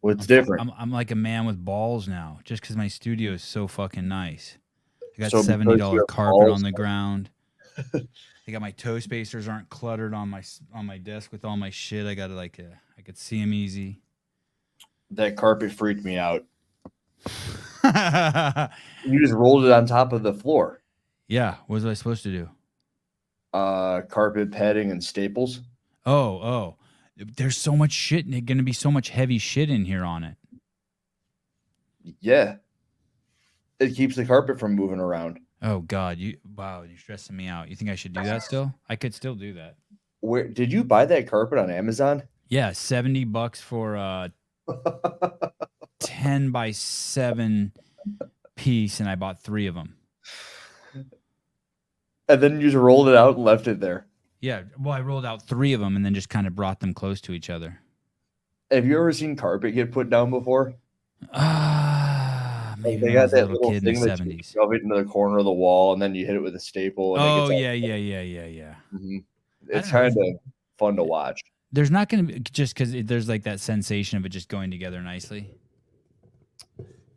What's different? I'm like a man with balls now, just because my studio is so fucking nice. I got So because you $70 have carpet on balls, the ground. I got my toe spacers aren't cluttered on my desk with all my shit. I got I could see them easy. that carpet freaked me out. Yeah, You just rolled it on top of the floor. what was I supposed to do? Carpet padding and staples. Oh, there's so much shit, and going to be so much heavy shit in here on it. Yeah, it keeps the carpet from moving around. Oh God, you're stressing me out. You think I should do that still? I could still do that. Where did you buy that carpet on Amazon? Yeah, $70 for 10 by 7 piece, and I bought 3 of them. And then you just rolled it out and left it there. Yeah, well, I rolled out 3 of them and then just kind of brought them close to each other. Have you ever seen carpet get put down before? Maybe They when I got was a that little little kid in the thing that you 70s. shove it into the corner of the wall, and then you hit it with a staple. And Oh, it gets yeah. It's kind of fun to watch. There's not going to be, just because there's like that sensation of it just going together nicely.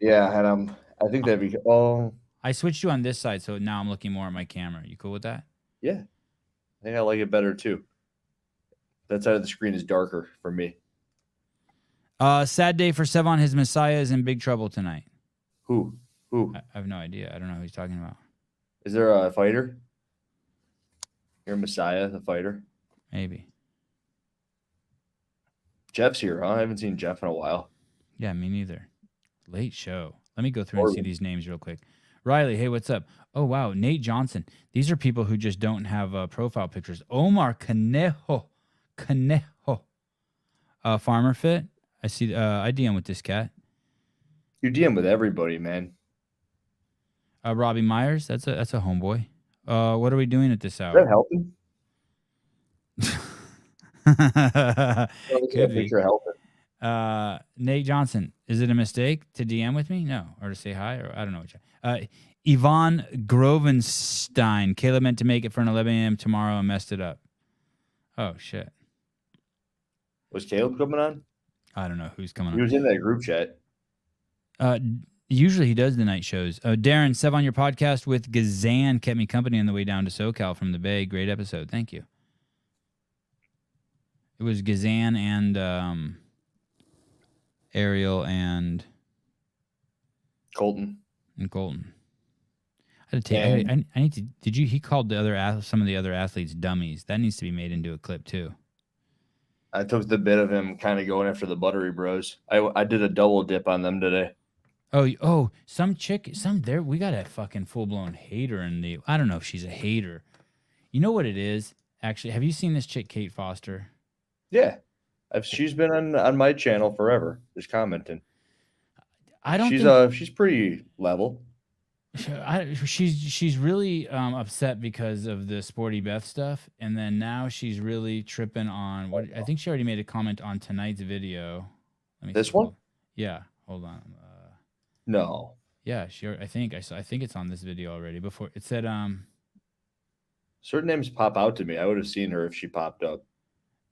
Yeah, and I think that'd be. Oh, I switched you on this side, so now I'm looking more at my camera. You cool with that? yeah, I think I like it better too. That side of the screen is darker for me. Sad day for Sevan. His Messiah is in big trouble tonight. Who? I have no idea. I don't know who he's talking about. Is there a fighter? Your Messiah, the fighter? Maybe. Jeff's here, huh? I haven't seen Jeff in a while. Yeah, me neither. Late show. Let me go through and see these names real quick. Riley, hey, what's up? Oh, wow. Nate Johnson. These are people who just don't have profile pictures. Omar Canejo. Farmer Fit. I see. I DM with this cat. You DM with everybody, man. Robbie Myers. That's a homeboy. What are we doing at this hour? Is that helping? Could be. Nate Johnson. Is it a mistake to DM with me? No. Or to say hi? Or I don't know what Yvonne Grovenstein. Kayla meant to make it for an 11 a.m. tomorrow and messed it up. Oh, shit. Was Caleb coming on? I don't know who's coming on. He was in that group chat. Usually he does the night shows. Darren, Sevan Your Podcast with Gazan kept me company on the way down to SoCal from the Bay. Great episode. Thank you. It was Gazan and Ariel and Colton. I had to take. I need to. Did you? He called some of the other athletes dummies. That needs to be made into a clip too. I took the bit of him kind of going after the Buttery Bros. I did a double dip on them today. Oh, some chick, we got a fucking full blown hater in the. I don't know if she's a hater. You know what it is? Actually, have you seen this chick, Kate Foster? Yeah, she's been on my channel forever, just commenting. She's pretty level. She's really upset because of the Sporty Beth stuff, and then now she's really tripping on what I think she already made a comment on tonight's video. This one? Yeah, hold on. No. Yeah, I think it's on this video already. Before it said certain names pop out to me. I would have seen her if she popped up.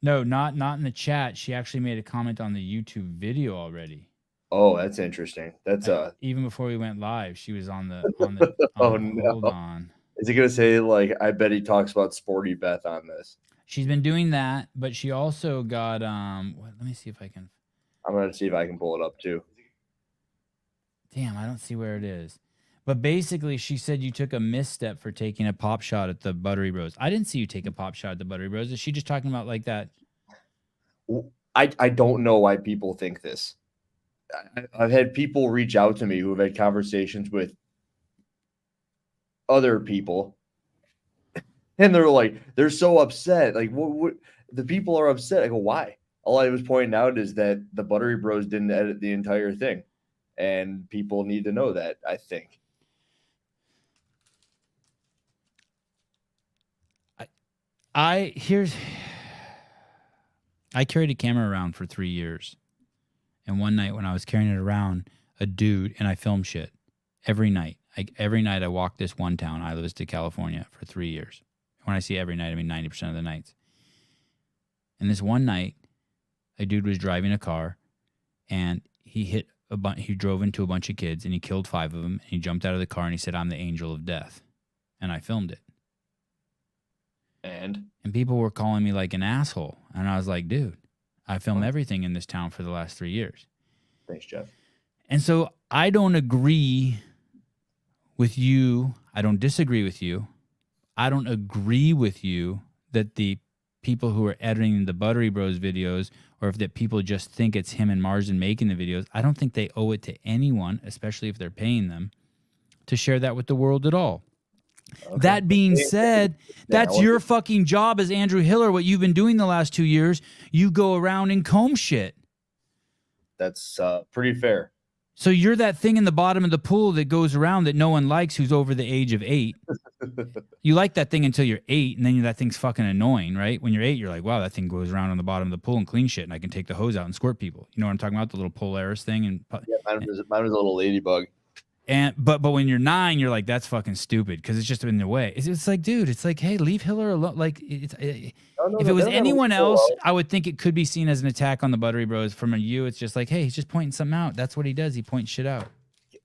No, not in the chat. She actually made a comment on the YouTube video already. Oh, that's interesting. That's even before we went live, she was on the oh no. Hold on. Is he gonna say like I bet he talks about Sporty Beth on this? She's been doing that, but she also got let me see if I can. I'm gonna see if I can pull it up too. Damn, I don't see where it is. But basically, she said you took a misstep for taking a pop shot at the Buttery Bros. I didn't see you take a pop shot at the Buttery Bros. Is she just talking about like that? I don't know why people think this. I've had people reach out to me who have had conversations with other people, and they're so upset. Like, what the people are upset. I go, why? All I was pointing out is that the Buttery Bros didn't edit the entire thing, and people need to know that, I think. I carried a camera around for 3 years. And one night when I was carrying it around, a dude, and I filmed shit every night. Every night I walked this one town, I lived to California for 3 years. When I see every night, I mean 90% of the nights. And this one night, a dude was driving a car, and he drove into a bunch of kids and he killed 5 of them. And he jumped out of the car and he said, "I'm the angel of death," and I filmed it. And people were calling me like an asshole, and I was like, "Dude, I film everything in this town for the last 3 years." Thanks, Jeff. And so I don't agree with you. I don't disagree with you. I don't agree with you that the people who are editing the Buttery Bros videos, or if that people just think it's him and Marsden making the videos, I don't think they owe it to anyone, especially if they're paying them, to share that with the world at all. Okay. That being said, that's your fucking job as Andrew Hiller, what you've been doing the last 2 years. You go around and comb shit. That's pretty fair. So you're that thing in the bottom of the pool that goes around that no one likes who's over the age of 8. You like that thing until you're 8, and then that thing's fucking annoying, right? When you're 8, you're like, wow, that thing goes around on the bottom of the pool and clean shit, and I can take the hose out and squirt people. You know what I'm talking about? The little Polaris thing. And yeah, mine was a little ladybug. But when you're 9, you're like, that's fucking stupid because it's just in the way. It's like, dude, it's like, hey, leave Hiller alone. Like, if it was anyone else, I would think it could be seen as an attack on the Buttery Bros. From you, it's just like, hey, he's just pointing something out. That's what he does. He points shit out.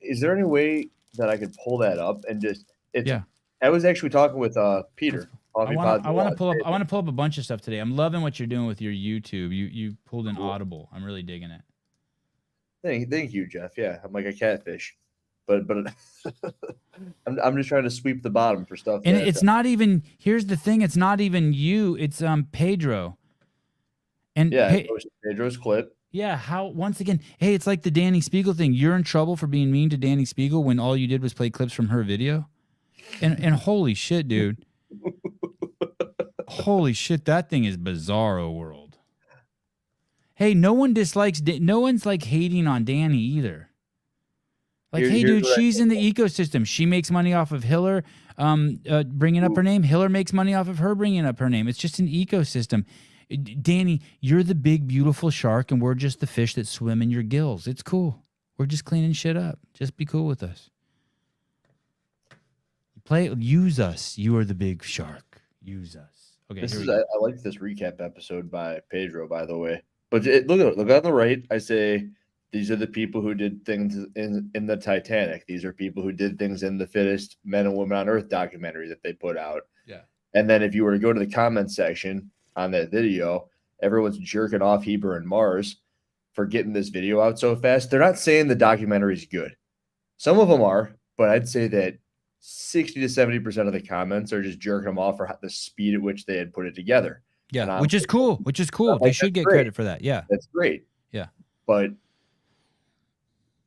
Is there any way that I could pull that up and just? Yeah. I was actually talking with Peter. I want to pull up a bunch of stuff today. I'm loving what you're doing with your YouTube. You pulled an Audible. I'm really digging it. Thank you, Jeff. Yeah, I'm like a catfish. But I'm just trying to sweep the bottom for stuff. And it's not even. Here's the thing. It's not even you. It's Pedro. And yeah, Pedro's clip. Yeah. How once again? Hey, it's like the Danny Spiegel thing. You're in trouble for being mean to Danny Spiegel when all you did was play clips from her video. And holy shit, dude. Holy shit, that thing is bizarro world. Hey, no one dislikes. No one's like hating on Danny either. Like, hey, dude, she's in the ecosystem. She makes money off of Hiller bringing up her name. Hiller makes money off of her bringing up her name. It's just an ecosystem. Danny, you're the big, beautiful shark, and we're just the fish that swim in your gills. It's cool. We're just cleaning shit up. Just be cool with us. Use us. You are the big shark. Use us. Okay. I like this recap episode by Pedro, by the way. But look on the right. I say, these are the people who did things in the Titanic. These are people who did things in the Fittest Men and Women on Earth documentary that they put out. Yeah. And then if you were to go to the comment section on that video, everyone's jerking off Heber and Mars for getting this video out so fast. They're not saying the documentary is good. Some of them are, but I'd say that 60 to 70% of the comments are just jerking them off for the speed at which they had put it together. Yeah, which is cool. They should get credit for that. Yeah. That's great. Yeah. But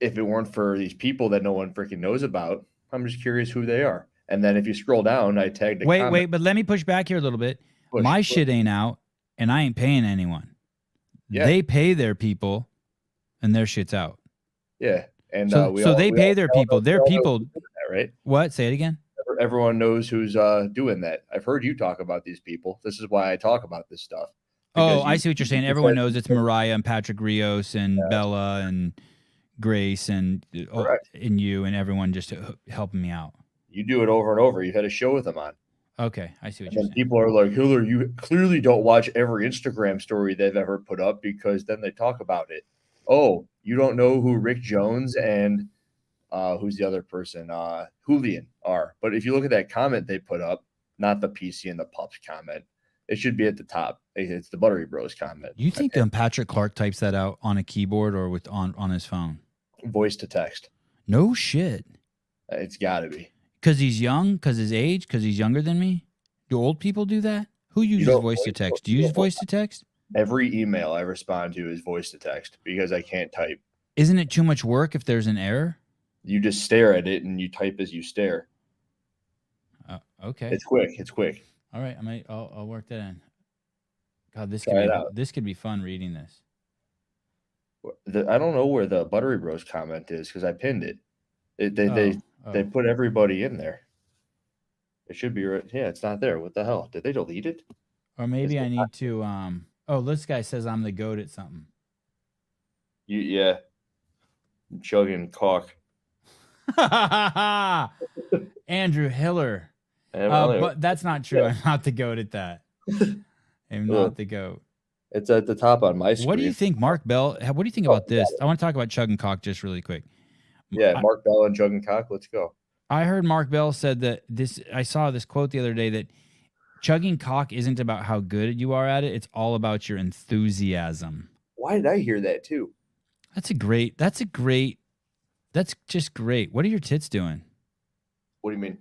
if it weren't for these people that no one freaking knows about, I'm just curious who they are. And then if you scroll down, I tagged a comment. Wait, but let me push back here a little bit. My shit ain't out, and I ain't paying anyone. Yeah. They pay their people, and their shit's out. Yeah. And so they pay their people. Their people, right? What? Say it again. Everyone knows who's doing that. I've heard you talk about these people. This is why I talk about this stuff. Oh, I see what you're saying. Everyone knows it's Mariah and Patrick Rios and Bella and Grace and you and everyone just helping me out. You do it over and over. You've had a show with them on. Okay, I see what you're saying. People are like, Hiller, you clearly don't watch every Instagram story they've ever put up because then they talk about it. Oh, you don't know who Rick Jones and who's the other person, Julian are. But if you look at that comment they put up, not the PC and the Pups comment, it should be at the top. It's the Buttery Bros comment. You think Patrick Clark types that out on a keyboard or on his phone? Voice to text. No shit. It's got to be. Because he's young? Because his age? Because he's younger than me? Do old people do that? Who uses voice to text? Do you use voice to text? Every email I respond to is voice to text because I can't type. Isn't it too much work if there's an error? You just stare at it and you type as you stare. Okay. It's quick. All right. I'll work that in. God, this could be fun reading this. I don't know where the Buttery Bros comment is because I pinned it. They put everybody in there. It should be right. Yeah, it's not there. What the hell? Did they delete it? Or maybe I need to. This guy says I'm the goat at something. Yeah. Chugging cock. Andrew Hiller. But that's not true. Yeah. I'm not the goat at that. I'm not the goat. It's at the top on my screen. What do you think, Mark Bell? What do you think about this? I want to talk about Chug and Cock just really quick. Yeah, Mark Bell and Jug and Cock. Let's go. I heard Mark Bell said that this. I saw this quote the other day that chugging cock isn't about how good you are at it. It's all about your enthusiasm. Why did I hear that too? That's just great. What are your tits doing? What do you mean?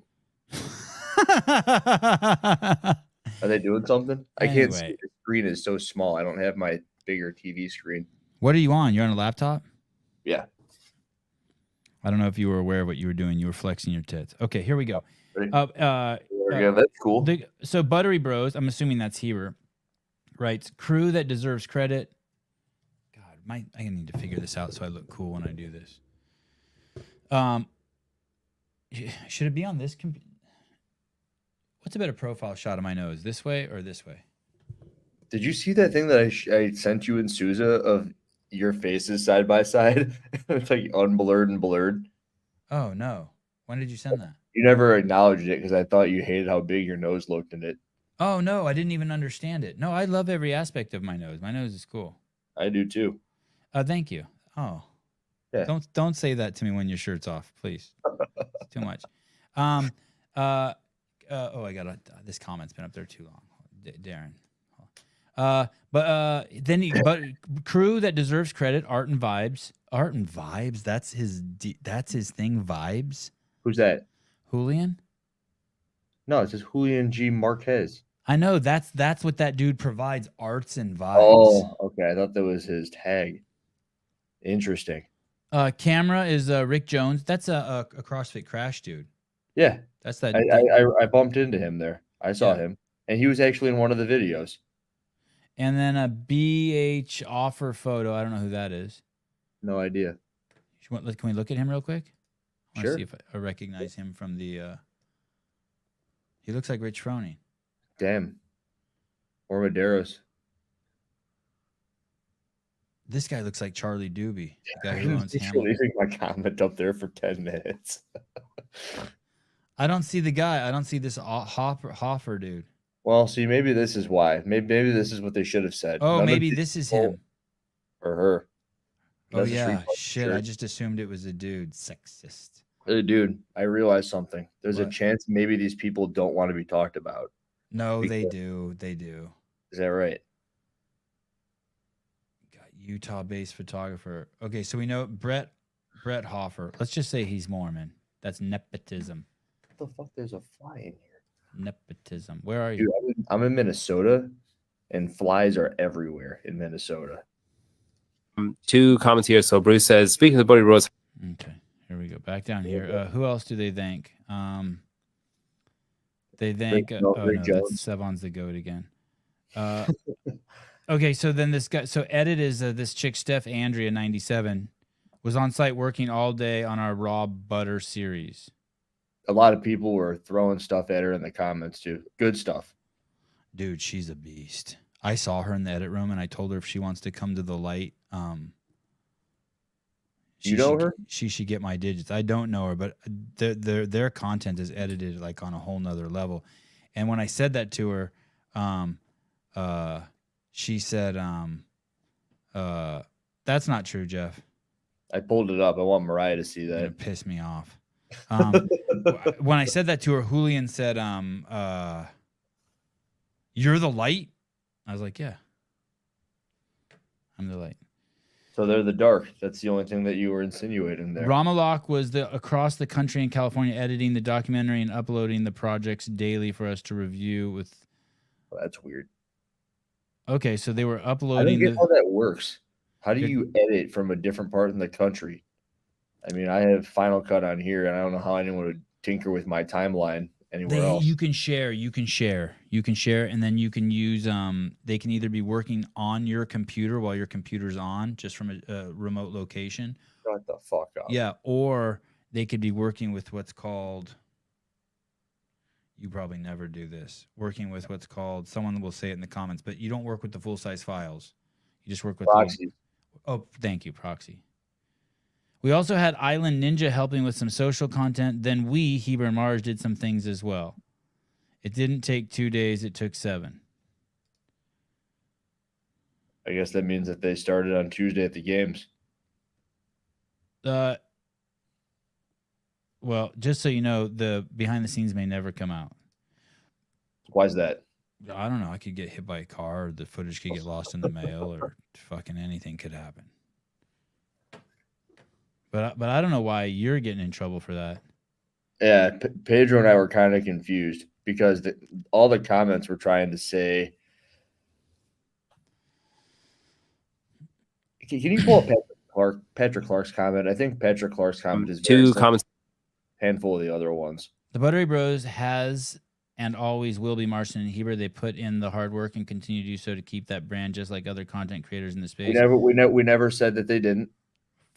Are they doing something? I can't see. The screen is so small. I don't have my bigger TV screen. What are you on? You're on a laptop? Yeah. I don't know if you were aware of what you were doing. You were flexing your tits. Okay, here we go. Yeah, that's cool. So Buttery Bros, I'm assuming that's Heber, writes, crew that deserves credit. God, I need to figure this out so I look cool when I do this. Should it be on this computer? What's a better profile shot of my nose? This way or this way? Did you see that thing that I sent you and Souza of your faces side by side? It's like unblurred and blurred. Oh, no. When did you send that? You never acknowledged it because I thought you hated how big your nose looked in it. Oh, no. I didn't even understand it. No, I love every aspect of my nose. My nose is cool. I do too. Thank you. Oh. Yeah. Don't say that to me when your shirt's off, please. It's too much. I got this comment's been up there too long. Darren. But crew that deserves credit, Art and Vibes. Art and Vibes, that's his thing, Vibes. Who's that? Julian? No, it says Julian G. Marquez. I know, that's what that dude provides, arts and vibes. Oh, okay. I thought that was his tag. Interesting. Camera is Rick Jones. That's a CrossFit Crash dude. Yeah. That's that. I bumped into him there. I saw him. And he was actually in one of the videos. And then a BH offer photo. I don't know who that is. No idea. Can we look at him real quick? I want to Sure. see if I recognize him from the... He looks like Rich Froning. Damn. Or Maderos. This guy looks like Charlie Doobie, the guy who owns I'm Hamilton. leaving my comment up there for 10 minutes. I don't see the guy. I don't see this Hoffer dude. Well, see, maybe this is why. Maybe this is what they should have said. Oh, maybe this is him. Or her. Oh, yeah. Shit, I just assumed it was a dude. Sexist. Hey, dude, I realized something. There's a chance maybe these people don't want to be talked about. No, they do. They do. Is that right? Utah-based photographer. Okay, so we know Brett Hoffer. Let's just say he's Mormon. That's nepotism. What the fuck? There's a fly in here. Nepotism. Where are you? Dude, I'm in Minnesota, and flies are everywhere in Minnesota. 2 comments here. So Bruce says, speaking of the Buttery Bros. Okay, here we go. Back down here. Who else do they thank? They thank. That's Sevan's the goat again. Okay, so then this guy. So Edit is this chick, Steph Andrea, 97, was on site working all day on our raw butter series. A lot of people were throwing stuff at her in the comments too. Good stuff. Dude, she's a beast. I saw her in the edit room, and I told her if she wants to come to the light, you know her? She should get my digits. I don't know her, but their content is edited like on a whole nother level. And when I said that to her, she said, that's not true, Jeff. I pulled it up. I want Mariah to see that. It pissed me off. When I said that to her, Julian said, you're the light? I was like, yeah. I'm the light. So they're the dark. That's the only thing that you were insinuating there. Ramalak was across the country in California editing the documentary and uploading the projects daily for us to review with. Well, that's weird. Okay, so they were uploading. I don't get how that works. How do you edit from a different part in the country? I mean, I have Final Cut on here, and I don't know how anyone would tinker with my timeline anywhere else. You can share, and then you can use. They can either be working on your computer while your computer's on, just from a remote location. Shut the fuck up. Yeah, or they could be working with what's called. You probably never do this. Working with what's called. Someone will say it in the comments, but you don't work with the full size files. You just work with proxy. Thank you, proxy. We also had Island Ninja helping with some social content. Then we, Heber and Mars, did some things as well. It didn't take 2 days. It took 7. I guess that means that they started on Tuesday at the games. Well, just so you know, the behind the scenes may never come out. Why is that? I don't know. I could get hit by a car, or the footage could get lost in the mail, or fucking anything could happen. But I don't know why you're getting in trouble for that. Yeah, Pedro and I were kind of confused because all the comments were trying to say. Can you pull up Patrick Clark's comment? I think Patrick Clark's comment is two comments. Handful of the other ones. The Buttery Bros has and always will be Marston and Heber. They put in the hard work and continue to do so to keep that brand, just like other content creators in the space. We never said that they didn't.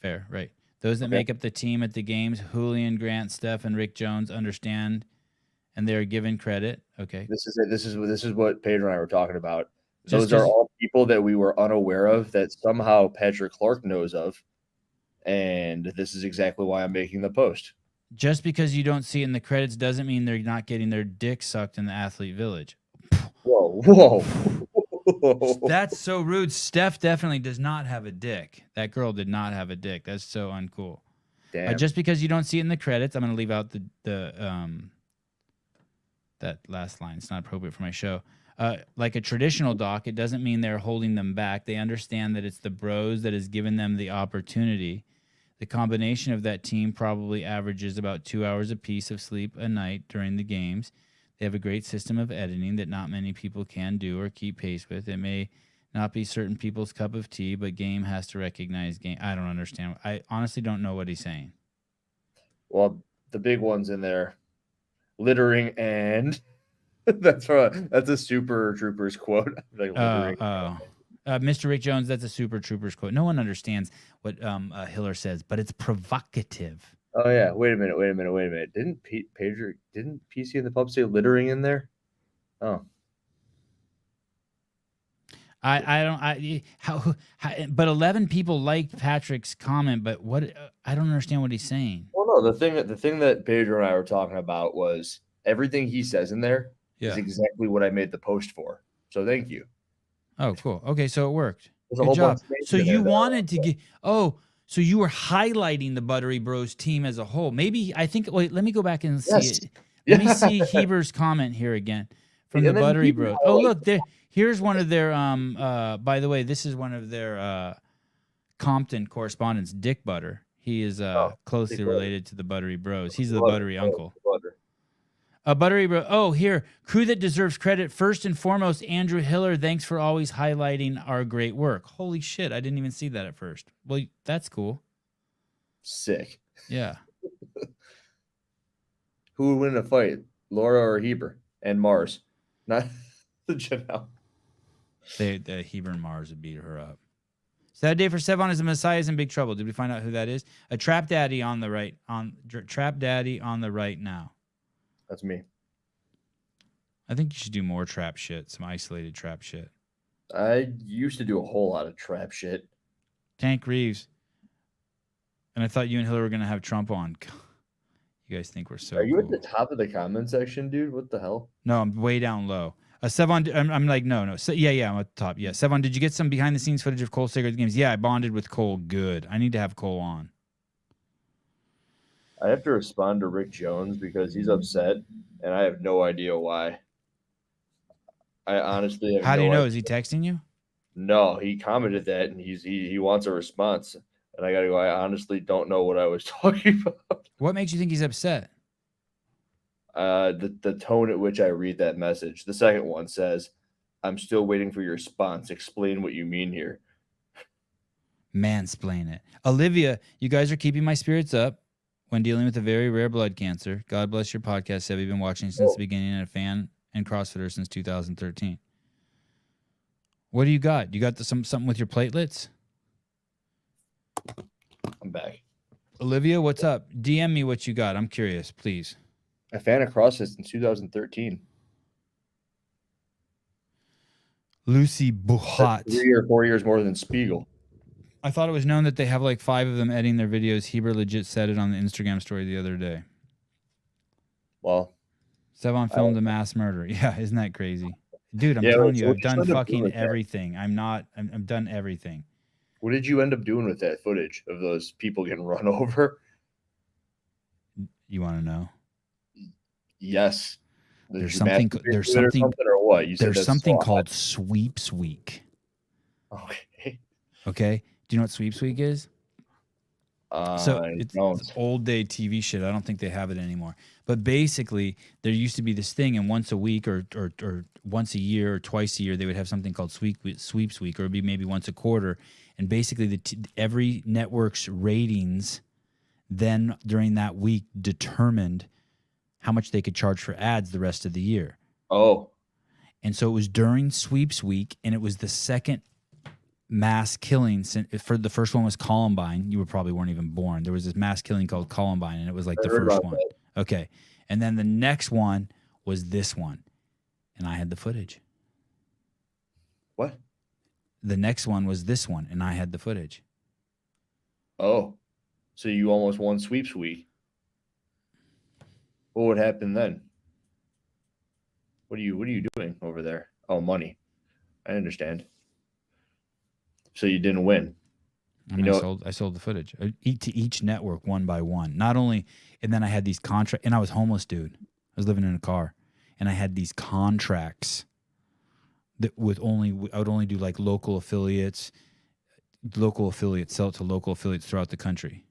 Fair, right? Those that make up the team at the games, Julian, Grant, Steph, and Rick Jones, understand, and they are given credit. Okay, this is what Pedro and I were talking about. Those are all people that we were unaware of that somehow Patrick Clark knows of, and this is exactly why I'm making the post. Just because you don't see it in the credits doesn't mean they're not getting their dick sucked in the athlete village. Whoa. That's so rude. Steph definitely does not have a dick. That girl did not have a dick. That's so uncool. Damn. Just because you don't see it in the credits, I'm going to leave out that last line. It's not appropriate for my show. Like a traditional doc, it doesn't mean they're holding them back. They understand that it's the bros that has given them the opportunity. The combination of that team probably averages about 2 hours apiece of sleep a night during the games. They have a great system of editing that not many people can do or keep pace with. It may not be certain people's cup of tea, but game has to recognize game. I don't understand. I honestly don't know what he's saying. Well, the big ones in there, littering and that's a Super Troopers quote. Like Mr. Rick Jones, that's a Super Troopers quote. No one understands what Hiller says, but it's provocative. Oh yeah, wait a minute. Didn't PC in the pub say littering in there? Oh, but 11 people liked Patrick's comment, but what I don't understand what he's saying. Well, no, the thing that Pedro and I were talking about was everything he says in there is exactly what I made the post for. So thank you. Oh, cool. Okay, so it worked. Good job. So you wanted to get so you were highlighting the Buttery Bros team as a whole. Maybe wait, let me go back and see it. Let me see Heber's comment here again from the Buttery Bros. Oh, look, here's one of their by the way, this is one of their Compton correspondents, Dick Butter. He is closely related to the Buttery Bros. He's the Buttery uncle. Buttery Bro. Oh, here. Crew that deserves credit. First and foremost, Andrew Hiller. Thanks for always highlighting our great work. Holy shit. I didn't even see that at first. Well, that's cool. Sick. Yeah. Who would win a fight? Laura or Heber? And Mars. Not the Janelle. The Heber and Mars would beat her up. Sad day for Sevan as the Messiah is in big trouble. Did we find out who that is? A trap daddy on the right. Trap daddy on the right now. That's me. I think you should do more trap shit, some isolated trap shit. I used to do a whole lot of trap shit. Tank Reeves. And I thought you and Hiller were going to have Trump on. You guys think we're so Are you cool. at the top of the comment section, dude? What the hell? No, I'm way down low. Sevan, I'm like, no. So, yeah, I'm at the top. Yeah. Sevan, did you get some behind-the-scenes footage of Cole Sager at the games? Yeah, I bonded with Cole. Good. I need to have Cole on. I have to respond to Rick Jones because he's upset, and I have no idea why. I honestly have How do you know? idea. Is he texting you? No, he commented that, and he wants a response. And I got to go, I honestly don't know what I was talking about. What makes you think he's upset? The tone at which I read that message. The second one says, I'm still waiting for your response. Explain what you mean here. Mansplain it. Olivia, you guys are keeping my spirits up when dealing with a very rare blood cancer. God bless your podcast, Seb. You've been watching since the beginning and a fan and CrossFitter since 2013. What do you got? You got something with your platelets? I'm back. Olivia, what's up? DM me what you got. I'm curious, please. A fan of CrossFit since 2013. Lucy Buhat. 3 or 4 years more than Spiegel. I thought it was known that they have like 5 of them editing their videos. Heber legit said it on the Instagram story the other day. Well, Sevan filmed a mass murder. Yeah, isn't that crazy? Dude, I'm Yeah, telling so you, what I've did you done end up doing fucking with that? everything. I've done everything. What did you end up doing with that footage of those people getting run over? You want to know? Yes. Did There's you something, masturbate there's to it or something, something or what? You said there's that's something so called Sweeps Week. hot. Okay. Okay. Do you know what Sweeps Week is? So it's old day TV shit. I don't think they have it anymore. But basically, there used to be this thing, and once a week or once a year or twice a year, they would have something called Sweeps Week, or it'd be maybe once a quarter. And basically, every network's ratings then during that week determined how much they could charge for ads the rest of the year. Oh. And so it was during Sweeps Week, and it was the second mass killing. For the first one was Columbine. You probably weren't even born. There was this mass killing called Columbine, and it was like the first one. Okay. And then the next one was this one, and I had the footage. What? The next one was this one, and I had the footage. Oh. So you almost won Sweeps Week. What would happen then? What are you doing over there? Oh, money. I understand. So you didn't win. And I sold the footage to each network one by one. Not only, and then I had these contracts, and I was homeless, dude. I was living in a car, and I had these contracts that I would only do like local affiliates, sell it to local affiliates throughout the country.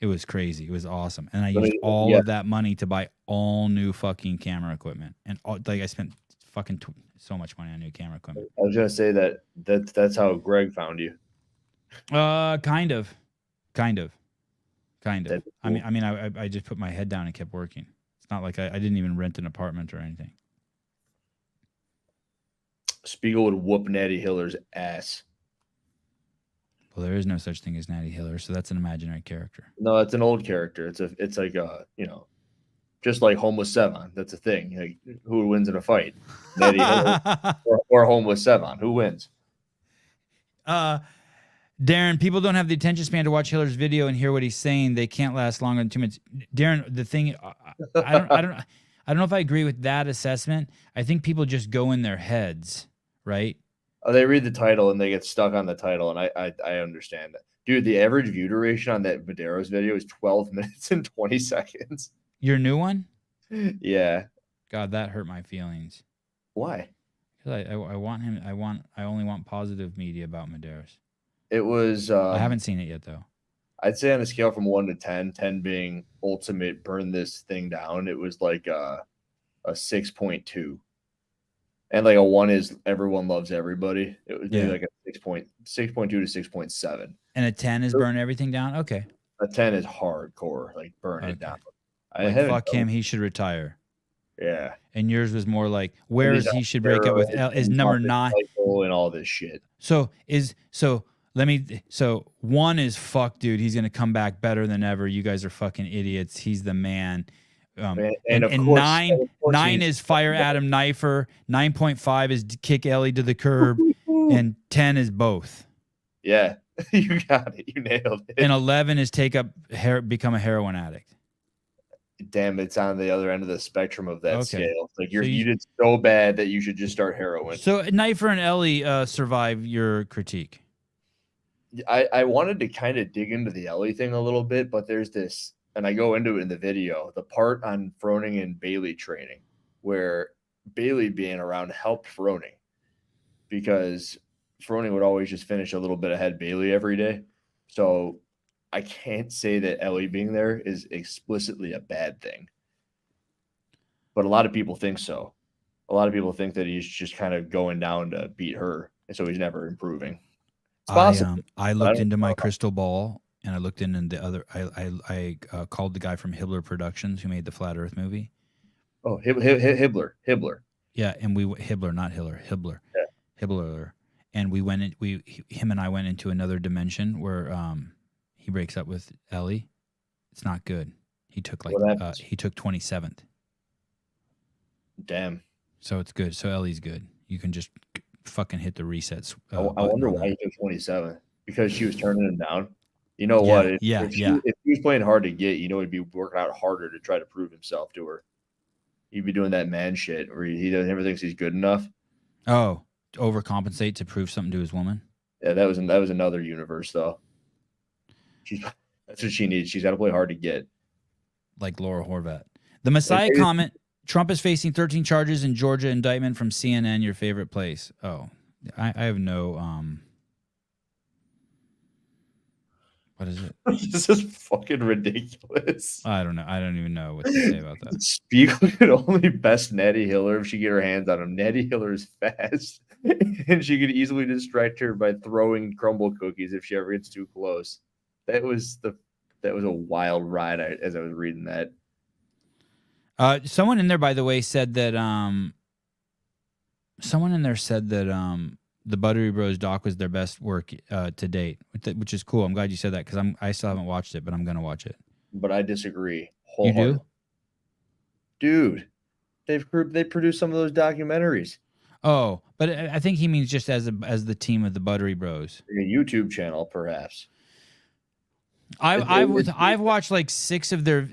It was crazy. It was awesome. And I used all of that money to buy all new fucking camera equipment. And I spent fucking so much money on new camera equipment. I was going to say that's how Greg found you. Kind of. That'd be cool. I mean, I just put my head down and kept working. It's not like I didn't even rent an apartment or anything. Spiegel would whoop Natty Hiller's ass. Well, there is no such thing as Natty Hiller, so that's an imaginary character. No, it's an old character. It's like just like Homeless Sevan. That's a thing. Like, who wins in a fight? Natty Hiller or Homeless Sevan? Who wins? Darren, people don't have the attention span to watch Hiller's video and hear what he's saying. They can't last longer than 2 minutes. Darren, the thing, I don't know if I agree with that assessment. I think people just go in their heads, right? Oh, they read the title and they get stuck on the title, and I understand that. Dude, the average view duration on that Madero's video is 12 minutes and 20 seconds. Your new one? Yeah. God, that hurt my feelings. Why? Because I only want positive media about Madero's. It was. I haven't seen it yet, though. I'd say on a scale from 1 to 10, 10 being ultimate burn this thing down, it was like a 6.2. And like a 1 is everyone loves everybody. It was maybe like a 6.2 to 6.7. And a 10 is burn everything down? Okay. A 10 is hardcore, like burn it down. Fuck him, he should retire. Yeah. And yours was more like, he should break up with is number 9 and all this shit. So 1 is fuck, dude. He's gonna come back better than ever. You guys are fucking idiots. He's the man. And of course, 9 is fire Adam Knifer. 9.5 is kick Ellie to the curb, and 10 is both. Yeah, you got it. You nailed it. And 11 is become a heroin addict. Damn, it's on the other end of the spectrum of that scale. Like you did so bad that you should just start heroin. So Knifer and Ellie survive your critique. I wanted to kind of dig into the Ellie thing a little bit, but there's this, and I go into it in the video, the part on Froning and Bailey training, where Bailey being around helped Froning, because Froning would always just finish a little bit ahead Bailey every day. So I can't say that Ellie being there is explicitly a bad thing. But a lot of people think so. A lot of people think that he's just kind of going down to beat her, and so he's never improving. It's possible. I looked into my crystal ball, and I looked into the other. I called the guy from Hibbler Productions who made the Flat Earth movie. Oh, Hibbler. Yeah, and Hibbler, not Hiller, Hibbler. Yeah. Hibbler. And we went in. Him and I went into another dimension where he breaks up with Ellie. It's not good. He took 27th. Damn. So it's good. So Ellie's good. You can just fucking hit the resets. I wonder why he took 27. Because she was turning him down. You know what? If he was playing hard to get, he'd be working out harder to try to prove himself to her. He'd be doing that man shit where he never thinks he's good enough. Oh, to overcompensate to prove something to his woman. Yeah, that was another universe though. That's what she needs. She's got to play hard to get. Like Laura Horvat. The Messiah comment, Trump is facing 13 charges in Georgia indictment from CNN, your favorite place. Oh, I have no, what is it? This is fucking ridiculous. I don't know. I don't even know what to say about that. Spiegel could only best Natty Hiller if she get her hands on him. Natty Hiller is fast, and she could easily distract her by throwing crumble cookies if she ever gets too close. That was a wild ride as I was reading that. Someone in there, by the way, said that the Buttery Bros doc was their best work to date, which is cool. I'm glad you said that because I still haven't watched it, but I'm gonna watch it. But I disagree. You do? Dude, they produced some of those documentaries. Oh, but I think he means just as the team of the Buttery Bros. Like a YouTube channel, perhaps. I've watched like 6 of their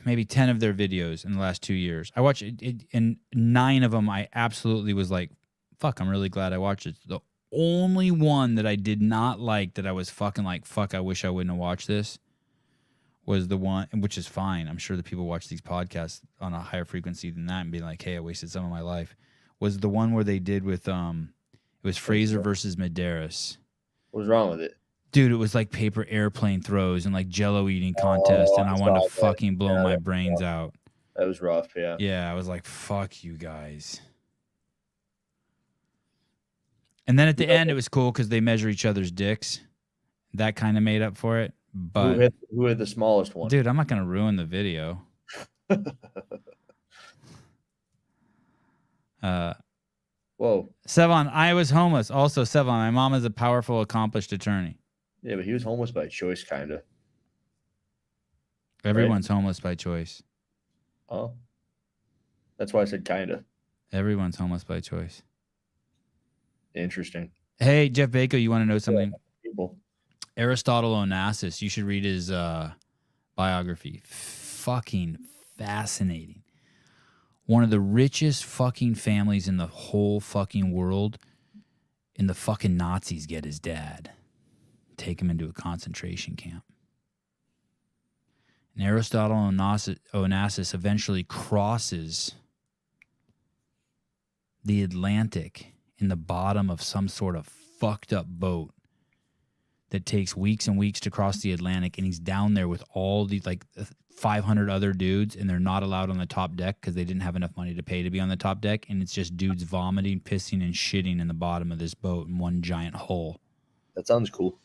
maybe 10 of their videos in the last 2 years. I watched it, and 9 of them I absolutely was like, fuck, I'm really glad I watched it. The only one that I did not like, that I was fucking like, fuck, I wish I wouldn't have watched this, was the one, which is fine. I'm sure that people watch these podcasts on a higher frequency than that and be like, hey, I wasted some of my life. Was the one where they did with it was Fraser versus Medeiros. What's wrong with it? Dude, it was like paper airplane throws and like Jello eating contest, and I wanted to fucking blow my brains out. That was rough, yeah. Yeah, I was like, fuck you guys. And then at the end, it was cool because they measure each other's dicks. That kind of made up for it. But who had the smallest one? Dude, I'm not going to ruin the video. Whoa. Sevan, I was homeless. Also, Sevan, my mom is a powerful, accomplished attorney. Yeah, but he was homeless by choice, kind of. Everyone's homeless by choice. Oh. That's why I said kind of. Everyone's homeless by choice. Interesting. Hey, Jeff Baker, you want to know something? People. Aristotle Onassis, you should read his biography. Fucking fascinating. One of the richest fucking families in the whole fucking world, and the fucking Nazis get his dad. Take him into a concentration camp. And Aristotle Onassis eventually crosses the Atlantic in the bottom of some sort of fucked up boat that takes weeks and weeks to cross the Atlantic, and he's down there with all these like 500 other dudes, and they're not allowed on the top deck because they didn't have enough money to pay to be on the top deck, and it's just dudes vomiting, pissing, and shitting in the bottom of this boat in one giant hole. That sounds cool.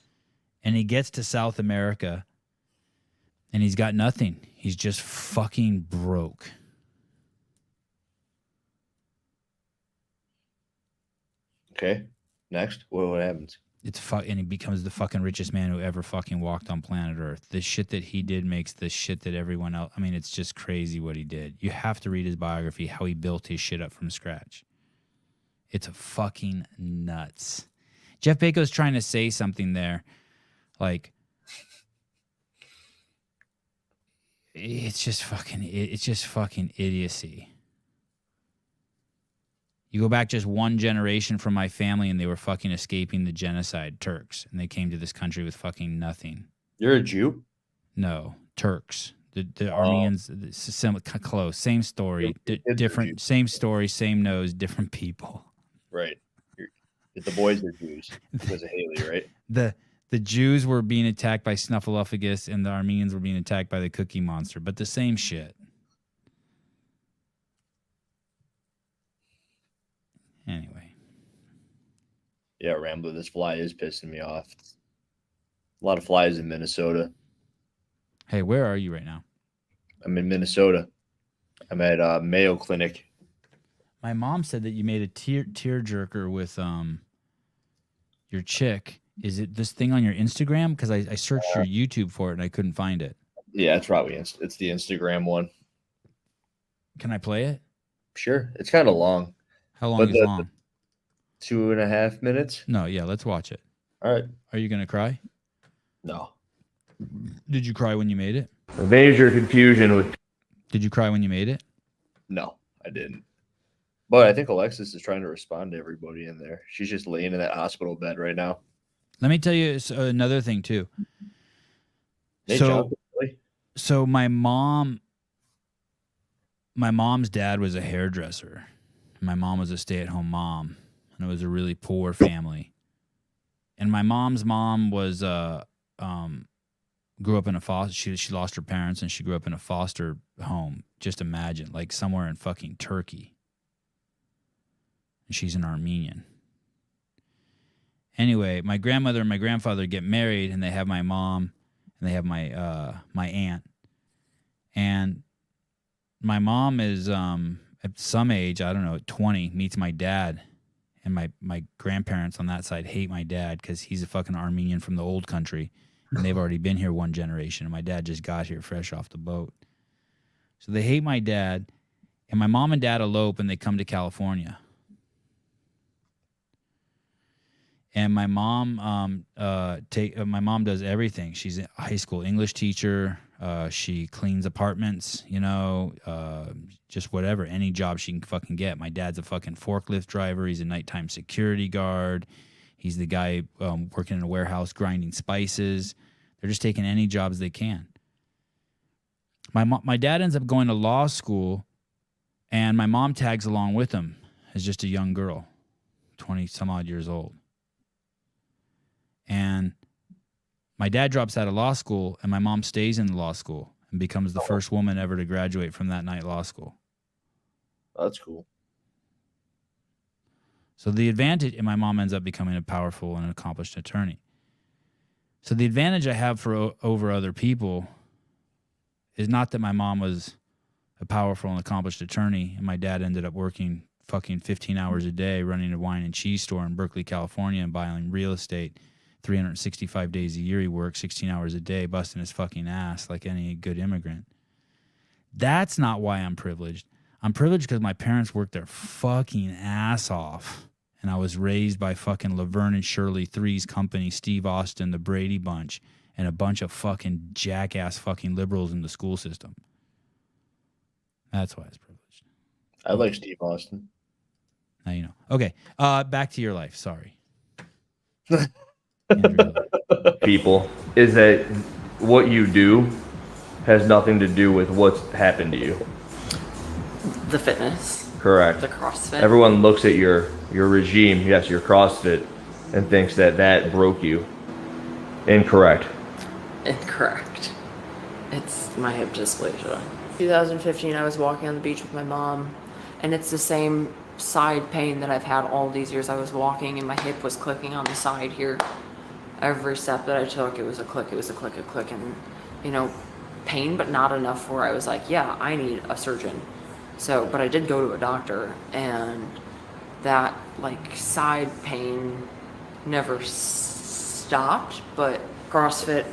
And he gets to South America, and he's got nothing. He's just fucking broke. Okay. Next. What happens? And he becomes the fucking richest man who ever fucking walked on planet Earth. The shit that he did makes the shit that everyone else... I mean, it's just crazy what he did. You have to read his biography, how he built his shit up from scratch. It's fucking nuts. Jeff Bezos trying to say something there. Like, it's just fucking idiocy. You go back just one generation from my family, and they were fucking escaping the genocide, Turks, and they came to this country with fucking nothing. You're a Jew? No, Turks. The Armenians, close, same story, different, same story, same nose, different people. Right. The boys are Jews because of Haley, right? The Jews were being attacked by Snuffleupagus, and the Armenians were being attacked by the Cookie Monster, but the same shit. Anyway. Yeah, Rambler, this fly is pissing me off. A lot of flies in Minnesota. Hey, where are you right now? I'm in Minnesota. I'm at Mayo Clinic. My mom said that you made a tear jerker with your chick. Is it this thing on your Instagram? Because I searched your YouTube for it and I couldn't find it. Yeah, it's probably it's the Instagram one. Can I play it? Sure. It's kind of long. How long is long? 2.5 minutes. No, yeah, let's watch it. All right. Are you gonna cry? No. Did you cry when you made it? Major confusion with. Did you cry when you made it? No, I didn't. But I think Alexis is trying to respond to everybody in there. She's just laying in that hospital bed right now. Let me tell you another thing too. Hey, So, John, really? so my mom's dad was a hairdresser. My mom was a stay-at-home mom, and it was a really poor family. And my mom's mom was grew up in a foster. She lost her parents, and she grew up in a foster home. Just imagine, like somewhere in fucking Turkey. And she's an Armenian. Anyway, my grandmother and my grandfather get married, and they have my mom, and they have my my aunt. And my mom is at some age, I don't know, at 20, meets my dad. And my grandparents on that side hate my dad because he's a fucking Armenian from the old country. And they've already been here one generation. And my dad just got here fresh off the boat. So they hate my dad. And my mom and dad elope and they come to California. And my mom my mom does everything. She's a high school English teacher. She cleans apartments, just whatever, any job she can fucking get. My dad's a fucking forklift driver. He's a nighttime security guard. He's the guy working in a warehouse grinding spices. They're just taking any jobs they can. My dad ends up going to law school, and my mom tags along with him as just a young girl, 20 some odd years old. And my dad drops out of law school, and my mom stays in law school and becomes the first woman ever to graduate from that night law school. That's cool. So the advantage, and my mom ends up becoming a powerful and accomplished attorney. So the advantage I have over other people is not that my mom was a powerful and accomplished attorney, and my dad ended up working fucking 15 hours a day running a wine and cheese store in Berkeley, California, and buying real estate. 365 days a year he worked, 16 hours a day, busting his fucking ass like any good immigrant. That's not why I'm privileged. I'm privileged because my parents worked their fucking ass off. And I was raised by fucking Laverne and Shirley, Three's Company, Steve Austin, the Brady Bunch, and a bunch of fucking jackass fucking liberals in the school system. That's why I was privileged. I like Steve Austin. Now you know. Okay, back to your life. Sorry. People, is that what you do has nothing to do with what's happened to you. The fitness. Correct. The CrossFit. Everyone looks at your regime, yes, your CrossFit, and thinks that broke you. Incorrect. Incorrect. It's my hip dysplasia. 2015, I was walking on the beach with my mom, and it's the same side pain that I've had all these years. I was walking, and my hip was clicking on the side here. Every step that I took, it was a click, and, pain, but not enough where I was like, yeah, I need a surgeon. So, but I did go to a doctor, and that, side pain never stopped, but CrossFit,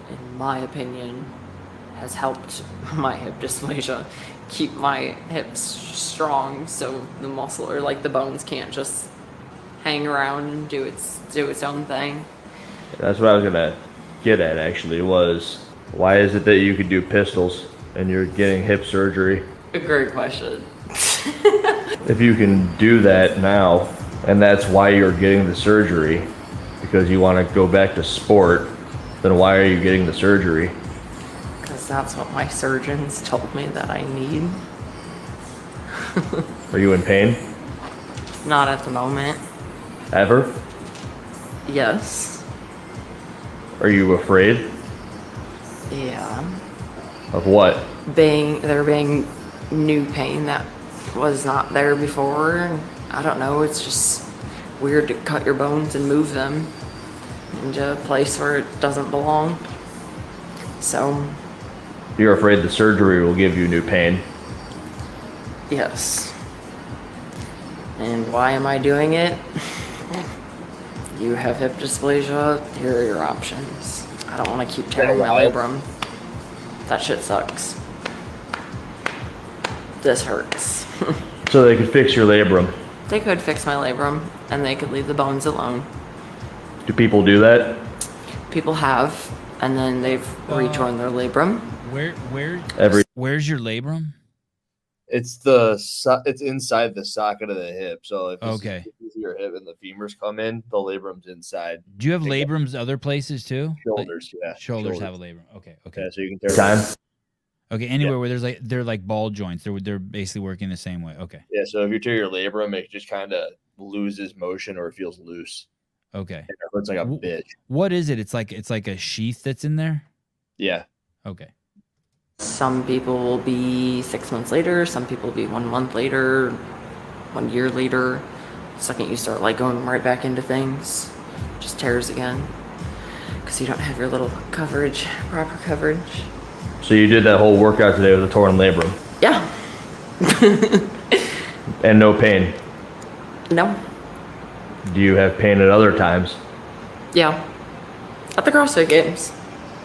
in my opinion, has helped my hip dysplasia keep my hips strong so the muscle or the bones can't just hang around and do its own thing. That's what I was gonna get at actually, was why is it that you could do pistols and you're getting hip surgery? A great question. If you can do that now, and that's why you're getting the surgery, because you want to go back to sport, then why are you getting the surgery? Because that's what my surgeons told me that I need. Are you in pain? Not at the moment. Ever? Yes. Are you afraid? Yeah. Of what? There being new pain that was not there before. I don't know, it's just weird to cut your bones and move them into a place where it doesn't belong. So, You're afraid the surgery will give you new pain? yes. And why am I doing it? You have hip dysplasia, here are your options. I don't want to keep tearing my labrum. That shit sucks. This hurts. So they could fix your labrum. They could fix my labrum, and they could leave the bones alone. Do people do that? People have, and then they've retorn their labrum. Where's your labrum? It's it's inside the socket of the hip. So if Okay. your hip and the femurs come in, the labrum's inside. Do you have labrums other places too? Shoulders, yeah. Shoulders have a labrum. Okay. Yeah, so you can tear time. Okay, anywhere where they're like ball joints, they're basically working the same way. Okay. Yeah, so if you tear your labrum, it just kind of loses motion or it feels loose. Okay. And it hurts like a bitch. What is it? It's like a sheath that's in there? Yeah. Okay. Some people will be 6 months later. Some people will be 1 month later, 1 year later. The second you start like going right back into things, just tears again because you don't have your little coverage, proper coverage. So you did that whole workout today with a torn labrum? Yeah. And no pain? No. Do you have pain at other times? Yeah. At the CrossFit Games.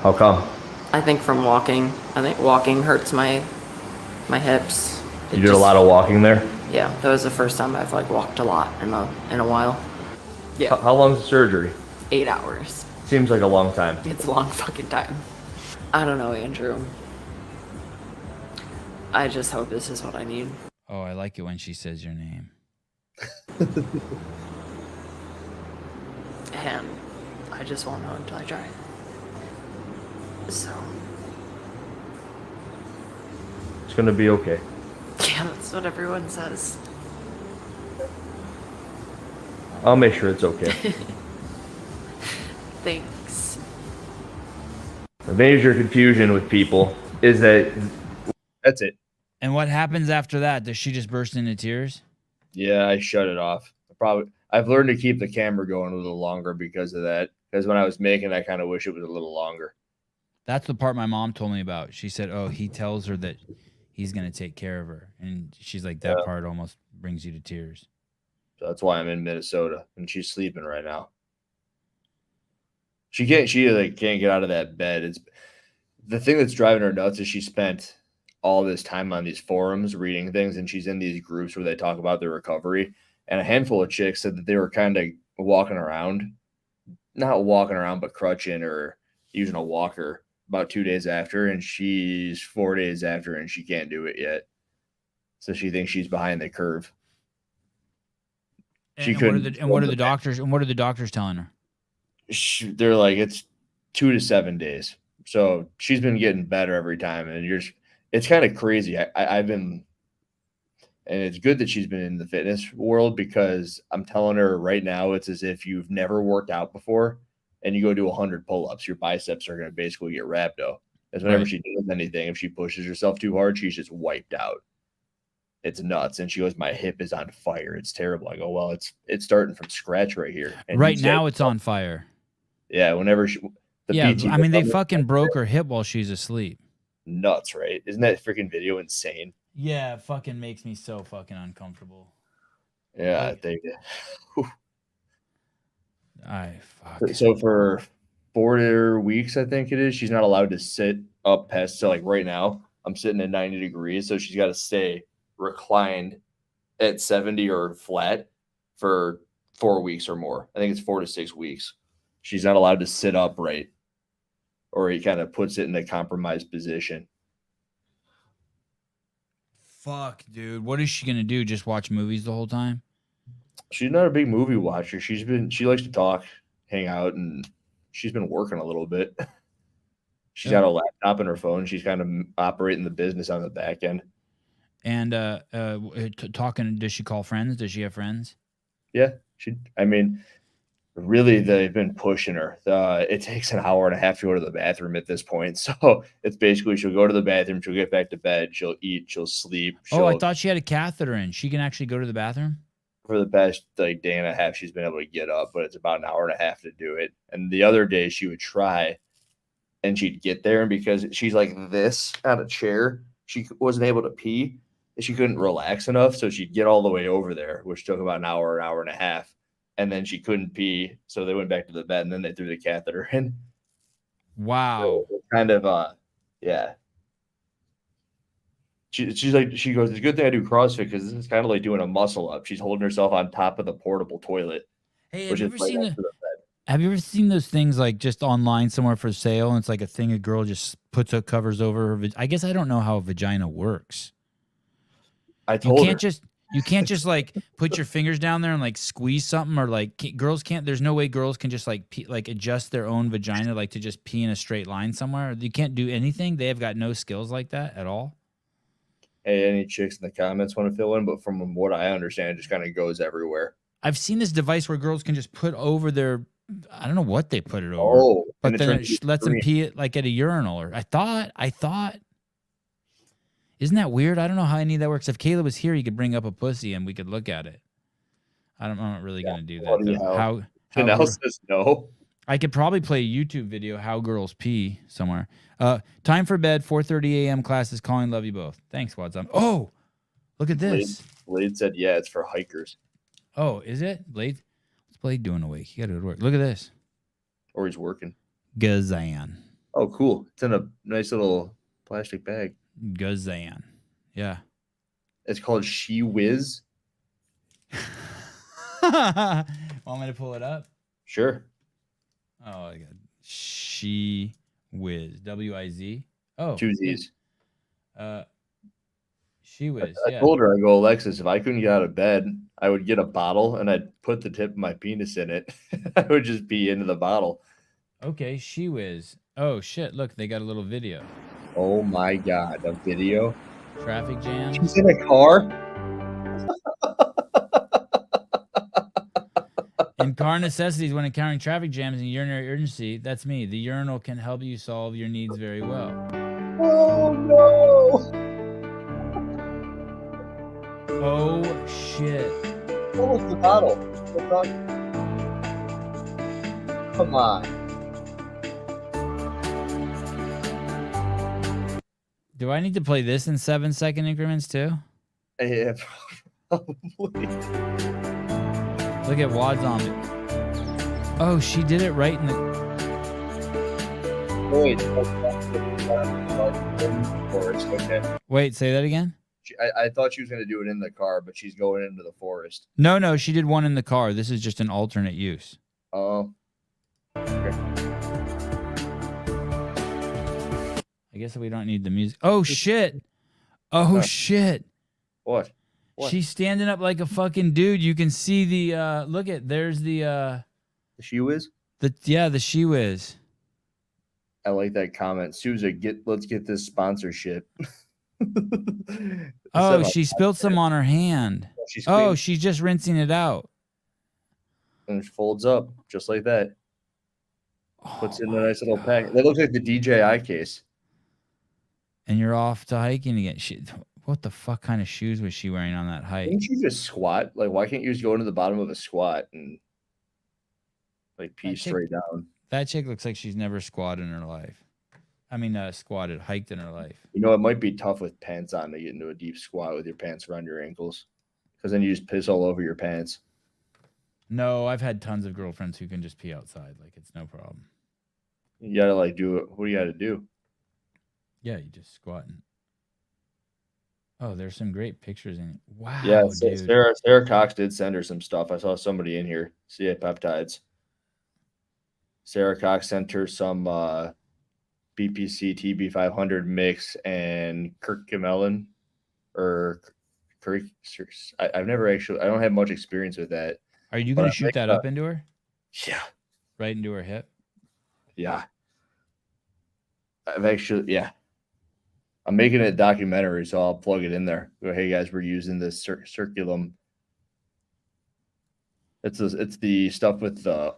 How come? I think from walking. I think walking hurts my hips. You did a lot of walking there? Yeah, that was the first time I've like walked a lot in a while. Yeah. How long's the surgery? 8 hours. Seems like a long time. It's a long fucking time. I don't know, Andrew. I just hope this is what I need. Oh, I like it when she says your name. And I just won't know until I try. So. It's gonna be okay. Yeah, that's what everyone says. I'll make sure it's okay. Thanks. The major confusion with people is that that's it. And what happens after that? Does she just burst into tears? Yeah, I shut it off. I've learned to keep the camera going a little longer because of that. Because when I was making, I kind of wish it was a little longer. That's the part my mom told me about. She said, "Oh, he tells her that he's gonna take care of her," and she's like, "That part almost brings you to tears." So that's why I'm in Minnesota, and she's sleeping right now. She can't get out of that bed. It's the thing that's driving her nuts is she spent all this time on these forums reading things, and she's in these groups where they talk about their recovery. And a handful of chicks said that they were kind of walking around, not walking around, but crutching or using a walker about 2 days after, and she's 4 days after, and she can't do it yet. So she thinks she's behind the curve. What are the doctors telling her? They're like, it's 2 to 7 days. So she's been getting better every time, and it's kind of crazy. I've been, and it's good that she's been in the fitness world because I'm telling her right now, it's as if you've never worked out before and you go do 100 pull-ups, your biceps are going to basically get rhabdo. Because whenever she does anything, if she pushes herself too hard, she's just wiped out. It's nuts. And she goes, my hip is on fire. It's terrible. I go, well, it's starting from scratch right here. And right now it's on fire. Yeah. Whenever PT, I mean, they fucking broke her hip while she's asleep. Nuts, right? Isn't that freaking video insane? Yeah, it fucking makes me so fucking uncomfortable. Yeah, I think. Fuck. So for 4 weeks, I think it is, she's not allowed to sit up past. So like right now, I'm sitting at 90 degrees, so she's got to stay reclined at 70 or flat for 4 weeks or more. I think it's 4 to 6 weeks. She's not allowed to sit upright, or he kind of puts it in a compromised position. Fuck, dude. What is she gonna do? Just watch movies the whole time? She's not a big movie watcher. She likes to talk, hang out, and she's been working a little bit. She's got a laptop and her phone. She's kind of operating the business on the back end. And talking, does she call friends? Does she have friends? Yeah, really, they've been pushing her. It takes an hour and a half to go to the bathroom at this point. So it's basically she'll go to the bathroom, she'll get back to bed, she'll eat, she'll sleep. I thought she had a catheter in. She can actually go to the bathroom? For the past day and a half, she's been able to get up, but it's about an hour and a half to do it. And the other day she would try and she'd get there, and because she's like this on a chair, she wasn't able to pee. She couldn't relax enough, so she'd get all the way over there, which took about an hour and a half. And then she couldn't pee, so they went back to the bed, and then they threw the catheter in. Wow. So kind of, yeah. She's like, she goes, it's a good thing I do CrossFit because this is kind of like doing a muscle up. She's holding herself on top of the portable toilet. Hey, have you ever seen those things like just online somewhere for sale, and it's like a thing a girl just puts up covers over her? I guess I don't know how a vagina works. I You told her. can't just like put your fingers down there and like squeeze something, or like girls can't. There's no way girls can just like like adjust their own vagina, like to just pee in a straight line somewhere. You can't do anything. They have got no skills like that at all. Hey, any chicks in the comments want to fill in? But from what I understand, it just kind of goes everywhere. I've seen this device where girls can just put over their, I don't know what they put it over, Oh, but and it then turns it lets them pee it like at a urinal. Or I thought. Isn't that weird? I don't know how any of that works. If Caleb was here, he could bring up a pussy and we could look at it. I'm not really gonna do that funny though. how How Janelle says no. I could probably play a YouTube video how girls pee somewhere. Time for bed. 4:30 a.m. Class is calling. Love you both. Thanks, Wadzam. Oh, look at this. Blade said, yeah, it's for hikers. Oh, is it Blade? What's Blade doing awake? He got to go to work. Look at this. Or he's working. Gazan. Oh, cool. It's in a nice little plastic bag. Gazan. Yeah. It's called She Whiz. Want me to pull it up? Sure. Oh, I got She Whiz. W-I-Z. Oh. Two Z's. She Whiz. I Yeah. told her, I go, Alexis, if I couldn't get out of bed, I would get a bottle and I'd put the tip of my penis in it. I would just pee into the bottle. Okay, She Whiz. Oh, shit. Look, they got a little video. Oh, my God. A video? Traffic jams. She's in a car? In car necessities, when encountering traffic jams and urinary urgency, that's me. The urinal can help you solve your needs very well. Oh, no. Oh, shit. What was the bottle? Come on. Do I need to play this in 7-second increments too? Yeah, probably. Look at Wad Zombie. Oh, she did it right in the. Wait. Wait, say that again? I thought she was going to do it in the car, but she's going into the forest. No, she did one in the car. This is just an alternate use. Oh. Okay. I guess we don't need the music. Oh, shit. Oh, shit. What? She's standing up like a fucking dude. You can see the, look at, there's the The She Whiz? the She Whiz. I like that comment. Sousa, let's get this sponsorship. Oh, she spilled some on her hand. Oh, she's just rinsing it out. and it folds up just like that. Puts Oh in a nice little pack. That looks like the DJI case. And you're off to hiking again. What the fuck kind of shoes was she wearing on that hike? Can't you just squat? Like, why can't you just go into the bottom of a squat and like pee straight down? That chick looks like she's never squatted in her life. I mean, hiked in her life. You know, it might be tough with pants on to get into a deep squat with your pants around your ankles, because then you just piss all over your pants. No, I've had tons of girlfriends who can just pee outside. Like, it's no problem. You gotta like do it. What do you gotta do? Yeah, you just squat. Oh, there's some great pictures in it. Wow, Yeah, dude. Sarah Cox did send her some stuff. I saw somebody in here. CA Peptides. Sarah Cox sent her some BPC TB500 mix and curcumin, or I've never actually. I don't have much experience with that. Are you going to shoot that up into her? Yeah. Right into her hip? Yeah. I'm making it a documentary, so I'll plug it in there. Go, hey guys, we're using this circulum. It's the stuff with the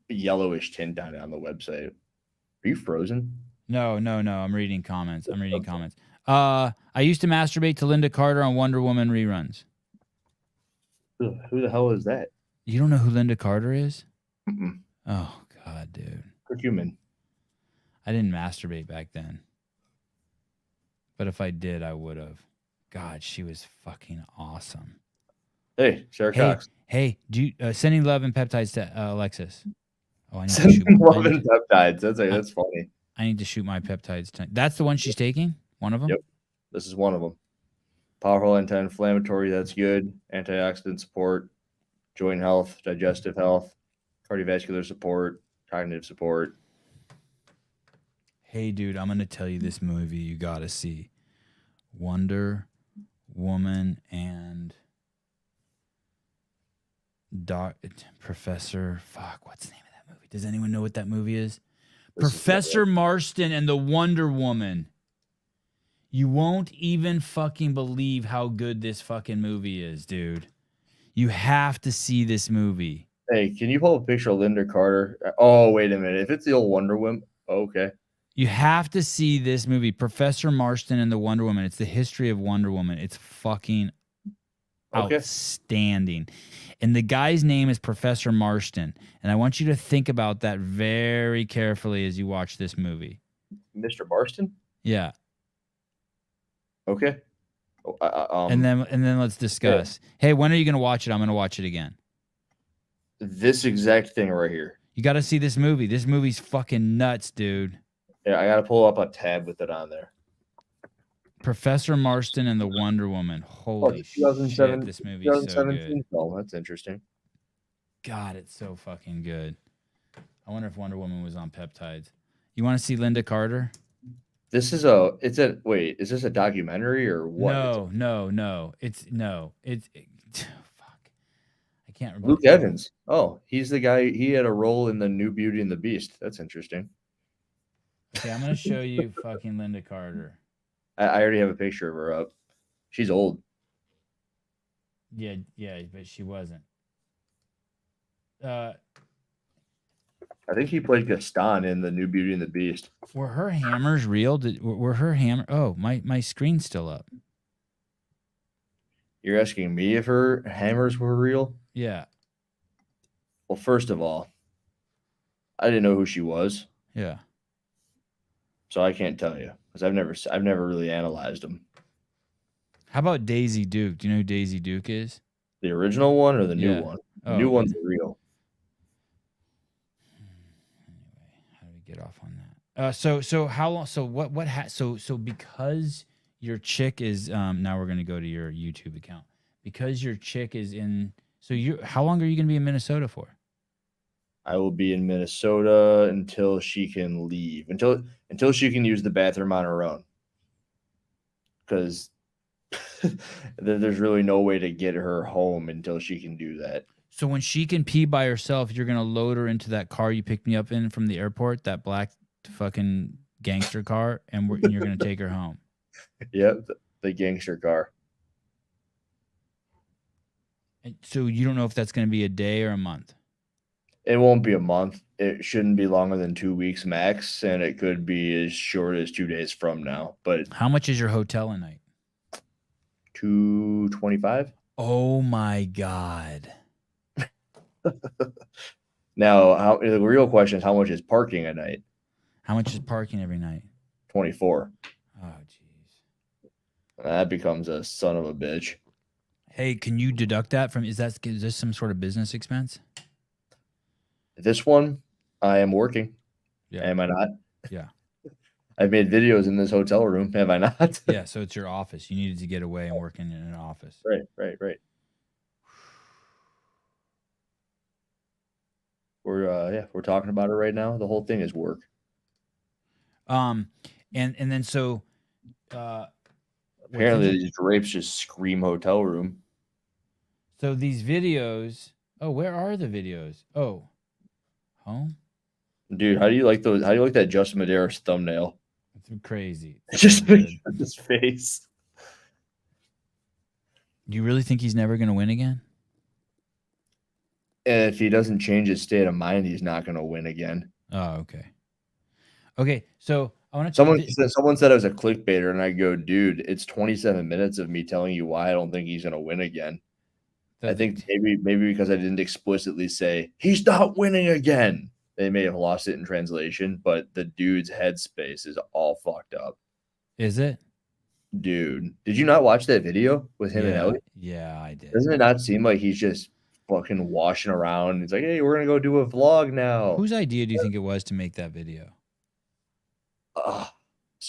yellowish tint on it on the website. Are you frozen? No. I'm reading comments. I used to masturbate to Linda Carter on Wonder Woman reruns. Who the hell is that? You don't know who Linda Carter is? Mm-mm. Oh, God, dude. Curcumin. I didn't masturbate back then. But if I did, I would have. God, she was fucking awesome. Hey, Sarah Cox. Hey, sending love and peptides to Alexis. Oh, I need Sending love and peptides. That's funny. I need to shoot my peptides tonight. That's the one she's taking? One of them? Yep. This is one of them. Powerful anti-inflammatory. That's good. Antioxidant support, joint health, digestive health, cardiovascular support, cognitive support. Hey, dude, I'm going to tell you this movie you got to see. Wonder Woman and Professor. Fuck, what's the name of that movie? Does anyone know what that movie is? Professor Marston and the Wonder Woman. You won't even fucking believe how good this fucking movie is, dude. You have to see this movie. Hey, can you pull up a picture of Linda Carter? Oh, wait a minute. If it's the old Wonder Woman, okay. You have to see this movie, Professor Marston and the Wonder Woman. It's the history of Wonder Woman. It's fucking outstanding. And the guy's name is Professor Marston. And I want you to think about that very carefully as you watch this movie. Mr. Marston? Yeah. Okay. And then let's discuss. Yeah. Hey, when are you going to watch it? I'm going to watch it again. This exact thing right here. You got to see this movie. This movie's fucking nuts, dude. Yeah, I got to pull up a tab with it on there. Professor Marston and the Wonder Woman. Holy shit, this movie is so good. Oh, that's interesting. God, it's so fucking good. I wonder if Wonder Woman was on peptides. You want to see Linda Carter? Is this a documentary or what? No. It's fuck. I can't remember. Luke Evans. Oh, he's the guy. He had a role in the new Beauty and the Beast. That's interesting. Okay, I'm going to show you fucking Linda Carter. I already have a picture of her up. She's old. Yeah, but she wasn't. I think he played Gaston in the new Beauty and the Beast. Were her hammers real? Were her hammer? Oh, my screen's still up. You're asking me if her hammers were real? Yeah. Well, first of all, I didn't know who she was. Yeah. So I can't tell you because I've never really analyzed them. How about Daisy Duke? Do you know who Daisy Duke is? The original one or the new one? The new one's real. Anyway, how do we get off on that? So how long? So what? So because your chick is now we're gonna go to your YouTube account because your chick is in. So how long are you gonna be in Minnesota for? I will be in Minnesota until she can leave, until she can use the bathroom on her own. Because there's really no way to get her home until she can do that. So when she can pee by herself, you're going to load her into that car you picked me up in from the airport, that black fucking gangster car, and you're going to take her home. Yep, the gangster car. And so you don't know if that's going to be a day or a month? It won't be a month. It shouldn't be longer than 2 weeks max, and it could be as short as 2 days from now. But how much is your hotel a night? $225. Oh my God. Now, the real question is how much is parking a night? How much is parking every night? 24. Oh, jeez. That becomes a son of a bitch. Hey, can you deduct that from? Is this some sort of business expense? This one, I am working. Yeah. Am I not? Yeah. I've made videos in this hotel room. Have I not? Yeah. So it's your office. You needed to get away and work in an office. Right. We're talking about it right now. The whole thing is work. And then so apparently these drapes just scream hotel room. So these videos. Oh, where are the videos? Oh, home. Dude, how do you like those? How do you like that Justin Medeiros thumbnail? It's crazy. It's just his face. Do you really think he's never going to win again? And if he doesn't change his state of mind, he's not going to win again. Oh, okay. Okay, so I want to. Someone said I was a clickbaiter, and I go, dude, it's 27 minutes of me telling you why I don't think he's going to win again. I think maybe because I didn't explicitly say he's not winning again. They may have lost it in translation, but the dude's headspace is all fucked up. Is it? Dude, did you not watch that video with him and Ellie? Yeah, I did. Doesn't it not seem like he's just fucking washing around? He's like, hey, we're going to go do a vlog now. Whose idea do you think it was to make that video?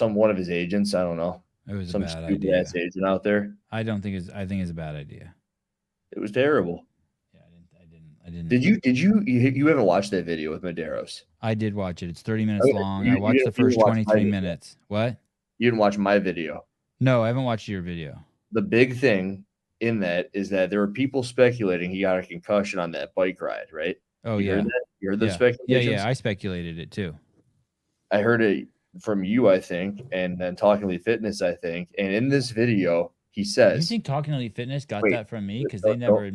One of his agents. I don't know. It was some a bad stupid idea. ass agent out there. I think it's a bad idea. It was terrible. Yeah, I didn't. Did you haven't watched that video with Medeiros? I did watch it. It's 30 minutes long. I watched the first 23 minutes. What? You didn't watch my video. No, I haven't watched your video. the big thing in that is that there were people speculating he got a concussion on that bike ride, right? Oh, You yeah. heard that? You heard the Yeah. speculations? Yeah. I speculated it too. I heard it from you, I think, and then Talking Elite Fitness, I think. And in this video, he says, You think Talking Elite Fitness got Wait, that from me? Because no, they never.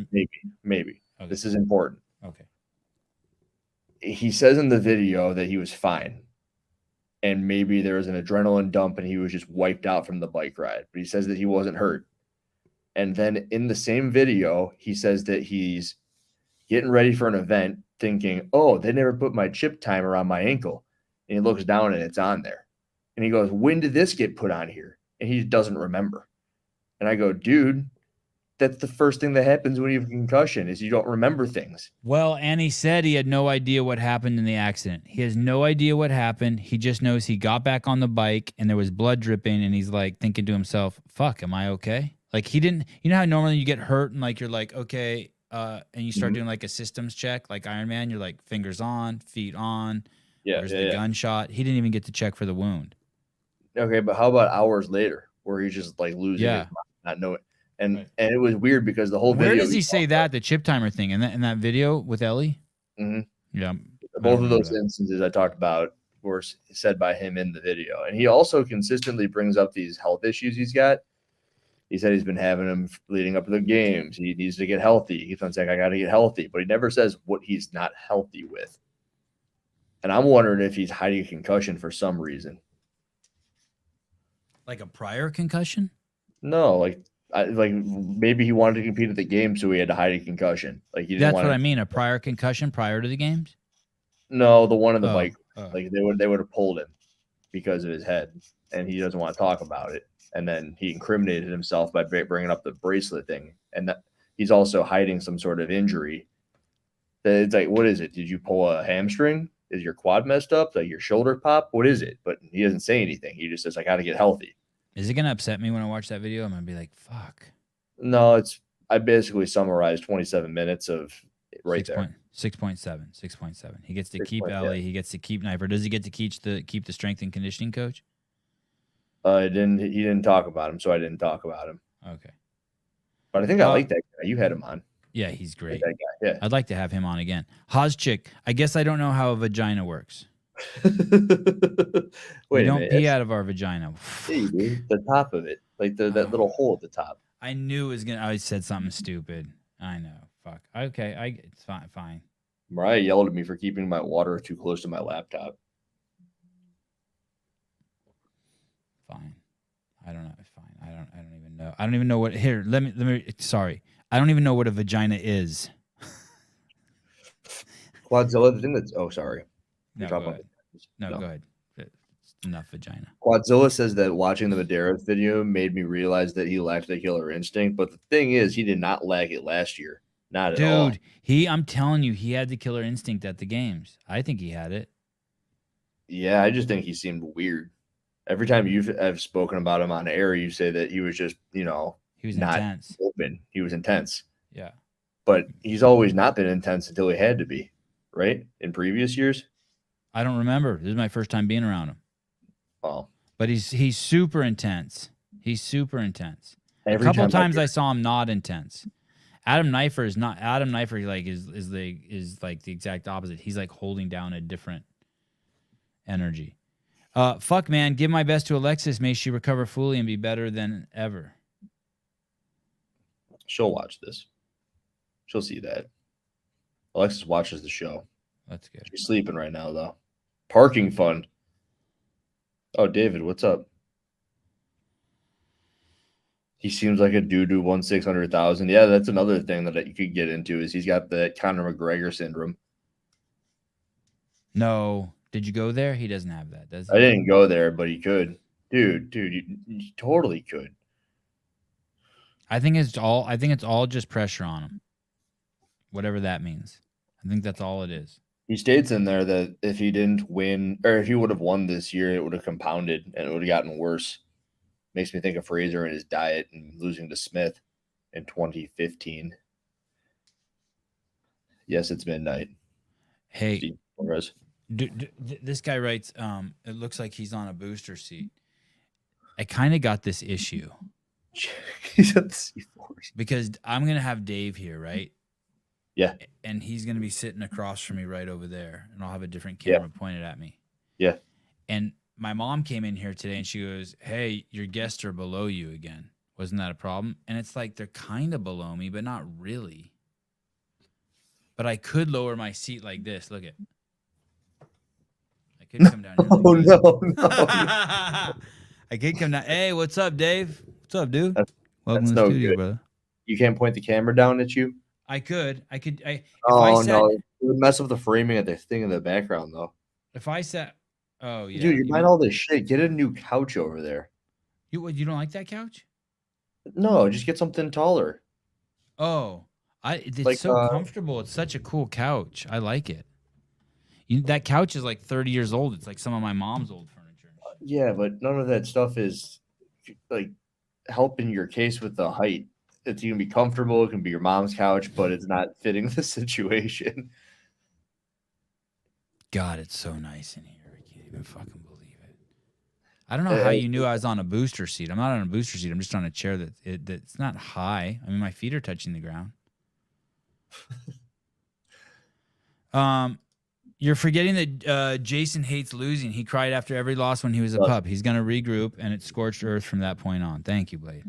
maybe. Okay. This is important. Okay. He says in the video that he was fine. And maybe there was an adrenaline dump and he was just wiped out from the bike ride. But he says that he wasn't hurt. And then in the same video, he says that he's getting ready for an event thinking, oh, they never put my chip timer on my ankle. And he looks down and it's on there. And he goes, when did this get put on here? And he doesn't remember. And I go, dude, that's the first thing that happens when you have a concussion is you don't remember things. Well, and he said he had no idea what happened in the accident. He has no idea what happened. He just knows he got back on the bike and there was blood dripping and he's like thinking to himself, fuck, am I okay? Like he didn't, you know how normally you get hurt and like you're like, okay, and you start doing like a systems check, like Iron Man, you're like fingers on, feet on. There's the gunshot. He didn't even get to check for the wound. Okay, but how about hours later where he's just like losing his mind, not knowing? And it was weird because the whole video. Where does he say that, the chip timer thing, in that video with Ellie? Mm-hmm. Yeah. Both of those instances I talked about were said by him in the video. And he also consistently brings up these health issues he's got. He said he's been having them leading up to the games. He needs to get healthy. He keeps on saying, I got to get healthy. But he never says what he's not healthy with. And I'm wondering if he's hiding a concussion for some reason. Like a prior concussion? No, like maybe he wanted to compete at the game, so he had to hide a concussion. Like he didn't That's want what I mean. A prior concussion prior to the games? No, the one in the bike. Oh. Like they would have pulled him because of his head, and he doesn't want to talk about it. And then he incriminated himself by bringing up the bracelet thing, and that he's also hiding some sort of injury. It's like, what is it? Did you pull a hamstring? Is your quad messed up? Like your shoulder pop? What is it? But he doesn't say anything. He just says, I got to get healthy. Is it going to upset me when I watch that video? I'm going to be like, fuck. No, I basically summarized 27 minutes of right there. 6.7. He gets to keep Ellie. He gets to keep Knifer. Does he get to keep the strength and conditioning coach? He didn't talk about him, so I didn't talk about him. Okay. But I think I like that guy. You had him on. Yeah, he's great. That guy. Yeah. I'd like to have him on again. Hozchick, I guess I don't know how a vagina works. Wait, we don't pee out of our vagina. Yeah, you do. The top of it, like that little hole at the top. I knew it was gonna. I said something stupid. I know. Fuck. Okay. It's fine. Fine. Mariah yelled at me for keeping my water too close to my laptop. Fine. I don't know. Fine. I don't even know. I don't even know what. Here. Let me. Sorry. I don't even know what a vagina is. Quadzilla, the thing that's. Oh, sorry. No, go ahead. No, go ahead. It's enough vagina. Quadzilla says that watching the Medeiros video made me realize that he lacked the killer instinct. But the thing is, he did not lack it last year. Not at all. Dude, I'm telling you, he had the killer instinct at the games. I think he had it. Yeah, I just think he seemed weird. Every time I've spoken about him on air, you say that he was just, he was not intense. Open. He was intense. Yeah. But he's always not been intense until he had to be, right? In previous years. I don't remember. This is my first time being around him. Well, but he's super intense. He's super intense. A Every couple time times I saw him not intense. Adam Knifer is not. Adam Knifer like is like the exact opposite. He's like holding down a different energy. Fuck man, give my best to Alexis. May she recover fully and be better than ever. She'll watch this. She'll see that. Alexis watches the show. That's good. She's sleeping right now though. Parking fund. Oh, David, what's up? He seems like a dude who won 600,000. Yeah, that's another thing that you could get into is he's got the Conor McGregor syndrome. No, did you go there? He doesn't have that, does he? I didn't go there, but he could. Dude, you totally could. I think it's all just pressure on him. Whatever that means. I think that's all it is. He states in there that if he didn't win, or if he would have won this year, it would have compounded and it would have gotten worse. Makes me think of Fraser and his diet and losing to Smith in 2015. Yes, it's midnight. Hey, this guy writes, it looks like he's on a booster seat. I kind of got this issue He's at the C4s. Because I'm gonna have Dave here, right? Yeah. And he's gonna be sitting across from me right over there, and I'll have a different Yeah. camera pointed at me. Yeah. And my mom came in here today, and she goes, "Hey, your guests are below you again. Wasn't that a problem?" And it's like they're kind of below me, but not really. But I could lower my seat like this. Look at. I could come down here. Like Oh this. no. I could come down. Hey, what's up, Dave? What's up, dude? Welcome That's to the no studio, good. brother. You can't point the camera down at you. I could. If Oh I sat, no, it would mess up the framing of the thing in the background though. If I sat, oh yeah, Dude, you mind all this shit? Get a new couch over there. You don't like that couch? No, just get something taller. Oh, it's Like, so comfortable. It's such a cool couch. I like it. That couch is like 30 years old. It's like some of my mom's old furniture. Yeah, but none of that stuff is like helping your case with the height. It's gonna be comfortable. It can be your mom's couch, but it's not fitting the situation. God, it's so nice in here. I can't even fucking believe it. I don't know how you knew I was on a booster seat. I'm not on a booster seat. I'm just on a chair that's not high. I mean, my feet are touching the ground. You're forgetting that Jason hates losing. He cried after every loss when he was a pup. He's gonna regroup, and it's scorched earth from that point on. Thank you, Blade.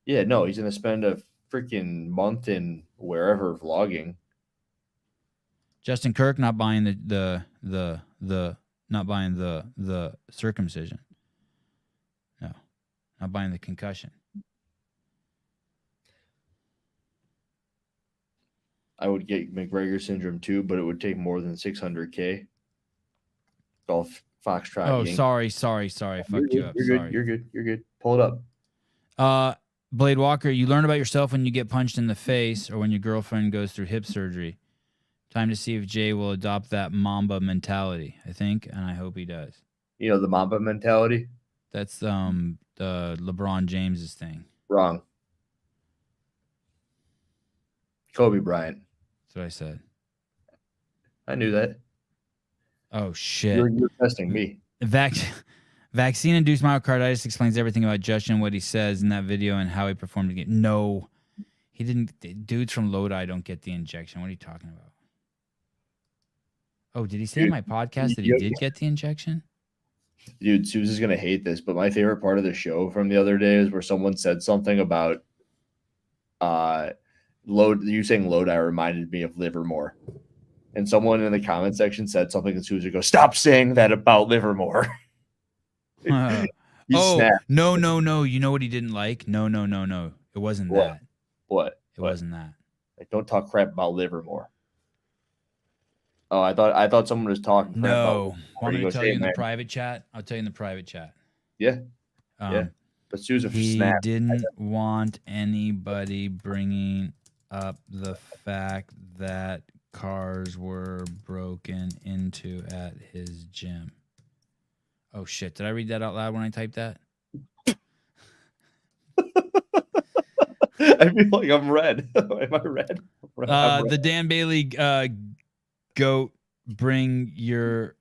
Yeah, no, he's gonna spend a freaking month in wherever vlogging. Justin Kirk not buying the circumcision. No, not buying the concussion. I would get McGregor syndrome too, but it would take more than 600K. Golf Foxtrot. Oh, Yankee. sorry. Fucked you up. Sorry. You're good. Pull it up. Blade Walker, you learn about yourself when you get punched in the face or when your girlfriend goes through hip surgery. Time to see if Jay will adopt that Mamba mentality, I think, and I hope he does. You know the Mamba mentality? That's the LeBron James's thing. Wrong. Kobe Bryant. That's what I said. I knew that. Oh, shit. You're testing me. Vaccine-induced myocarditis explains everything about Justin and what he says in that video and how he performed again. No, he didn't. Dudes from Lodi don't get the injection. What are you talking about? Oh, did he say in my podcast that he did get the injection? Dude, Susan's going to hate this, but my favorite part of the show from the other day is where someone said something about you saying Lodi reminded me of Livermore. And someone in the comment section said something, and Susan goes, "Stop saying that about Livermore." No. You know what he didn't like? No. It wasn't What? that. What? It wasn't that. Like, don't talk crap about Livermore. Oh, I thought someone was talking crap No. about Want me to goes, tell "Hey, you in the man." private chat? I'll tell you in the private chat. Yeah. But Susan He snapped. didn't want anybody bringing up the fact that cars were broken into at his gym. Oh, shit. Did I read that out loud when I typed that? I feel like I'm red. Am I red? I'm red. The Dan Bailey goat, bring your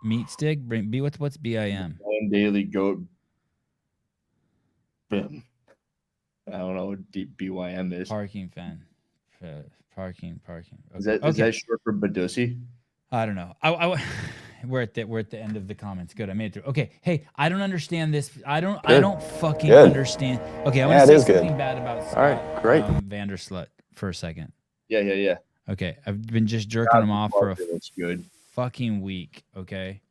meat stick. What's BIM? One daily goat. Bim. I don't know what BYM is. Parking fan. Parking. Okay. Is that short for Badusi? I don't know. We're at the end of the comments. Good, I made it through. Okay, hey, I don't understand this. I don't fucking understand. Okay, I want to say something bad about Scott, All right, great. Vanderslut for a second. Yeah. Okay, I've been just jerking him off for a That's good. fucking week. Okay,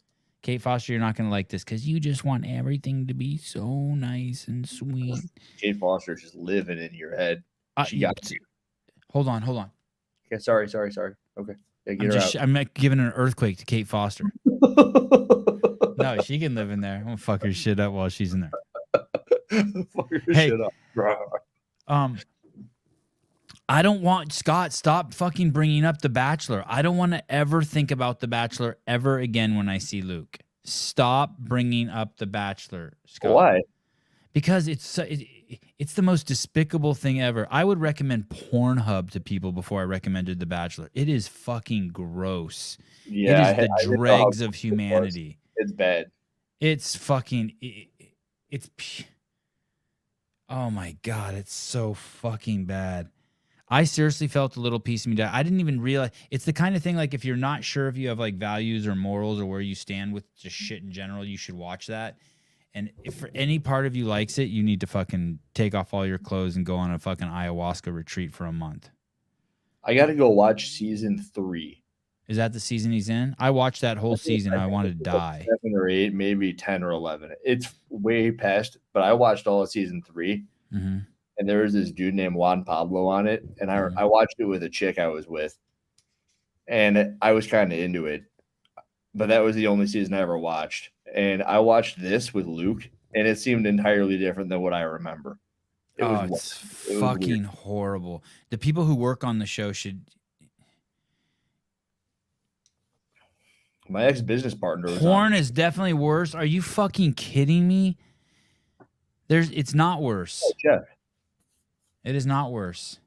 Kate Foster, you're not gonna like this because you just want everything to be so nice and sweet. Kate Foster's just living in your head. She got you. Hold on. Okay, sorry. Okay. Yeah, get her out. I'm not giving an earthquake to Kate Foster. No, she can live in there. I'm gonna fuck her shit up while she's in there. Fuck her Hey. shit up. I don't want Scott. Stop fucking bringing up The Bachelor. I don't want to ever think about The Bachelor ever again when I see Luke. Stop bringing up The Bachelor, Scott. Why? Because it's the most despicable thing ever. I would recommend Pornhub to people before I recommended The Bachelor. It is fucking gross. Yeah, it is the dregs of humanity. It's bad. It's fucking. Oh my God, it's so fucking bad. I seriously felt a little piece of me die. I didn't even realize. It's the kind of thing like if you're not sure if you have like values or morals or where you stand with just shit in general, you should watch that. And if for any part of you likes it, you need to fucking take off all your clothes and go on a fucking ayahuasca retreat for a month. I got to go watch season 3. Is that the season he's in? I watched that whole season. I wanted to die. 7 or 8, maybe 10 or 11. It's way past, but I watched all of season 3. Mm-hmm. And there was this dude named Juan Pablo on it, and I watched it with a chick I was with, and I was kind of into it, but that was the only season I ever watched. And I watched this with Luke, and it seemed entirely different than what I remember. It's fucking horrible. The people who work on the show should. My ex-business partner. Porn is definitely worse. Are you fucking kidding me? It's not worse. Oh, Jeff. It is not worse.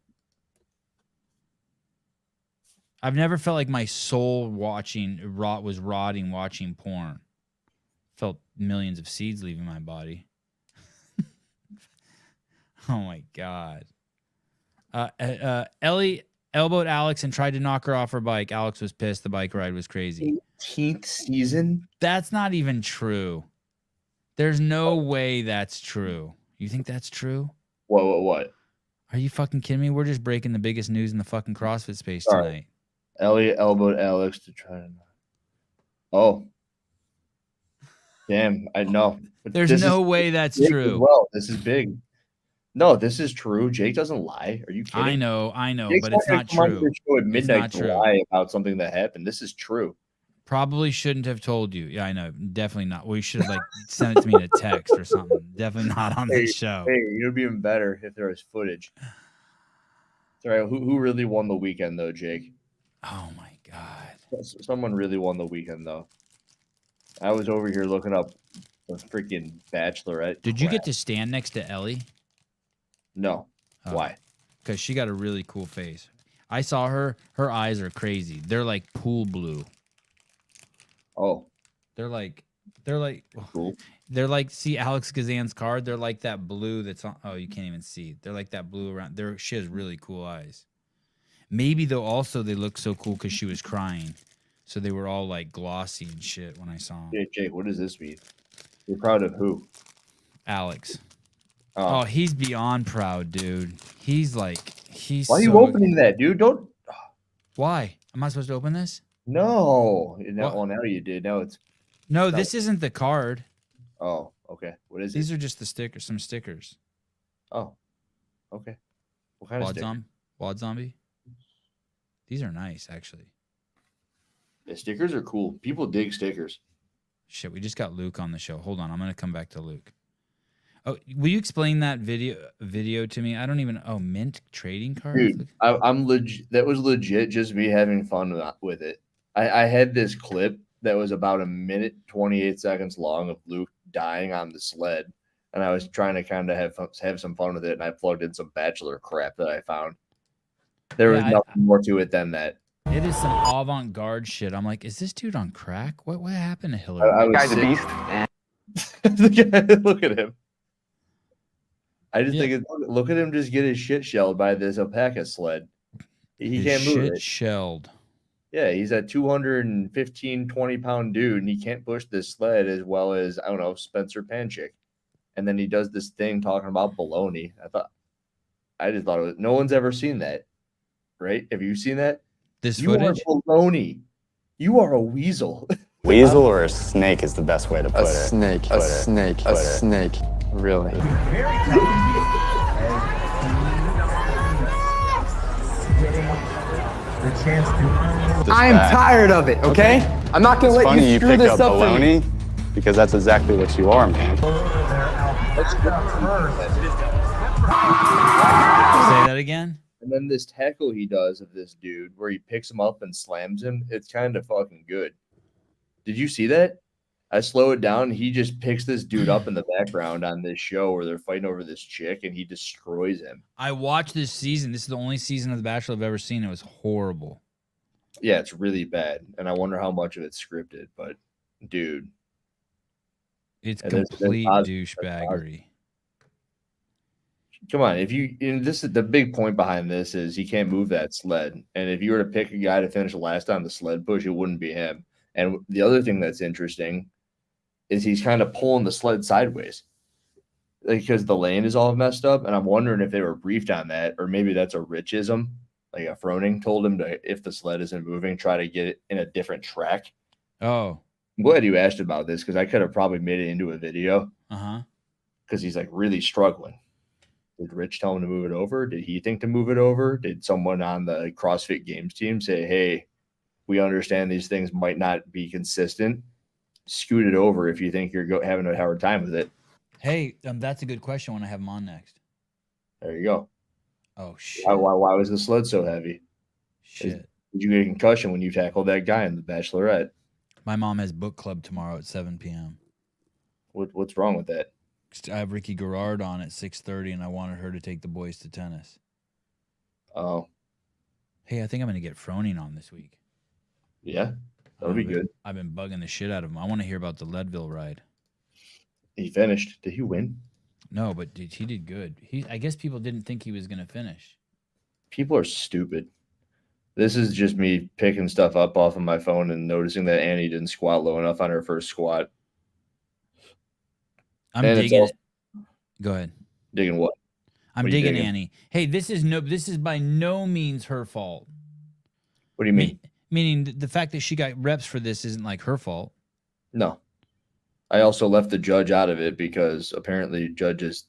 I've never felt like my soul was rotting watching porn. Felt millions of seeds leaving my body. Oh my God. Ellie elbowed Alex and tried to knock her off her bike. Alex was pissed. The bike ride was crazy. 18th season? That's not even true. There's no way that's true. You think that's true? What? Are you fucking kidding me? We're just breaking the biggest news in the fucking CrossFit space tonight. Right. Ellie elbowed Alex to try to. Oh. Damn, I know. There's no way that's true. Well, this is big. No, this is true. Jake doesn't lie. Are you kidding? I know, Jake's but it's not true. Show at midnight to lie about something that happened. This is true. Probably shouldn't have told you. Yeah, I know. Definitely not. We should have like sent it to me in a text or something. Definitely not on this show. Hey, it would be even better if there was footage. Sorry, who really won the weekend though, Jake? Oh my God. Someone really won the weekend though. I was over here looking up the freaking Bachelorette. Did you get to stand next to Ellie? No. Oh, why? Because she got a really cool face. I saw her. Her eyes are crazy. They're like pool blue. Oh. They're like Cool. They're like, see Alex Kazan's card? They're like that blue that's on. Oh, you can't even see. They're like that blue around. She has really cool eyes. Maybe though also they look so cool because she was crying. So they were all like glossy and shit when I saw them. Yeah, Jake, what does this mean? You're proud of who? Alex. Oh, he's beyond proud, dude. He's Why are you opening that, dude? Don't. Why? Am I supposed to open this? No. Well, now you did. Now it's. No, this isn't the card. Oh, okay. What is These are just the stickers. Some stickers. Oh, okay. What kind of sticker? Wad Zombie. These are nice, actually. Yeah, stickers are cool. People dig stickers. Shit, we just got Luke on the show. Hold on, I'm gonna come back to Luke. Oh, will you explain that video to me? I don't even. Oh, mint trading cards. Dude, I'm legit. That was legit. Just me having fun with it. I had this clip that was about 1 minute 28 seconds long of Luke dying on the sled, and I was trying to kind of have some fun with it. And I plugged in some Bachelor crap that I found. There was nothing more to it than that. It is some avant-garde shit. I'm like, is this dude on crack? What happened to Hillary? I was Guy's a beast. Look at him. I just think look at him just get his shit shelled by this alpaca sled. He can't move it. Shelled. Yeah, he's a 215, 20-pound dude, and he can't push this sled as well as, I don't know, Spencer Panchik. And then he does this thing talking about baloney. I just thought it was, no one's ever seen that, right? Have you seen that? This you footage? are baloney. You are a weasel. Weasel or a snake is the best way to put it. Snake. Really. I'm tired of it, okay? I'm not gonna let you screw this up for me. Because that's exactly what you are, man. Say that again? And then this tackle he does of this dude where he picks him up and slams him, it's kind of fucking good. Did you see that? I slow it down. He just picks this dude up in the background on this show where they're fighting over this chick, and he destroys him. I watched this season. This is the only season of The Bachelor I've ever seen. It was horrible. Yeah, it's really bad, and I wonder how much of it's scripted. But, dude, It's And there's complete positive. douchebaggery. Come on, if you and this is the big point behind this is he can't move that sled. And if you were to pick a guy to finish last on the sled push, it wouldn't be him. And the other thing that's interesting is he's kind of pulling the sled sideways because the lane is all messed up. And I'm wondering if they were briefed on that, or maybe that's a Richism. Like a Froning told him to, if the sled isn't moving, try to get it in a different track. Oh. I'm glad you asked about this because I could have probably made it into a video. Because he's like really struggling. Did Rich tell him to move it over? Did he think to move it over? Did someone on the CrossFit Games team say, hey, we understand these things might not be consistent. Scoot it over if you think you're having a hard time with it. Hey, that's a good question when I have him on next. There you go. Oh, shit. Why was the sled so heavy? Shit. Did you get a concussion when you tackled that guy in The Bachelorette? My mom has book club tomorrow at 7 p.m. What's wrong with that? I have Ricky Garrard on at 6:30, and I wanted her to take the boys to tennis. Oh. Hey, I think I'm going to get Froning on this week. Yeah, that'll be good. I've been bugging the shit out of him. I want to hear about the Leadville ride. He finished. Did he win? No, but he did good. I guess people didn't think he was going to finish. People are stupid. This is just me picking stuff up off of my phone and noticing that Annie didn't squat low enough on her first squat. I'm digging it. Go ahead. Digging what? I'm digging Annie. Hey, this is by no means her fault. What do you mean? Meaning the fact that she got reps for this isn't like her fault. No. I also left the judge out of it because apparently judges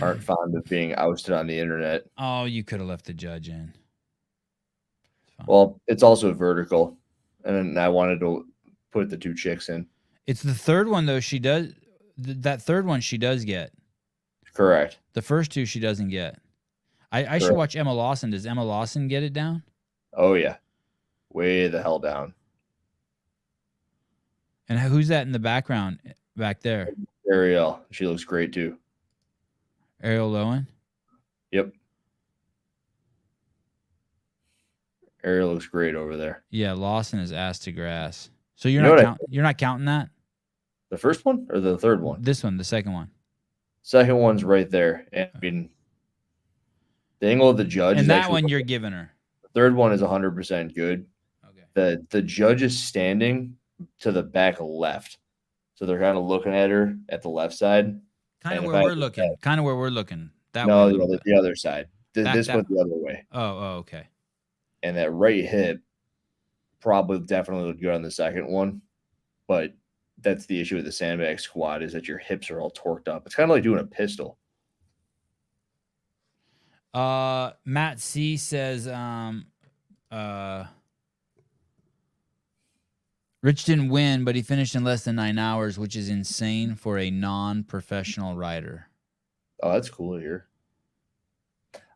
aren't fond of being ousted on the internet. Oh, you could have left the judge in. Well, it's also vertical, and I wanted to put the two chicks in. It's the third one, though, she does. That third one she does get. Correct. The first two she doesn't get. I should watch Emma Lawson. Does Emma Lawson get it down? Oh, yeah. Way the hell down. And who's that in the background back there? Ariel. She looks great, too. Ariel Lowen? Yep. Ariel looks great over there. Yeah, Lawson is ass to grass. So you're not counting that? The first one or the third one? This one, the second one. Second one's right there. And, I mean, the angle of the judge. And that one you're giving her. The third one is 100% good. Okay. The judge is standing to the back left. So they're kind of looking at her at the left side. Kind of where we're looking. Kind of where we're looking. That no, way. the other side. This went the other way. Oh, okay. And that right hip probably definitely looked good on the second one. But that's the issue with the sandbag squat is that your hips are all torqued up. It's kind of like doing a pistol. Matt C says, Rich didn't win, but he finished in less than 9 hours, which is insane for a non-professional rider. Oh, that's cool to hear.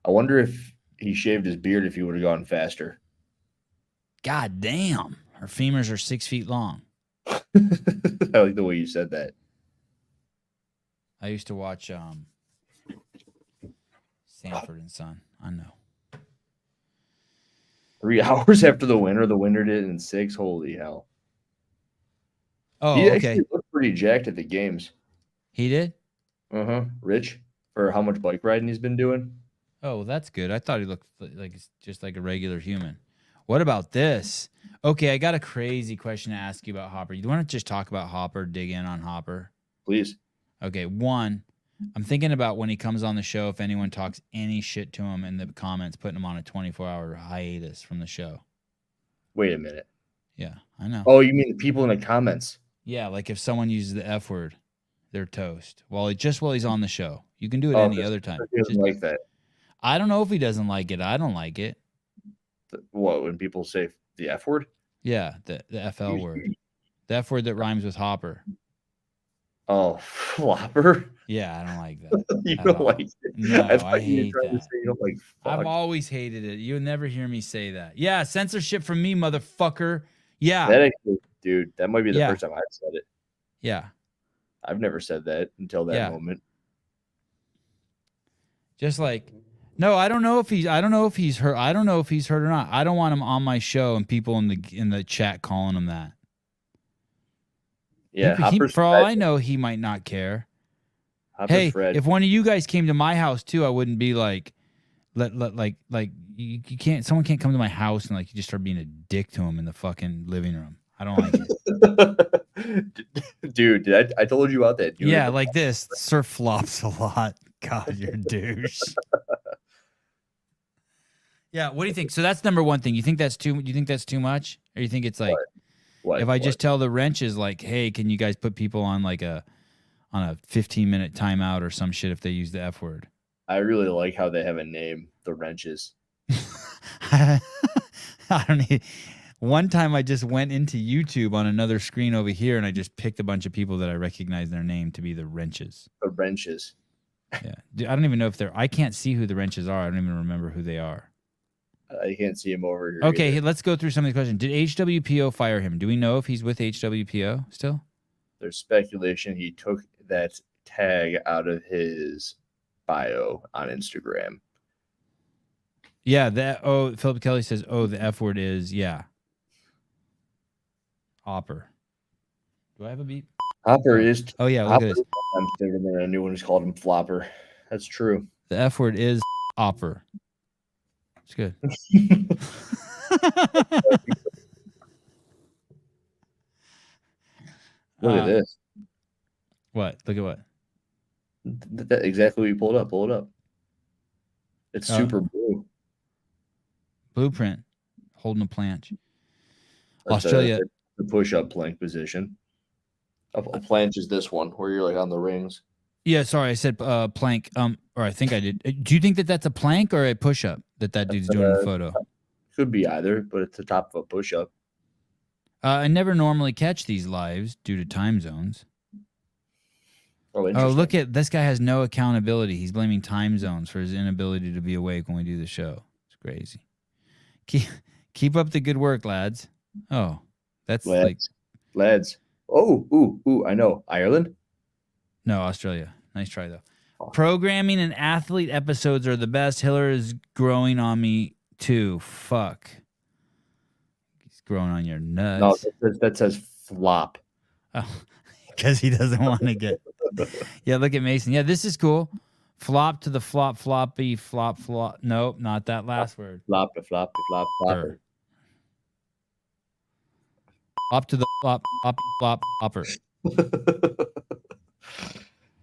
I wonder if he shaved his beard if he would have gone faster. God damn. Her femurs are 6 feet long. I like the way you said that. I used to watch Sanford and Son. I know. 3 hours after the winner did it in 6. Holy hell. Oh, he okay. actually looked pretty jacked at the games. He did? Rich, for how much bike riding he's been doing. Oh, well, that's good. I thought he looked like just like a regular human. What about this? Okay, I got a crazy question to ask you about Hopper. You want to just talk about Hopper, dig in on Hopper? Please. Okay, one, I'm thinking about when he comes on the show, if anyone talks any shit to him in the comments, putting him on a 24-hour hiatus from the show. Wait a minute. Yeah, I know. Oh, you mean the people in the comments? Yeah, like if someone uses the F word, they're toast. While he's on the show. You can do it any other time. He doesn't like that. I don't know if he doesn't like it. I don't like it. What, when people say the F word? Yeah, the FL word. The F word that rhymes with Hopper. Oh, flopper? Yeah, I don't like that. You don't like it? No, I hate that. You don't like fuck. I've always hated it. You'll never hear me say that. Yeah, censorship from me, motherfucker. Yeah. That actually, dude, that might be the first time I've said it. Yeah. I've never said that until that moment. Just like, no, I don't know if he's hurt. I don't know if he's hurt or not. I don't want him on my show and people in the chat calling him that. Yeah, Hopper's for all Fred. I know, he might not care. Hopper's Hey, Fred. if one of you guys came to my house too, I wouldn't be like, like you can't. Someone can't come to my house and like you just start being a dick to him in the fucking living room. I don't like it. Dude, I told you about that dude. Yeah, like this. Sir flops a lot. God, you're a douche. Yeah, what do you think? So that's number one thing. You think that's too? Do you think that's too much, or you think it's like, What? if I just tell the wrenches like, hey, can you guys put people on like a 15-minute timeout or some shit if they use the F word? I really like how they have a name, the wrenches. I don't need. One time I just went into YouTube on another screen over here and I just picked a bunch of people that I recognize their name to be the wrenches. The wrenches. Yeah. Dude, I don't even know if I can't see who the wrenches are. I don't even remember who they are. I can't see him over here. Okay, either. let's go through some of the questions. Did HWPO fire him? Do we know if he's with HWPO still? There's speculation he took that tag out of his bio on Instagram. Yeah, Philip Kelly says, the F word is, yeah. Hopper. Do I have a beep? Hopper is. Oh, yeah, look Hopper, at this. I'm thinking that a new one is called him Flopper. That's true. The F word is Hopper. It's good. Look at this. What? Look at what? That exactly what you pulled up. Pull it up. It's super blue. Blueprint. Holding a planche. That's Australia. The push-up plank position. A planche is this one where you're like on the rings. Yeah, sorry, I said plank. Or I think I did. Do you think that that's a plank or a push-up that dude's doing in the photo? Could be either, but it's the top of a push-up. I never normally catch these lives due to time zones. Oh, Look at this guy has no accountability. He's blaming time zones for his inability to be awake when we do the show. It's crazy. Keep up the good work, lads. Oh, that's lads. Oh, ooh, I know. Ireland? No, Australia. Nice try, though. Programming and athlete episodes are the best. Hiller is growing on me, too. Fuck. He's growing on your nuts. No, that says flop. Oh, because he doesn't want to get... Yeah, look at Mason. Yeah, this is cool. Flop to the floppy, flop. Nope, not that last word. Flop. Flopper. Flop to the flop, flopper.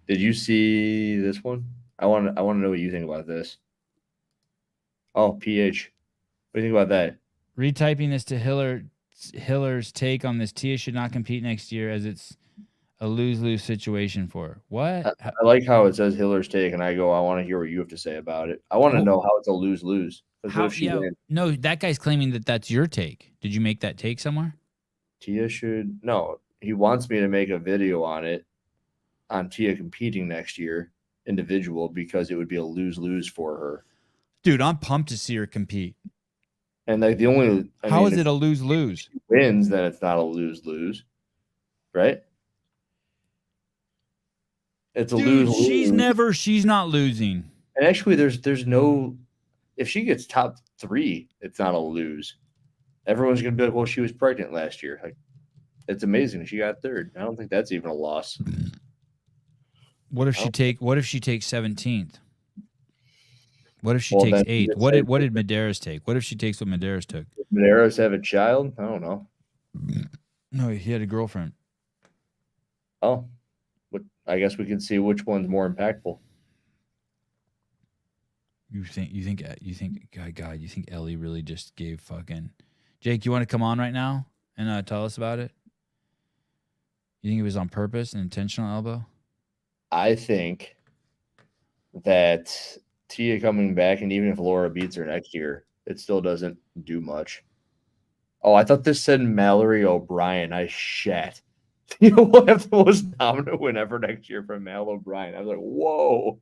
Did you see this one? I want to know what you think about this. Oh, PH. What do you think about that? Retyping this to Hiller's take on this. Tia should not compete next year as it's a lose-lose situation for her. What? I like how it says Hiller's take, and I want to hear what you have to say about it. I want to know how it's a lose-lose. No, that guy's claiming that that's your take. Did you make that take somewhere? Tia should... No, he wants me to make a video on it, on Tia competing next year, individual, because it would be a lose-lose for her. Dude, I'm pumped to see her compete. And like the only... How is it a lose-lose? If she wins, then it's not a lose-lose, right? It's a lose-lose. She's not losing. And actually, there's no... If she gets top 3, it's not a lose. Everyone's going to be like, well, she was pregnant last year. Like, it's amazing. She got 3rd. I don't think that's even a loss. What if she takes 17th? What if she takes 8th? What did Medeiros take? What if she takes what Medeiros took? Did Medeiros have a child? I don't know. No, he had a girlfriend. Oh, but I guess we can see which one's more impactful. You think God, you think Ellie really just gave fucking Jake, you want to come on right now and tell us about it? You think it was on purpose, an intentional elbow? I think that Tia coming back, and even if Laura beats her next year, it still doesn't do much. Oh, I thought this said Mallory O'Brien. I shat. You know, we'll have the most dominant win ever next year from Mal O'Brien. I was like, whoa.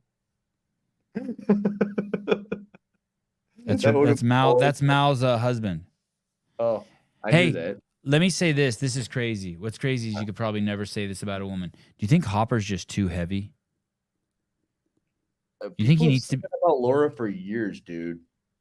That's Mal's husband. Oh, I knew that. Let me say this. This is crazy. What's crazy is you could probably never say this about a woman. Do you think Hopper's just too heavy? You think he needs to be about Laura for years, dude?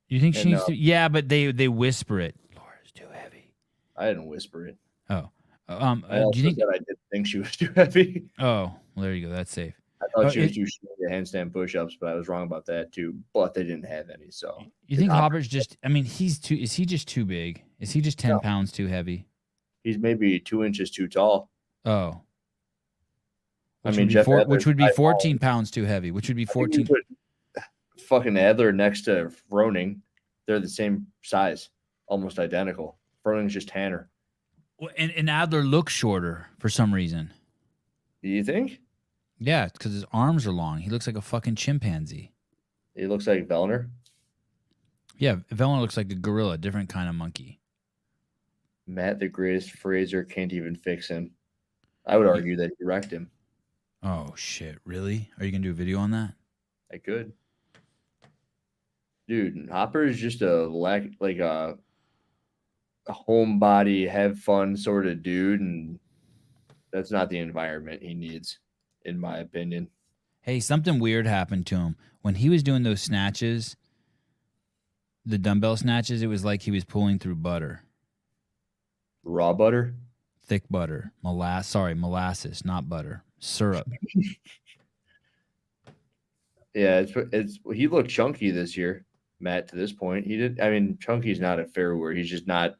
You think she needs to? Yeah, but they whisper it. Laura's too heavy. I didn't whisper it. Oh, I Do also you think? said I didn't think she was too heavy. Oh, well, there you go. That's safe. I thought she was It- too strong to handstand push-ups, but I was wrong about that too. But they didn't have any, so You think Hopper's just? I mean, he's too. Is he just too big? Is he just 10 No. pounds too heavy? he's maybe 2 inches too tall. Oh. I Which mean, would be Jeff Adler's which would be 5'9". 14 pounds too heavy. Which would be I think 14. you put fucking Adler next to Froning. They're the same size, almost identical. Froning's just tanner. Well, and Adler looks shorter for some reason. Do you think? Yeah, because his arms are long. He looks like a fucking chimpanzee. He looks like Vellner. Yeah, Vellner looks like a gorilla, different kind of monkey. Matt, the greatest Fraser, can't even fix him. I would argue that he wrecked him. Oh shit! Really? Are you gonna do a video on that? I could. Dude, Hopper is just a homebody, have fun sort of dude, and that's not the environment he needs, in my opinion. Hey, something weird happened to him when he was doing those snatches. The dumbbell snatches. It was like he was pulling through butter, Raw butter? thick butter, molasses, not butter, syrup. Yeah, it's he looked chunky this year, Matt, to this point. He did. I mean, chunky's not a fair word. He's just not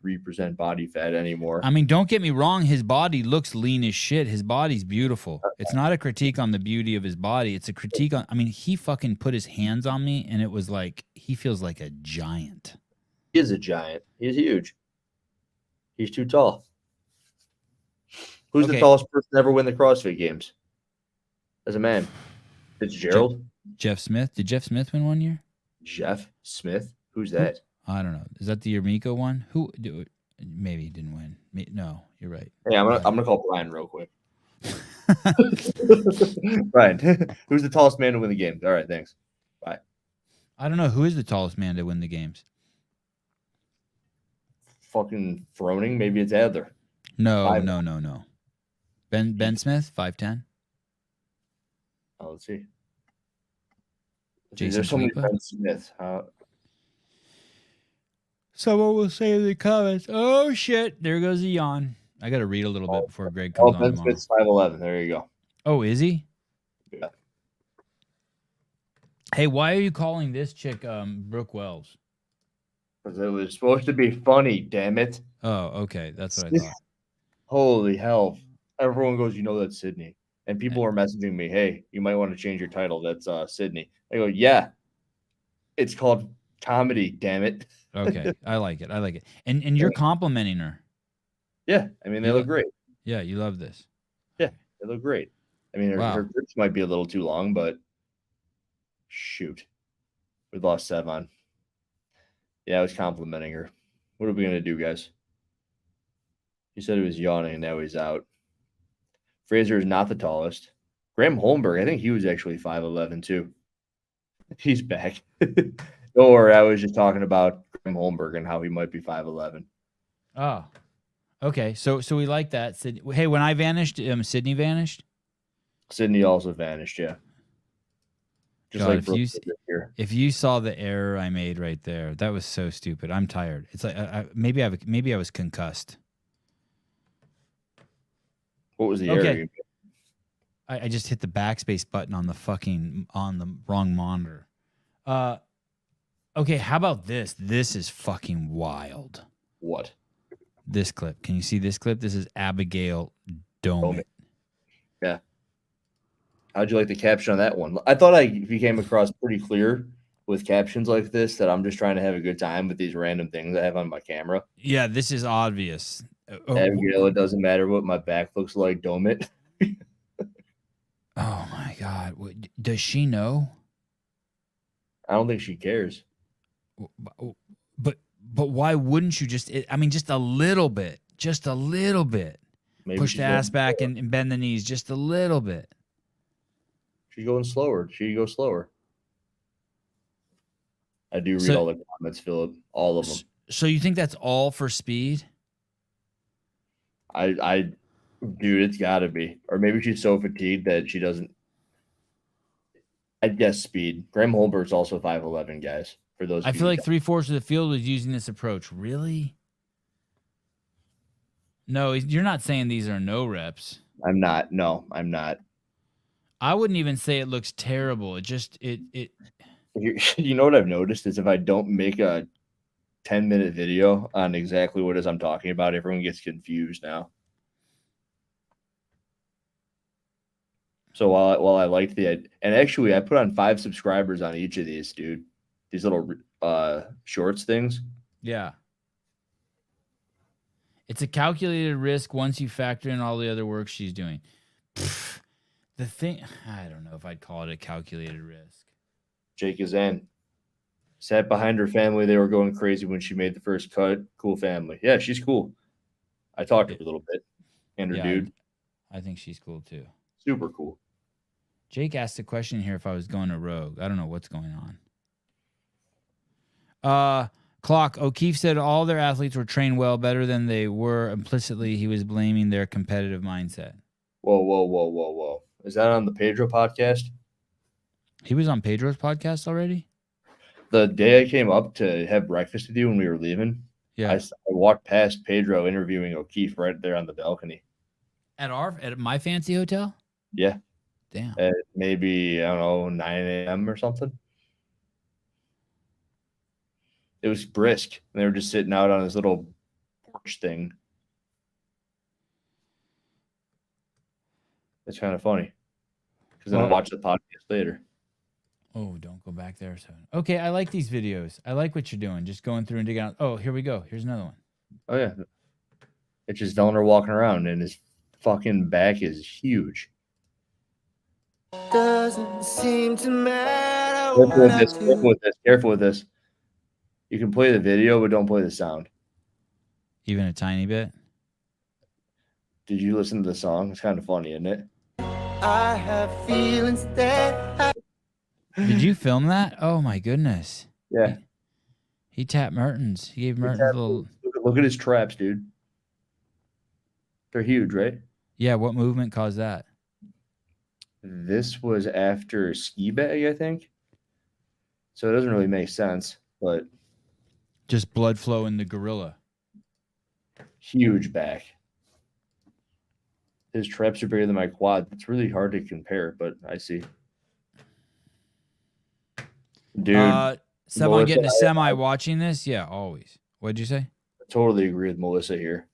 3% body fat anymore. I mean, don't get me wrong. His body looks lean as shit. His body's beautiful. It's not a critique on the beauty of his body. It's a critique on. I mean, he fucking put his hands on me, and it was like he feels like a giant. He is a giant. He's huge. He's too tall. Who's the Okay. tallest person to ever win the CrossFit Games? As a man. Fitzgerald? Jeff Smith. Did Jeff Smith win one year? Jeff Smith? Who's that? I don't know. Is that the Yurmiko one? Maybe he didn't win. No, you're right. Hey, I'm gonna call Brian real quick. Brian, who's the tallest man to win the game? All right, thanks. Bye. I don't know who is the tallest man to win the games. Fucking Froning? Maybe it's Adler. No. Five. Ben Smith, 5'10". Oh, let's see. Jason There's so many Felipe? Ben Smith. Someone will say in the comments, "Oh shit, there goes a yawn." I got to read a little bit before Greg comes on Ben tomorrow. Smith's 5'11". There you go. Oh, is he? Yeah. Hey, why are you calling this chick Brooke Wells? Because it was supposed to be funny, damn it. Oh, okay, that's what I thought. Holy hell. Everyone goes, that's Sydney. And people are messaging me, hey, you might want to change your title. That's Sydney. I go, yeah. It's called comedy, damn it. Okay, I like it. And you're complimenting her. Yeah. I mean, they look great. Yeah, you love this. They look great. I mean, Wow. her grips might be a little too long, but shoot. We lost Sevan. Yeah, I was complimenting her. What are we going to do, guys? He said he was yawning, and now he's out. Fraser is not the tallest. Graham Holmberg, I think he was actually 5'11", too. He's back. Don't worry, I was just talking about Graham Holmberg and how he might be 5'11". Oh, okay. So we like that. Hey, when I vanished, Sydney vanished. Sydney also vanished, yeah. Just God, like if Brooke you did this year. If you saw the error I made right there, that was so stupid. I'm tired. It's like maybe I was concussed. What was the Okay. error? I just hit the backspace button on the wrong monitor. Okay, how about this? This is fucking wild. What? This clip. Can you see this clip? This is Abigail Domit. Yeah. How'd you like the caption on that one? I thought I became across pretty clear with captions like this that I'm just trying to have a good time with these random things I have on my camera. Yeah, this is obvious. Abigail, it doesn't matter what my back looks like, Domit. Oh my God. Does she know? I don't think she cares. But why wouldn't you just a little bit, Maybe push she's the going ass back slower. and bend the knees just a little bit. She's going slower. She goes slower. I do read So- all the comments, Philip. All of them. So you think that's all for speed? Dude, it's got to be. Or maybe she's so fatigued that she doesn't. I guess speed. Graham Holberg's also 5'11", guys. For those, I feel like 3/4 of the field was using this approach. Really? No, you're not saying these are no reps. I'm not. No, I'm not. I wouldn't even say it looks terrible. It just You know what I've noticed is if I don't make a 10-minute video on exactly what it is I'm talking about, everyone gets confused now. So while I liked and actually I put on 5 subscribers on each of these, dude. These little shorts things. Yeah. It's a calculated risk once you factor in all the other work she's doing. The thing, I don't know if I'd call it a calculated risk. Jake is in. Sat behind her family. They were going crazy when she made the first cut. Cool family. Yeah, she's cool. I talked to her a little bit. And her dude. I think she's cool too. Super cool. Jake asked a question here if I was going to Rogue. I don't know what's going on. Clock. O'Keefe said all their athletes were trained well, better than they were. Implicitly, he was blaming their competitive mindset. Whoa. Is that on the Pedro podcast? He was on Pedro's podcast already? The day I came up to have breakfast with you when we were leaving, Yeah. I walked past Pedro interviewing O'Keefe right there on the balcony. At my fancy hotel? Yeah. Damn. At maybe, I don't know, 9 a.m. or something. It was brisk. And they were just sitting out on this little porch thing. It's kind of funny. Because then I watched the podcast later. Oh, don't go back there. So okay, I like these videos. I like what you're doing. Just going through and digging out. Oh, here we go. Here's another one. Oh, yeah. It's just Vellner walking around, and his fucking back is huge. Doesn't seem to matter. Careful with this. You can play the video, but don't play the sound. Even a tiny bit? Did you listen to the song? It's kind of funny, isn't it? I have feelings that Did you film that? Oh my goodness. Yeah. He tapped Mertens. He gave Mertens a little. Look at his traps, dude. They're huge, right? Yeah, what movement caused that? This was after ski bag, I think. So it doesn't really make sense, but Just blood flow in the gorilla. huge back. His traps are bigger than my quad. It's really hard to compare, but I see. Dude, Someone getting a Melissa, semi watching this? Yeah, always. What'd you say? I totally agree with Melissa here.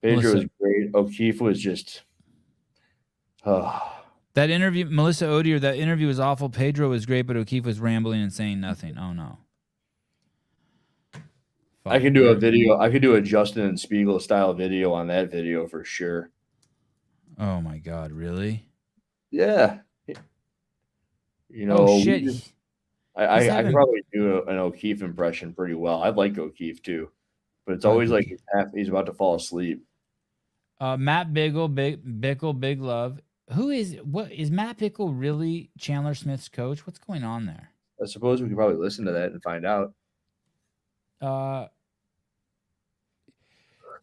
Pedro was great. O'Keefe was just That interview, Melissa Odier, that interview was awful. Pedro was great, but O'Keefe was rambling and saying nothing. Oh no. I could do a video. I could do a Justin and Spiegel style video on that video for sure. Oh my God, really? Yeah. You know, Oh shit. I can probably do an O'Keefe impression pretty well. I like O'Keefe too, but it's always like he's about to fall asleep. Matt Bickle, Big Love. What is Matt Bickle really Chandler Smith's coach? What's going on there? I suppose we could probably listen to that and find out.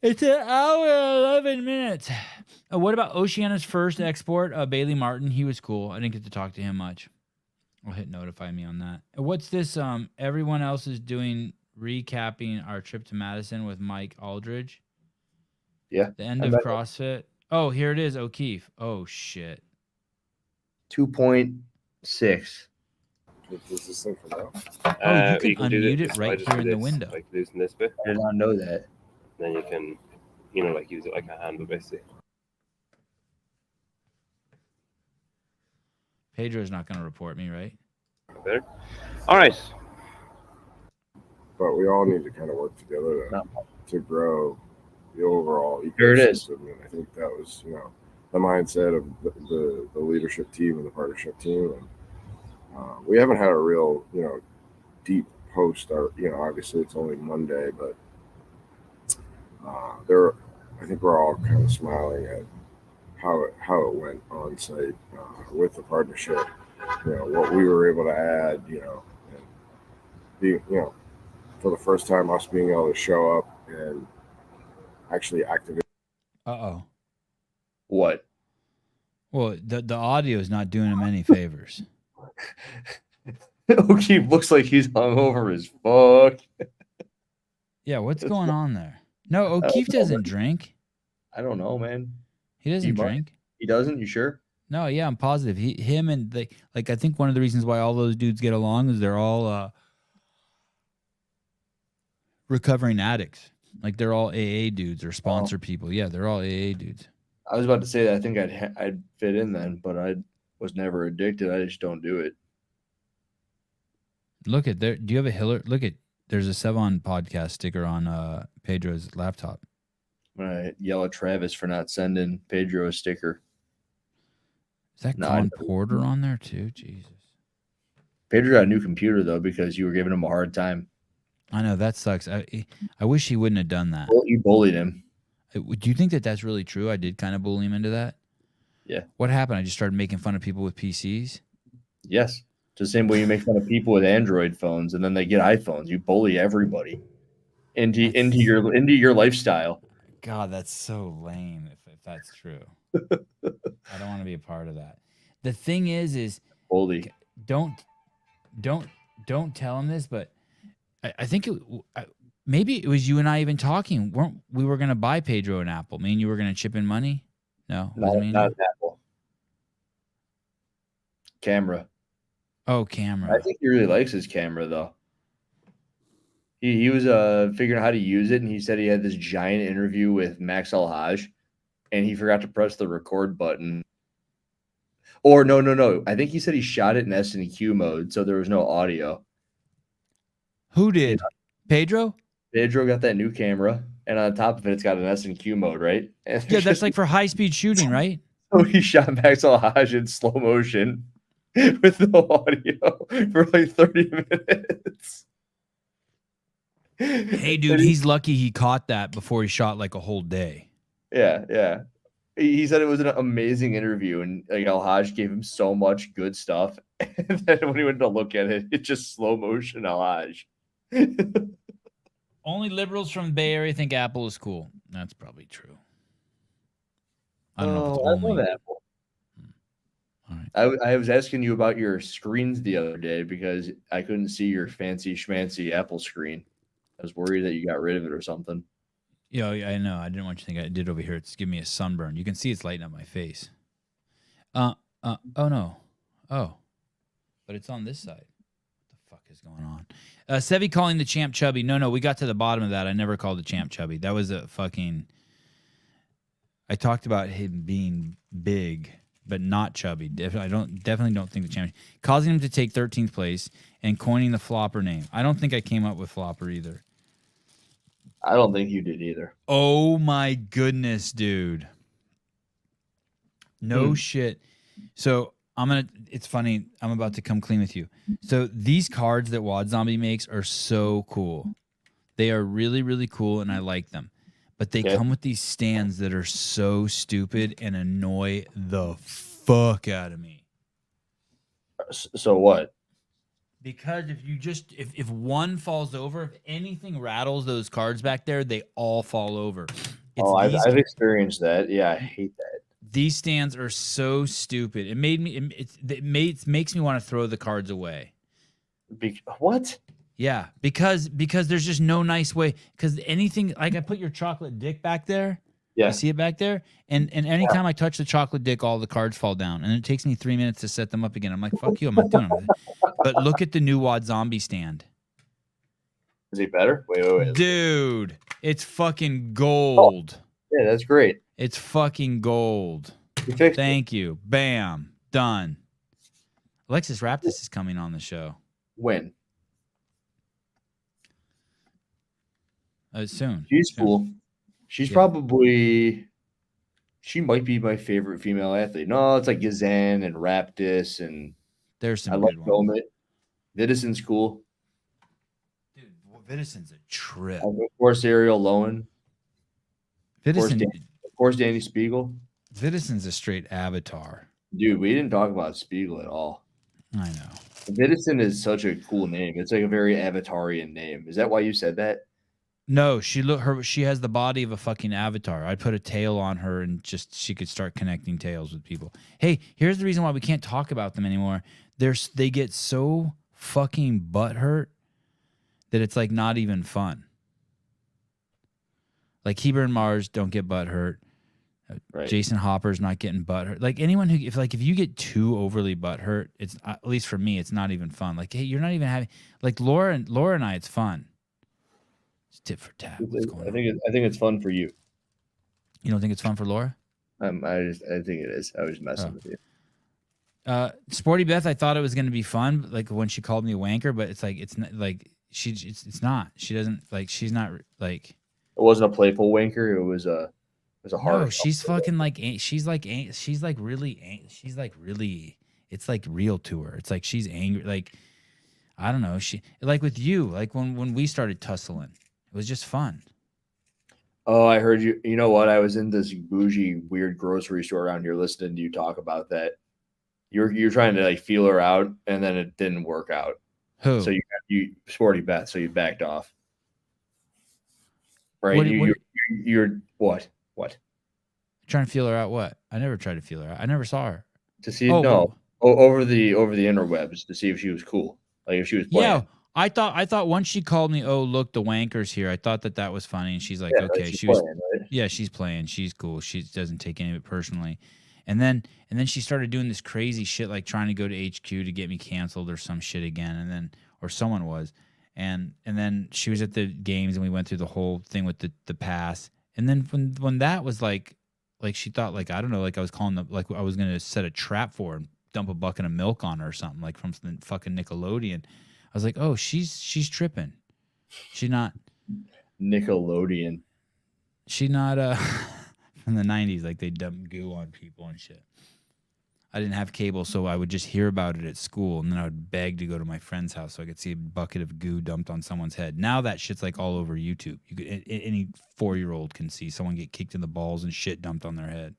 It's an hour and 11 minutes. What about Oceana's first export? Bailey Martin. He was cool. I didn't get to talk to him much. I'll hit notify me on that. What's this? Everyone else is doing recapping our trip to Madison with Mike Aldridge. Yeah. The end of CrossFit. Oh, here it is. O'Keefe. Oh shit. 2.6. Does this thing come out? Oh, you can unmute it right here in the window. Like loosen this bit. I did not know that. Then you can, like use it like a handle basically. Pedro's not going to report me, right? Better. All right. But we all need to kind of work together to grow the overall ecosystem. There it is. And I think that was, the mindset of the leadership team and the partnership team. And we haven't had a real, deep post. Obviously it's only Monday, but I think we're all kind of smiling at how it went on site with the partnership. What we were able to add. And being, for the first time, us being able to show up and actually activate. Uh-oh. What? Well, the audio is not doing him any favors. O'Keefe looks like he's hungover as fuck. Yeah, what's going on there? No, O'Keefe know, doesn't drink. I don't know, man. He doesn't might. drink. He doesn't? You sure? No, yeah, I'm positive. Him and I think one of the reasons why all those dudes get along is they're all recovering addicts. Like they're all AA dudes or sponsor people. Yeah, they're all AA dudes. I was about to say that I think I'd fit in then, but I was never addicted. I just don't do it. Look at there. Do you have a Hiller? Look at there's a Sevan Podcast sticker on Pedro's laptop. I'm gonna yell at Travis for not sending Pedro a sticker. Is that Con Porter on there too? Jesus. Pedro got a new computer though because you were giving him a hard time. I know that sucks. I wish he wouldn't have done that. Well, you bullied him. Do you think that that's really true? I did kind of bully him into that. Yeah. What happened? I just started making fun of people with PCs. Yes. It's the same way you make fun of people with Android phones and then they get iPhones. You bully everybody into your lifestyle. God, that's so lame if that's true. I don't want to be a part of that. The thing is bully. Don't tell him this, but I think maybe it was you and I even talking. We were going to buy Pedro an Apple? Me and you were going to chip in money? No, not an Apple. Camera. Oh, camera. I think he really likes his camera though. He was figuring out how to use it, and he said he had this giant interview with Max Alhaj, and he forgot to press the record button. Or no. I think he said he shot it in S&Q mode, so there was no audio. Who did? Pedro? Pedro got that new camera, and on top of it, it's got an S&Q mode, right? And Yeah, that's like for high-speed shooting, right? So he shot Max Alhaj in slow motion with no audio for like 30 minutes. Hey, dude, he's lucky he caught that before he shot like a whole day. Yeah. He said it was an amazing interview, and like Alhaj gave him so much good stuff. And then when he went to look at it, it's just slow motion Alhaj. Only liberals from the Bay Area think Apple is cool. That's probably true. I don't know if it's only. I love Apple. All right. I was asking you about your screens the other day because I couldn't see your fancy schmancy Apple screen. I was worried that you got rid of it or something. Yeah, I know. I didn't want you to think I did over here. It's giving me a sunburn. You can see it's lighting up my face. Oh no. Oh. But it's on this side. What the fuck is going on? Sevi calling the champ chubby. No, we got to the bottom of that. I never called the champ chubby. That was a fucking I talked about him being big, but not chubby. Definitely don't think the champ causing him to take 13th place and coining the flopper name. I don't think I came up with flopper either. I don't think you did either. Oh my goodness, dude. No shit. So it's funny. I'm about to come clean with you. So these cards that Wad Zombie makes are so cool. They are really, really cool, and I like them. But they come with these stands that are so stupid and annoy the fuck out of me. So what? Because if one falls over, if anything rattles those cards back there, they all fall over. I've experienced that. Yeah, I hate that. These stands are so stupid. It makes me want to throw the cards away. What? Yeah, because there's just no nice way. Because anything like I put your chocolate dick back there. Yeah. You see it back there? And anytime I touch the chocolate dick, all the cards fall down. And it takes me 3 minutes to set them up again. I'm like, fuck you, I'm not doing it. But look at the new Wad Zombie stand. Is he better? Wait. Dude, it's fucking gold. Oh, yeah, that's great. It's fucking gold. You fixed Thank you. Bam. Done. Alexis Raptis is coming on the show. When? Soon. She's cool. She's she might be my favorite female athlete. No, it's like Gazan and Raptis, and there's some I good like ones. Vidison's cool. Dude, Vidison's a trip. Of course, Ariel Lowen. Vidison, of course, Danny Spiegel. Vidison's a straight avatar. Dude, we didn't talk about Spiegel at all. I know. Vidison is such a cool name. It's like a very avatarian name. Is that why you said that? No, she has the body of a fucking avatar. I'd put a tail on her and just she could start connecting tails with people. Hey, here's the reason why we can't talk about them anymore. They get so fucking butthurt that it's like not even fun. Like Heber and Mars don't get butt hurt. Right. Jason Hopper's not getting butt hurt. Like anyone who, if you get too overly butt hurt, it's at least for me, it's not even fun. Like, hey, you're not even having like Laura and I, it's fun. It's tit for tat. What's going on? I think it's fun for you. You don't think it's fun for Laura? I think it is. I was messing with you. Sporty Beth, I thought it was going to be fun, like when she called me a wanker, but it's like it's not like it's not. She doesn't like. She's not like. It wasn't a playful wanker. It was a hard. No, she's fucking like. She's like really. It's like real to her. It's like she's angry. Like I don't know. She like with you. Like when we started tussling, it was just fun. Oh, I heard you. You know what? I was in this bougie, weird grocery store around here listening to you talk about that. You're trying to like feel her out, and then it didn't work out. Who? So you Sporty Beth. So you backed off. Right? You're what? What? Trying to feel her out? What? I never tried to feel her out. I never saw her. To see over the interwebs to see if she was cool, like if she was playing. Yeah, I thought once she called me, oh look, the wanker's here. I thought that was funny, and she's like, Yeah, okay, like she was, playing, right? yeah, she's playing, she's cool, she doesn't take any of it personally, and then she started doing this crazy shit, like trying to go to HQ to get me canceled or some shit again, and then or someone was, and then she was at the games, and we went through the whole thing with the pass, and then when that was like she thought like I don't know, like I was calling like I was gonna set a trap for her and dump a bucket of milk on her or something, like from the fucking Nickelodeon. I was like, oh, she's tripping. She's not Nickelodeon. She's not from the 90s, like they dump goo on people and shit. I didn't have cable, so I would just hear about it at school, and then I would beg to go to my friend's house so I could see a bucket of goo dumped on someone's head. Now that shit's like all over YouTube. You could any 4-year-old can see someone get kicked in the balls and shit dumped on their head.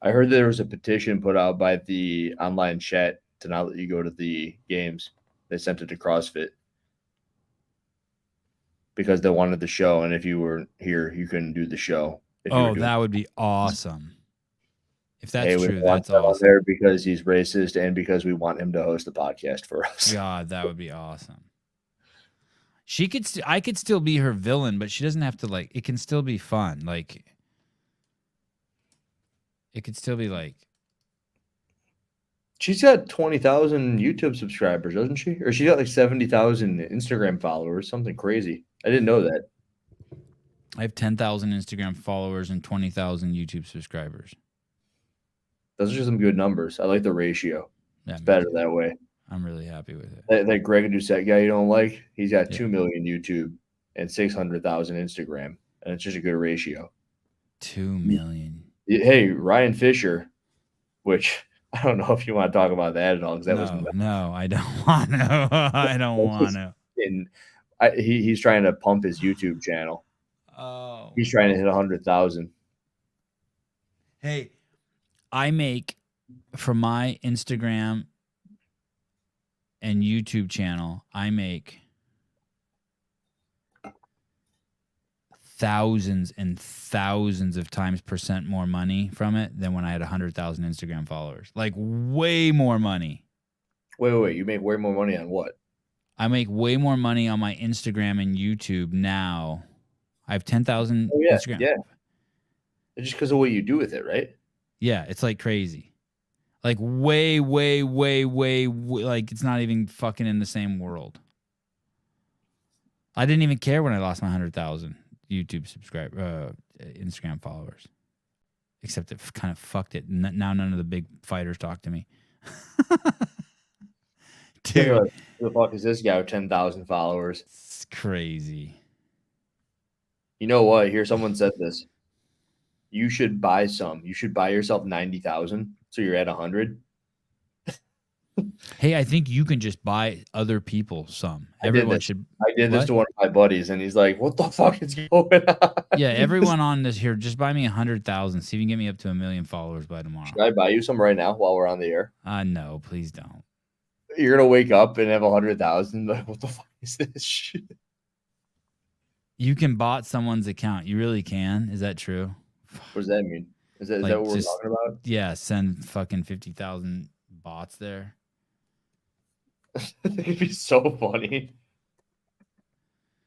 I heard there was a petition put out by the online chat to not let you go to the games. They sent it to CrossFit because they wanted the show, and if you were here, you couldn't do the show. Oh, that would be awesome. If that's true, that's awesome. There because he's racist and because we want him to host the podcast for us. God, that would be awesome. I could still be her villain, but she doesn't have to like. It can still be fun. Like, it could still be like. She's got 20,000 YouTube subscribers, doesn't she? Or she got like 70,000 Instagram followers, something crazy. I didn't know that. I have 10,000 Instagram followers and 20,000 YouTube subscribers. Those are some good numbers. I like the ratio. Yeah, it's better that way. I'm really happy with it. That Greg Doucette guy you don't like, he's got 2 million YouTube and 600,000 Instagram, and it's just a good ratio. 2 million. Hey, Ryan Fisher, which I don't know if you want to talk about that at all, because that was no, I don't want to. I don't want to. And he's trying to pump his YouTube channel. Oh, he's trying to hit 100,000. Hey, I make for my Instagram and YouTube channel, I make thousands and thousands of times % more money from it than when I had 100,000 Instagram followers. Like way more money. Wait. You make way more money on what? I make way more money on my Instagram and YouTube now. I have 10,000 Instagram. Yeah. It's just because of what you do with it, right? Yeah, it's like crazy. Like way, like it's not even fucking in the same world. I didn't even care when I lost my 100,000 YouTube Instagram followers. Except it kind of fucked it. Now none of the big fighters talk to me. Dude. Who the fuck is this guy with 10,000 followers? It's crazy. You know what? Here, someone said this. You should buy some. You should buy yourself 90,000 so you're at 100. Hey, I think you can just buy other people some. Everyone should. I did this to one of my buddies, and he's like, "What the fuck is going on?" Yeah, everyone on this here, just buy me 100,000. See if you can get me up to 1 million followers by tomorrow. Should I buy you some right now while we're on the air? No, please don't. You're gonna wake up and have 100,000. Like, what the fuck is this shit? You can bot someone's account. You really can. Is that true? What does that mean? Is that what we're talking about? Yeah, send fucking 50,000 bots there. It'd be so funny.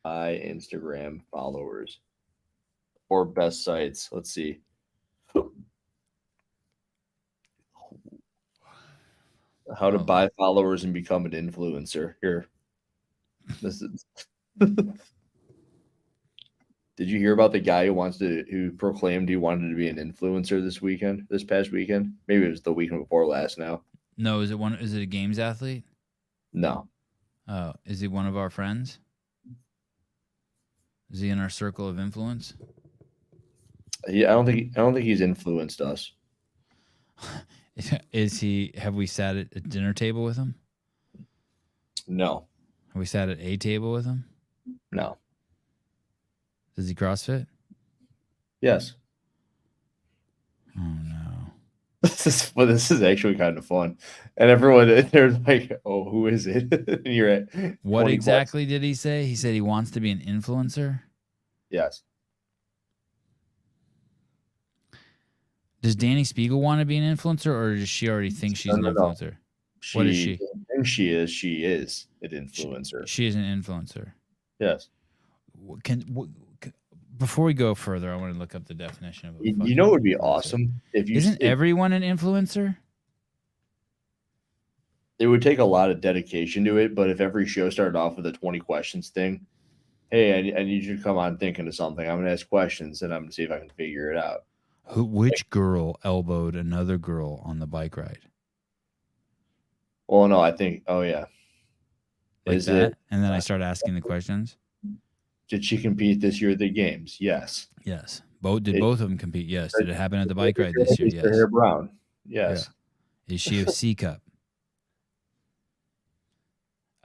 Instagram followers. or best sites. Let's see. How to buy followers and become an influencer. Here. This is Did you hear about the guy who proclaimed he wanted to be an influencer this past weekend? Maybe it was the weekend before last now. No, is it a games athlete? No. Oh, is he one of our friends? Is he in our circle of influence? I don't think he's influenced us. Is he? Have we sat at a dinner table with him? No. Have we sat at a table with him? No. Does he CrossFit? Yes. Oh no. This is actually kind of fun. And everyone they're like, "Oh, who is it?" And you're at What exactly did he say? He said he wants to be an influencer? Yes. Does Danny Spiegel want to be an influencer, or does she already think she's an influencer? What is she? She is an influencer. She is an influencer. Yes. Before we go further, I want to look up the definition of a You know, it would be awesome if you. Isn't everyone an influencer? It would take a lot of dedication to it, but if every show started off with a 20 questions thing, hey, I need you to come on thinking of something. I'm going to ask questions, and I'm going to see if I can figure it out. Which girl elbowed another girl on the bike ride? Well, no, I think. Oh yeah. Like that? And then I start asking the questions. Did she compete this year at the games? Yes. Yes. Both of them compete? Yes. Did it happen at the bike ride this year? Yes. Her hair brown. Yes. Yeah. Is she a C cup?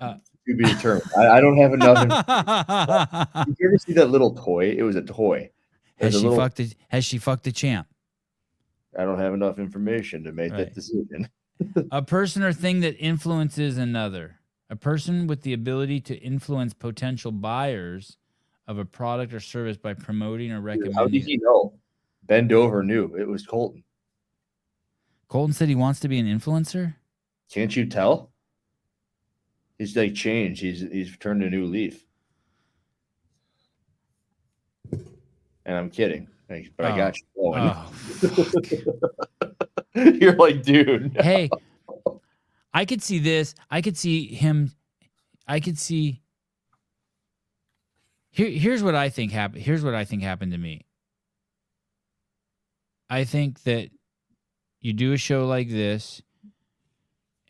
To be determined. I don't have enough. Did you ever see that little toy? It was a toy. Has she fucked the champ? I don't have enough information to make that decision. A person or thing that influences another. A person with the ability to influence potential buyers of a product or service by promoting or recommending. How did he know? Ben Dover knew. It was Colton. Colton said he wants to be an influencer? Can't you tell? He's like changed. He's turned a new leaf. And I'm kidding. But I got you going. You're like, dude. No. Hey, I could see this. I could see him. I could see. Here's what I think happened. Here's what I think happened to me. I think that you do a show like this,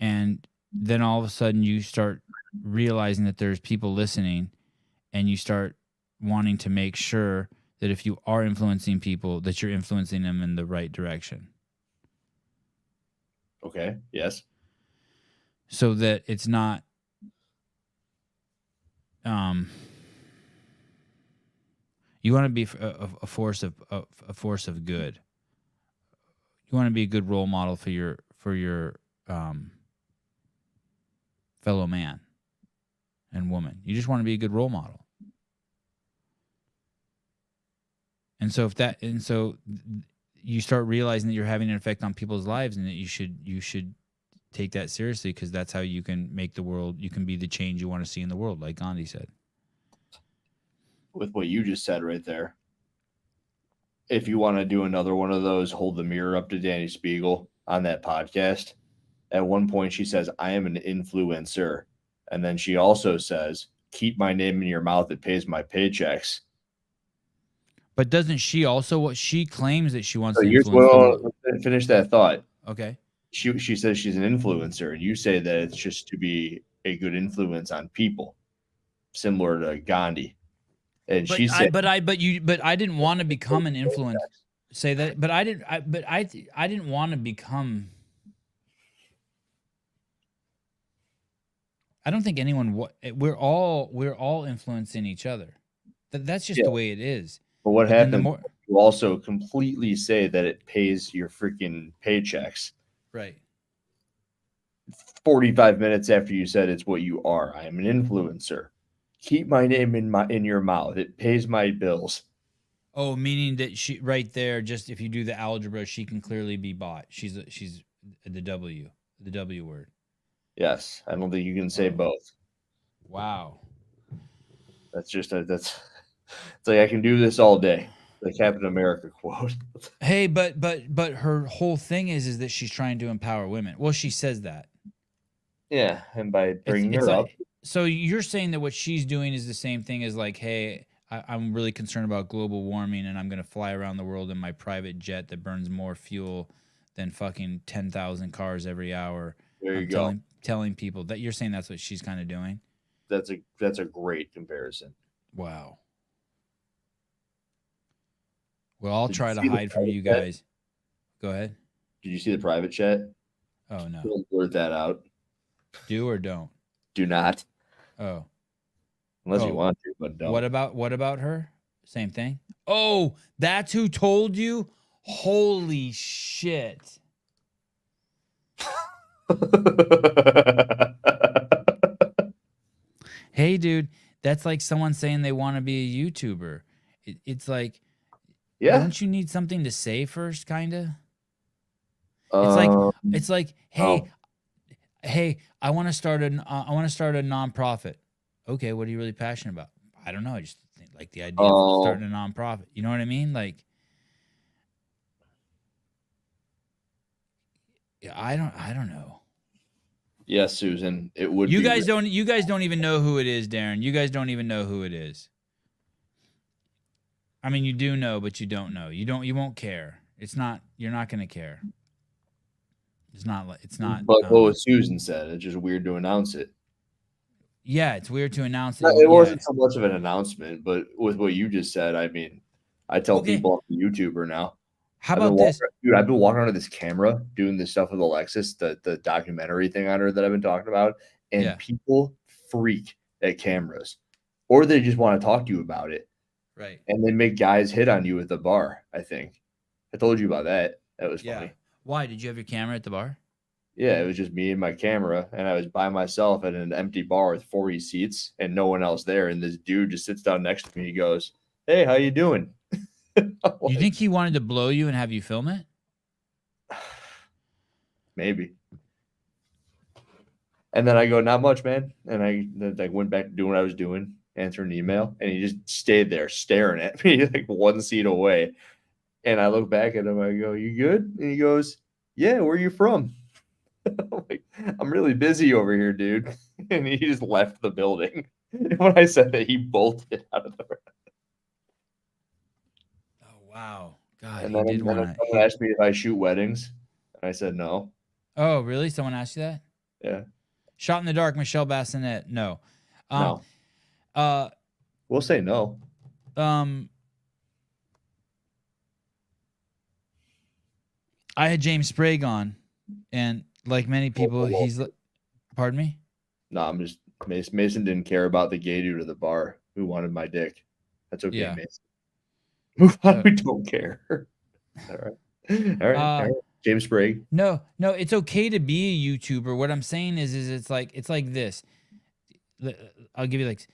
and then all of a sudden you start realizing that there's people listening, and you start wanting to make sure that if you are influencing people, that you're influencing them in the right direction. Okay. Yes. So that it's not you want to be a force of good. You want to be a good role model for your fellow man and woman. You just want to be a good role model. And so you start realizing that you're having an effect on people's lives, and that you should take that seriously, because that's how you can make the world, you can be the change you want to see in the world, like Gandhi said. With what you just said right there, if you want to do another one of those, hold the mirror up to Danny Spiegel on that podcast. At one point she says, I am an influencer. And then she also says, keep my name in your mouth. It pays my paychecks. But doesn't she also, what she claims that she wants to influence? Well, finish that thought. Okay. She says she's an influencer, and you say that it's just to be a good influence on people, similar to Gandhi. And she said, but I didn't want to become an influencer. Say that, but I didn't want to become. I don't think anyone. We're all influencing each other. That's just the way it is. But what happened? You also completely say that it pays your freaking paychecks. Right. 45 minutes after you said it's what you are. I am an influencer. Keep my name in your mouth. It pays my bills. Oh, meaning that she right there, just if you do the algebra, she can clearly be bought. She's the W word. Yes. I don't think you can say both. Wow. That's just it's like I can do this all day. The Captain America quote. Hey, but her whole thing is that she's trying to empower women. Well, she says that. Yeah, and by bringing It's her like, up, so you're saying that what she's doing is the same thing as like, hey, I'm really concerned about global warming, and I'm going to fly around the world in my private jet that burns more fuel than fucking 10,000 cars every hour. there you go. Telling people that. You're saying that's what she's kind of doing. That's a great comparison. Wow. Well, I'll Did try you to see the hide from private you chat? guys. Go ahead. Did you see the private chat? Oh no. Don't blurt that out. Do or don't. Do not, Oh. unless Oh. you want to, but don't. What about her? Same thing. Oh, that's who told you? Holy shit. Hey, dude, that's like someone saying they want to be a YouTuber. It's like, Yeah. don't you need something to say first, kind of? Um, It's like, hey, I want to start a nonprofit. Okay, what are you really passionate about? I don't know. I just like the idea of starting a nonprofit. You know what I mean? Like, yeah, I don't know. yes, Susan. It would. You be guys don't even know who it is, Darren. You guys don't even know who it is. I mean, you do know, but you don't know. You won't care. You're not going to care. It's not. But what Susan said, it's just weird to announce it. Yeah, it's weird to announce it. It wasn't so much of an announcement, but with what you just said, I mean, I tell Okay. people I'm a YouTuber now. How about this? Dude, I've been walking around with this camera doing this stuff with Alexis, the documentary thing on her that I've been talking about, and Yeah. people freak at cameras, or they just want to talk to you about it, Right. and they make guys hit on you at the bar. I think I told you about that. That was Yeah. funny. Why did you have your camera at the bar? Yeah, it was just me and my camera, and I was by myself at an empty bar with 40 seats and no one else there. And this dude just sits down next to me. He goes, "Hey, how you doing?" You think he wanted to blow you and have you film it? Maybe. And then I go, "Not much, man." And I went back to doing what I was doing, answering an email, and he just stayed there staring at me like one seat away. And I look back at him, I go, "You good?" And he goes, "Yeah, where are you from?" I'm like, "I'm really busy over here, dude." And he just left the building. And when I said that, he bolted out of the room. Oh wow, God! And he then did want someone asked me if I shoot weddings, and I said no. Oh, really? Someone asked you that? Yeah. Shot in the dark, Michelle Bassinet. No. No. We'll say no. I had James Sprague on, and like many people, he's. Pardon me? No, I'm just Mason didn't care about the gay dude at the bar who wanted my dick. That's okay, Yeah. Mason. Move on. We don't care. All right. All right. James Sprague. No, it's okay to be a YouTuber. What I'm saying is it's like this. I'll give you like,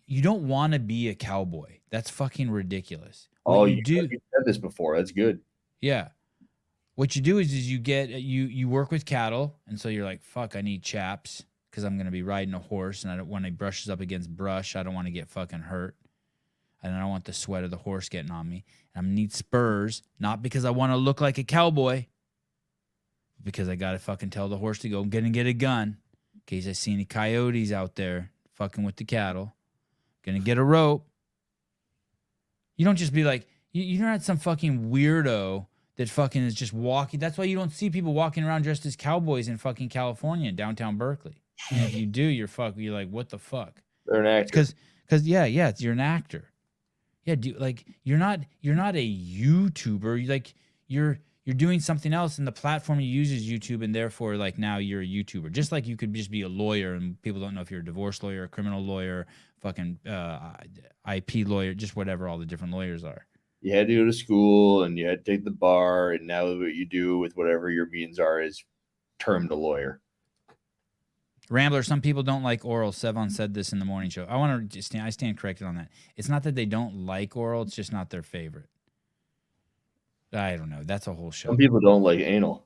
you don't want to be a cowboy. That's fucking ridiculous. What you do. You said this before. That's good. Yeah. What you do is you get you work with cattle, and so you're like, fuck, I need chaps because I'm gonna be riding a horse, and I don't, when he brushes up against brush, I don't want to get fucking hurt, and I don't want the sweat of the horse getting on me. And I'm gonna need spurs, not because I want to look like a cowboy, because I gotta fucking tell the horse to go get a gun in case I see any coyotes out there fucking with the cattle. Gonna get a rope. You don't just be like, you're not some fucking weirdo that fucking is just walking. That's why you don't see people walking around dressed as cowboys in fucking California, downtown Berkeley. And if you do, you're like, what the fuck? They're an actor. Because yeah, you're an actor. Yeah, you're not a YouTuber. You're doing something else, and the platform you use is YouTube, and therefore like now you're a YouTuber. Just like you could just be a lawyer, and people don't know if you're a divorce lawyer, a criminal lawyer, fucking IP lawyer, just whatever all the different lawyers are. You had to go to school and you had to take the bar, and now what you do with whatever your means are is termed a lawyer. Rambler, some people don't like oral. Sevan said this in the morning show. I stand corrected on that. It's not that they don't like oral, it's just not their favorite. I don't know. That's a whole show. Some people don't like anal.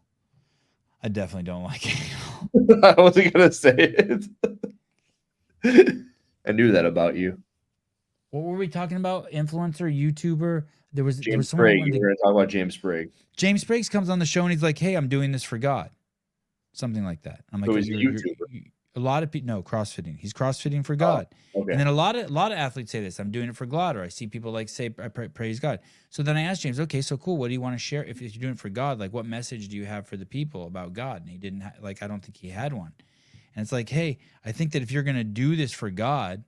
I definitely don't like anal. I wasn't gonna say it. I knew that about you. What were we talking about? Influencer, YouTuber. there was James someone Sprague. when We're going to talk about James Sprague. James Spriggs comes on the show and he's like, "Hey, I'm doing this for God," something like that. I'm like, So he's a YouTuber. a lot of people, no, CrossFitting. He's CrossFitting for God. Okay. And then a lot of athletes say this, I'm doing it for God, or I see people like say, I praise God. So then I asked James, okay, so cool. What do you want to share? If you're doing it for God, like what message do you have for the people about God? And he didn't I don't think he had one. And it's like, hey, I think that if you're going to do this for God,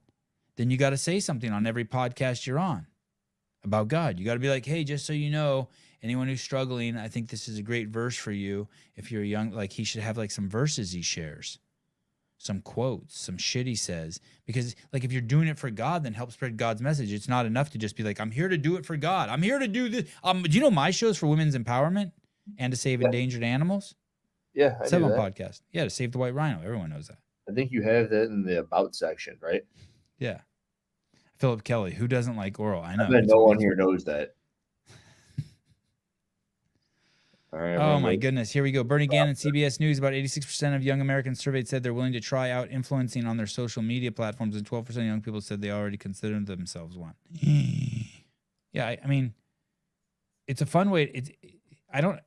then you got to say something on every podcast you're on about God. You got to be like, hey, just so you know, anyone who's struggling, I think this is a great verse for you. If you're young, like he should have like some verses he shares. Some quotes, some shit he says, because like if you're doing it for God, then help spread God's message. It's not enough to just be like, I'm here to do it for God. I'm here to do this. Do you know my show's for women's empowerment and to save endangered animals? Yeah, I Sevan knew that. Podcast. Yeah, to save the white rhino. Everyone knows that. I think you have that in the about section, right? Yeah. Philip Kelly, who doesn't like oral? I know. I bet no one here knows that. All right. Oh my goodness. Here we go. Bernie Gannon, CBS News. About 86% of young Americans surveyed said they're willing to try out influencing on their social media platforms, and 12% of young people said they already consider themselves one. Yeah, I mean, it's a fun way. I don't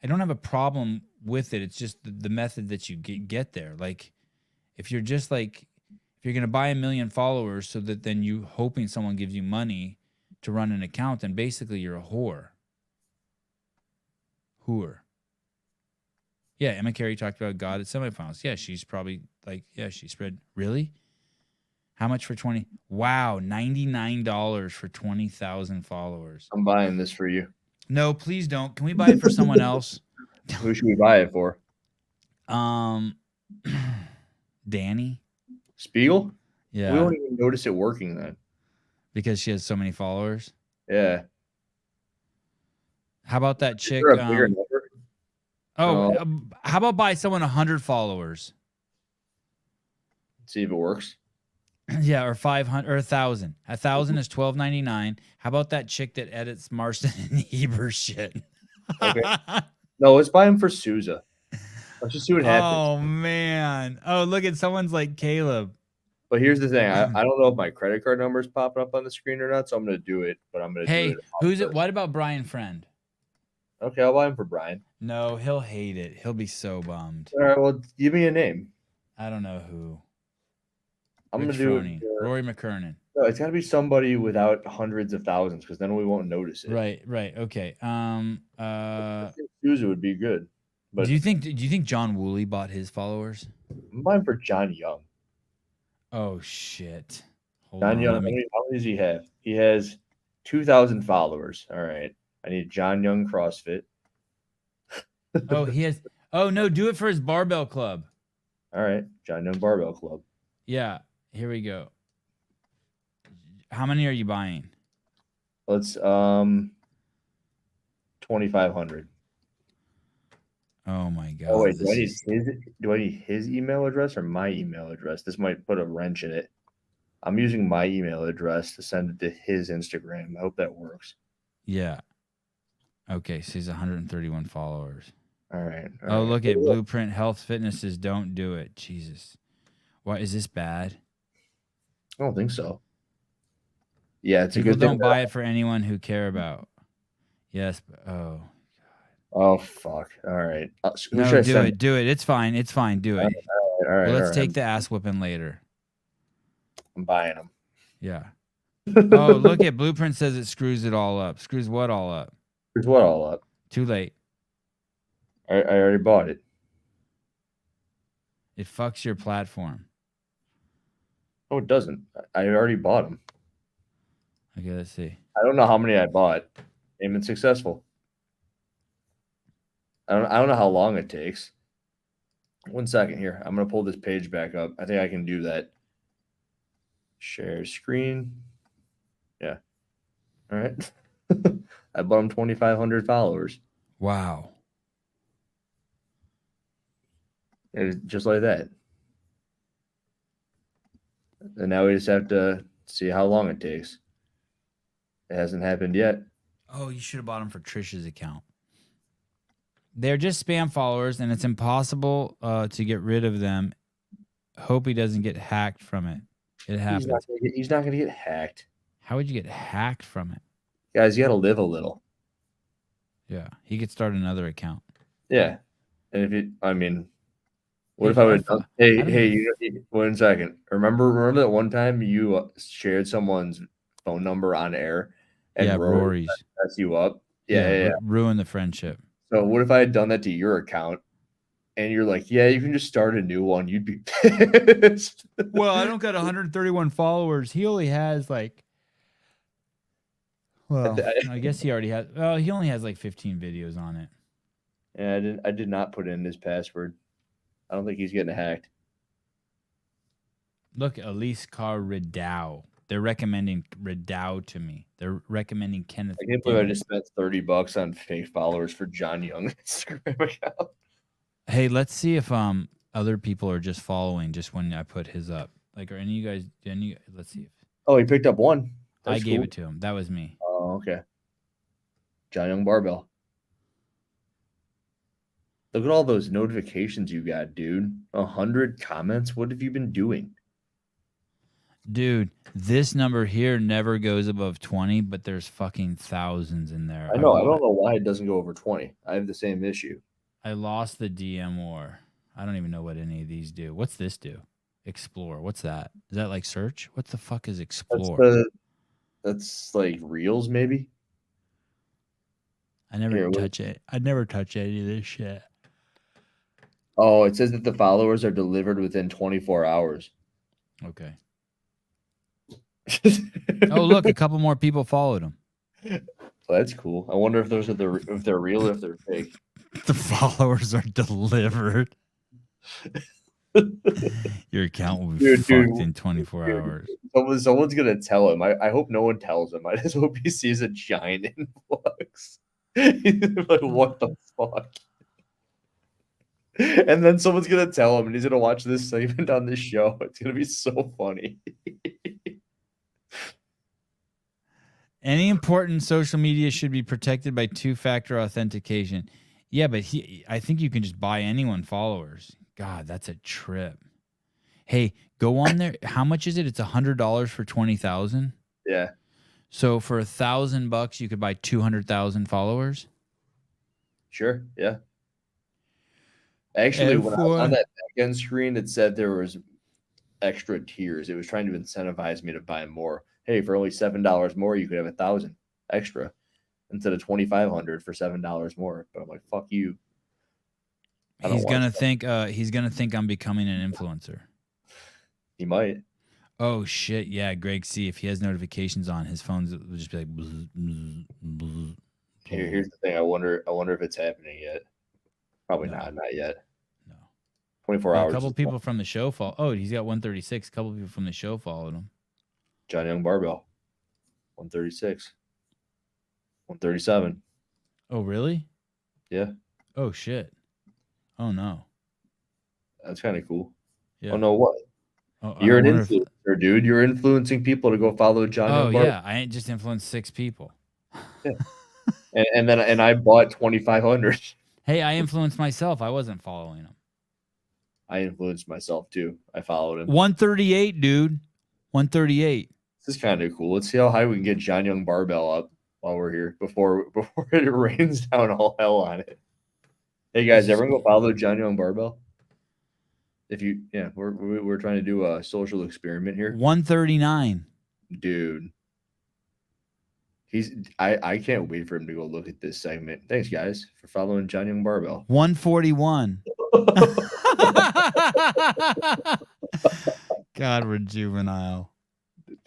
have a problem with it. It's just the method that you get there. Like, if you're just like, if you're going to buy 1 million followers so that then you hoping someone gives you money to run an account, then basically you're a whore. Yeah, Emma Carey talked about God at semifinals. Yeah, she's probably like, yeah, she spread. Really? How much for 20? Wow, $99 for 20,000 followers. I'm buying this for you. No, please don't. Can we buy it for someone else? Who should we buy it for? Danny. Spiegel? Yeah. We won't even notice it working then. Because she has so many followers. Yeah. How about that chick? Is there a bigger number? How about buy someone 100 followers? See if it works. Yeah, or 500 or 1,000. 1,000 is $12.99. How about that chick that edits Marston and Heber shit? Okay. No, let's buy him for Sousa. Let's just see what happens. Oh man. Oh, look at someone's like Caleb. But here's the thing. I don't know if my credit card number is popping up on the screen or not, so I'm going to do it. But I'm going to do it. Hey, who's it? What about Brian Friend? Okay, I'll buy him for Brian. No, he'll hate it. He'll be so bummed. All right, well, give me a name. I don't know who. I'm going Rich to do Froning, it. Rory McKernan. No, it's got to be somebody without hundreds of thousands, because then we won't notice it. Right. Okay. I think Sousa would be good. But do you think John Woolley bought his followers? I'm buying for John Young. Oh shit. John Young, how many does he have? He has 2,000 followers. All right. I need John Young CrossFit. Oh, he has. Oh no, do it for his barbell club. All right, John Young Barbell Club. Yeah, here we go. How many are you buying? Let's 2,500. Oh my god. Oh wait, do I need his email address or my email address? This might put a wrench in it. I'm using my email address to send it to his Instagram. I hope that works. Yeah. Okay, so he's 131 followers. All right. Oh, look at Blueprint Health Fitnesses. Don't do it. Jesus. Why is this bad? I don't think so. Yeah, it's People a good thing. don't buy it for anyone who care about. Yes. But, oh fuck. All right. Who no, should I do send? it. Do it. It's fine. It's fine. Do it. All right. Well, let's take the ass whipping later. I'm buying them. Yeah. Oh, look at Blueprint says it screws it all up. Screws what all up? Screws what all up? Too late. I already bought it. It fucks your platform. No, it doesn't. I already bought them. Okay, let's see. I don't know how many I bought. They've been successful. I don't know how long it takes. 1 second here. I'm gonna pull this page back up. I think I can do that. Share screen. Yeah. All right. I bought them 2,500 followers. Wow. And just like that. And now we just have to see how long it takes. It hasn't happened yet. Oh, you should have bought them for Trisha's account. They're just spam followers, and it's impossible to get rid of them. Hope he doesn't get hacked from it. It happens. He's not going to get hacked. How would you get hacked from it? Guys, you got to live a little. Yeah, he could start another account. Yeah. And if you, I mean, what Hey, if I would? Bartha, Hey, I don't hey, know. 1 second. Remember that one time you shared someone's phone number on air, and Yeah, Rory Rory's. messed you up? Yeah. Ruin the friendship. So what if I had done that to your account, and you're like, yeah, you can just start a new one? You'd be pissed. Well, I don't got 131 followers. He only has like. Well, I guess he already has. Well, he only has like 15 videos on it. Yeah, I did not put in his password. I don't think he's getting hacked. Look, Elise Carr Ridow. They're recommending Ridow to me. They're recommending Kenneth. I can't believe I Dimmitt. just spent $30 on fake followers for John Young Instagram account. Hey, let's see if other people are just following just when I put his up. Like, are any of you guys? Let's see if Oh, he picked up one. I That's gave cool. it to him. That was me. Oh, okay. John Young Barbell. Look at all those notifications you got, dude. 100 comments. What have you been doing? Dude, this number here never goes above 20, but there's fucking thousands in there. I know. I don't know why it doesn't go over 20. I have the same issue. I lost the DM war. I don't even know what any of these do. What's this do? Explore. What's that? Is that like search? What the fuck is explore? That's like Reels, maybe. I never Here, touch it. I'd never touch any of this shit. Oh, it says that the followers are delivered within 24 hours. Okay. Oh, look, a couple more people followed him. Well, that's cool. I wonder if those are if they're real or if they're fake. The followers are delivered. Your account will be fucked in 24 hours. Someone's gonna tell him. I hope no one tells him. I just hope he sees a giant influx. Like, what the fuck? And then someone's gonna tell him, and he's gonna watch this segment on this show. It's gonna be so funny. Any important social media should be protected by two-factor authentication. Yeah, but I think you can just buy anyone followers. God, that's a trip. Hey, go on there. How much is it? It's $100 for 20,000. Yeah. So for $1,000, you could buy 200,000 followers. Sure. Yeah. Actually, when I was on that back end screen, it said there was extra tiers. It was trying to incentivize me to buy more. Hey, for only $7 more, you could have 1,000 extra instead of 2,500 for $7 more. But I'm like, fuck you. He's gonna think I'm becoming an influencer. He might. Oh shit! Yeah, Greg. See if he has notifications on his phone, it will just be like. Bzz, bzz, bzz, Here's the thing. I wonder if it's happening yet. Probably not yet. No. 24 hours. A couple people from the show follow. Oh, he's got 136. A couple people from the show followed him. John Young Barbell. 136. 137. Oh really? Yeah. Oh shit. Oh no. That's kind of cool. Yeah. Oh no, what? Oh, You're an influencer, dude. You're influencing people to go follow John Young Barbell. Yeah, I ain't just influenced 6 people. Yeah. and I bought 2,500. Hey, I influenced myself. I wasn't following him. I influenced myself too. I followed him. 138, dude. 138. This is kind of cool. Let's see how high we can get John Young Barbell up while we're here before it rains down all hell on it. Hey guys, everyone go follow John Young Barbell. If you, yeah, we're trying to do a social experiment here. 139. Dude. I can't wait for him to go look at this segment. Thanks, guys, for following John Young Barbell. 141. God, we're juvenile.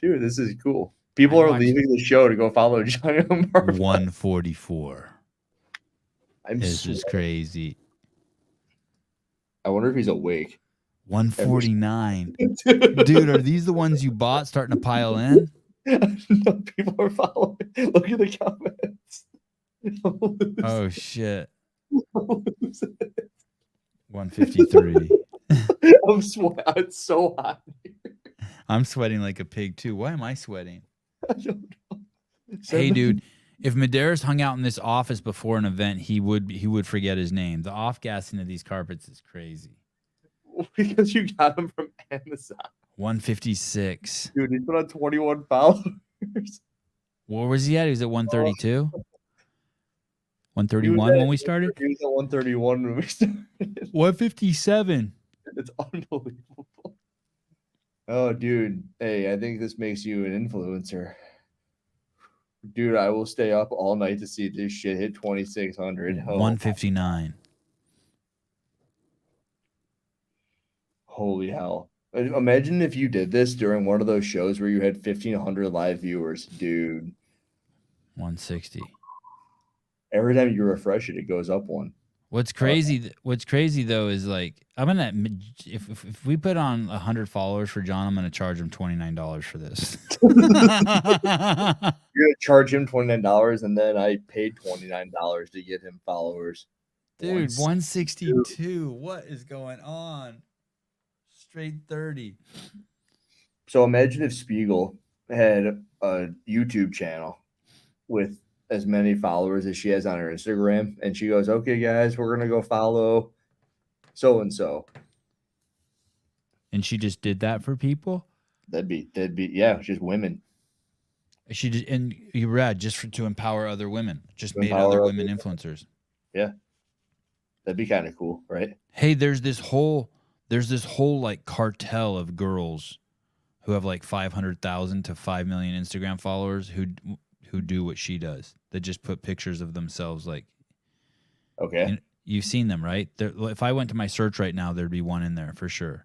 Dude, this is cool. People are leaving the show to go follow John Young Barbell. 144. This is crazy. I wonder if he's awake. 149. Dude, are these the ones you bought starting to pile in? No, people are following. Look at the comments. Oh shit. 153. It's so hot. I'm sweating like a pig too. Why am I sweating? I don't know. Hey dude, if Medeiros hung out in this office before an event, he would forget his name. The off-gassing of these carpets is crazy. Because you got them from Amazon. 156. Dude, he put on 21 followers. Where was he at? He was at 132? 131 He was when we started? He was at 131 when we started. 157. It's unbelievable. Oh, dude. Hey, I think this makes you an influencer. Dude, I will stay up all night to see this shit hit 2,600. Oh, 159. holy hell. Imagine if you did this during one of those shows where you had 1,500 live viewers, dude. 160. Every time you refresh it, it goes up one. What's crazy though is like I'm gonna if we put on 100 followers for John, I'm gonna charge him $29 for this. You're gonna charge him $29, and then I paid $29 to get him followers. Dude, 162. What is going on? Straight 30. So imagine if Spiegel had a YouTube channel with as many followers as she has on her Instagram, and she goes, "Okay, guys, we're gonna go follow so and so." And she just did that for people. That'd be yeah, just women. She did, and you read just to empower other women, just To made empower other other women influencers. Yeah, that'd be kind of cool, right? Hey, there's this whole like cartel of girls who have like 500,000 to 5 million Instagram followers who do what she does. They just put pictures of themselves like. Okay. And you've seen them, right? If I went to my search right now, there'd be one in there for sure.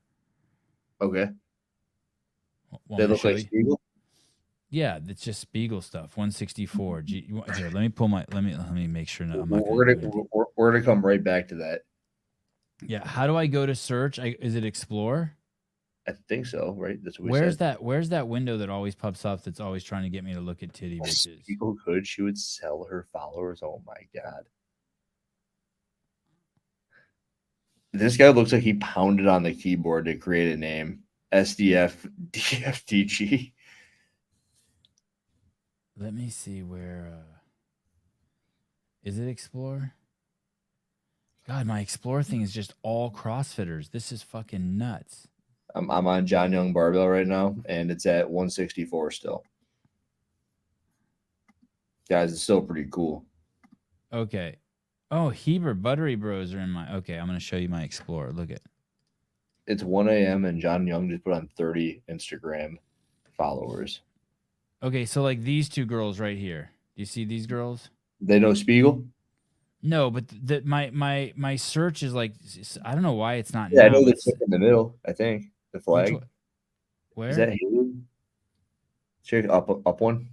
Okay. Want They me to look show like you? Spiegel. Yeah, it's just Spiegel stuff. 164. Here, let me pull my. Let me make sure. I'm not We're gonna come right back to that. Yeah. How do I go to search? Is it Explore? I think so, right? That's what we Where's said. that? Where's that window that always pops up? That's always trying to get me to look at titty bitches. Spiegel could. She would sell her followers. Oh my god. This guy looks like he pounded on the keyboard to create a name. SDF DFTG. Let me see where. Is it Explore? God, my Explore thing is just all CrossFitters. This is fucking nuts. I'm on John Young Barbell right now, and it's at 164 still. Guys, it's still pretty cool. Okay. Oh, Heber Buttery Bros are in my. Okay, I'm gonna show you my Explorer. Look at. It's 1 a.m. and John Young just put on 30 Instagram followers. Okay, so like these two girls right here. Do you see these girls? They know Spiegel? No, but my search is like I don't know why it's not. Yeah, now, I know the but chick in the middle, I think. The flag. Where? Is that Haley? Check up one.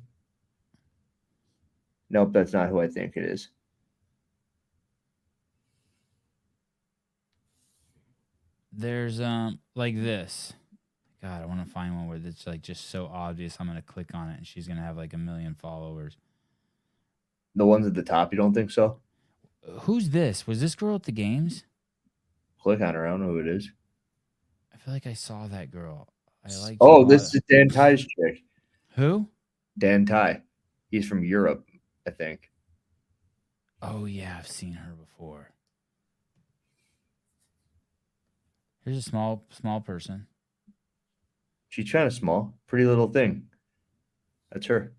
Nope, that's not who I think it is. There's like this. God, I want to find one where it's like just so obvious. I'm gonna click on it and she's gonna have like 1 million followers. The ones at the top, you don't think so? Who's this? Was this girl at the games? Click on her. I don't know who it is. I feel like I saw that girl. I like. Oh, this is Dan Ty's chick. Who? Dan Ty. He's from Europe, I think. Oh yeah, I've seen her before. Here's a small person. She's kind of small. Pretty little thing. That's her.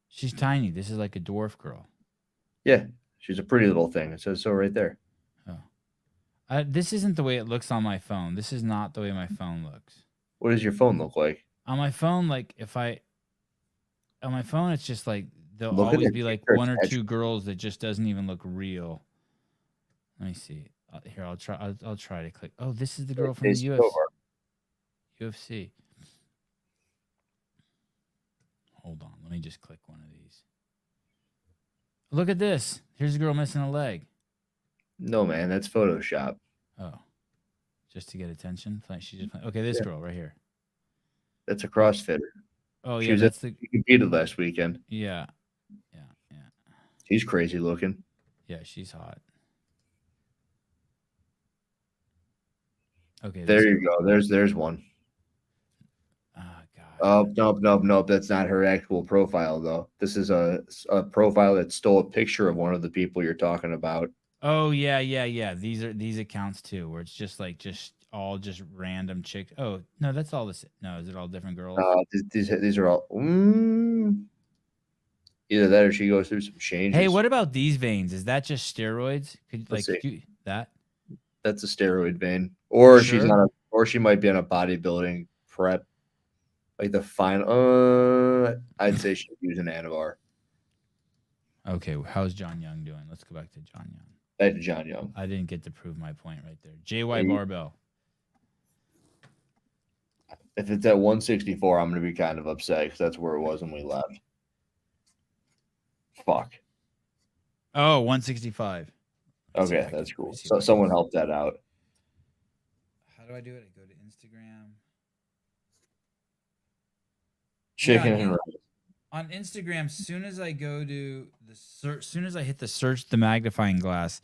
She's tiny. This is like a dwarf girl. Yeah, she's a pretty little thing. It says so right there. Oh. This isn't the way it looks on my phone. This is not the way my phone looks. What does your phone look like? On my phone, like on my phone, it's just like there'll Look at always the be like picture one or attached. two girls that just doesn't even look real. Let me see. Here, I'll try. I'll try to click. Oh, this is the girl from They the still are. UFC. Hold on. Let me just click one of these. Look at this. Here's a girl missing a leg. No, man, that's Photoshop. Oh, just to get attention. She's just okay. This girl right here. That's a CrossFitter. Oh She yeah, was that's she competed last weekend. yeah. She's crazy looking. Yeah, she's hot. Okay. There you go. There's one. Oh God. Oh, nope. That's not her actual profile, though. This is a profile that stole a picture of one of the people you're talking about. Oh yeah. These are these accounts too, where it's just all just random chicks. Oh no, that's all this. No, is it all different girls? These are all either that or she goes through some changes. Hey, what about these veins? Is that just steroids? Let's see. That? That's a steroid vein, or Sure? she's on or she might be on a bodybuilding prep, like the final. I'd say she's using Anavar. Okay, how's John Young doing? Let's go back to John Young. Back to John Young. I didn't get to prove my point right there. JY Barbell. If it's at 164, I'm going to be kind of upset because that's where it was when we left. Fuck. Oh, 165. Okay, that's cool. So someone helped that out. How do I do it? I go to Instagram. Chicken Yeah, and rice. On Instagram, soon as I go to the search, soon as I hit the search, the magnifying glass,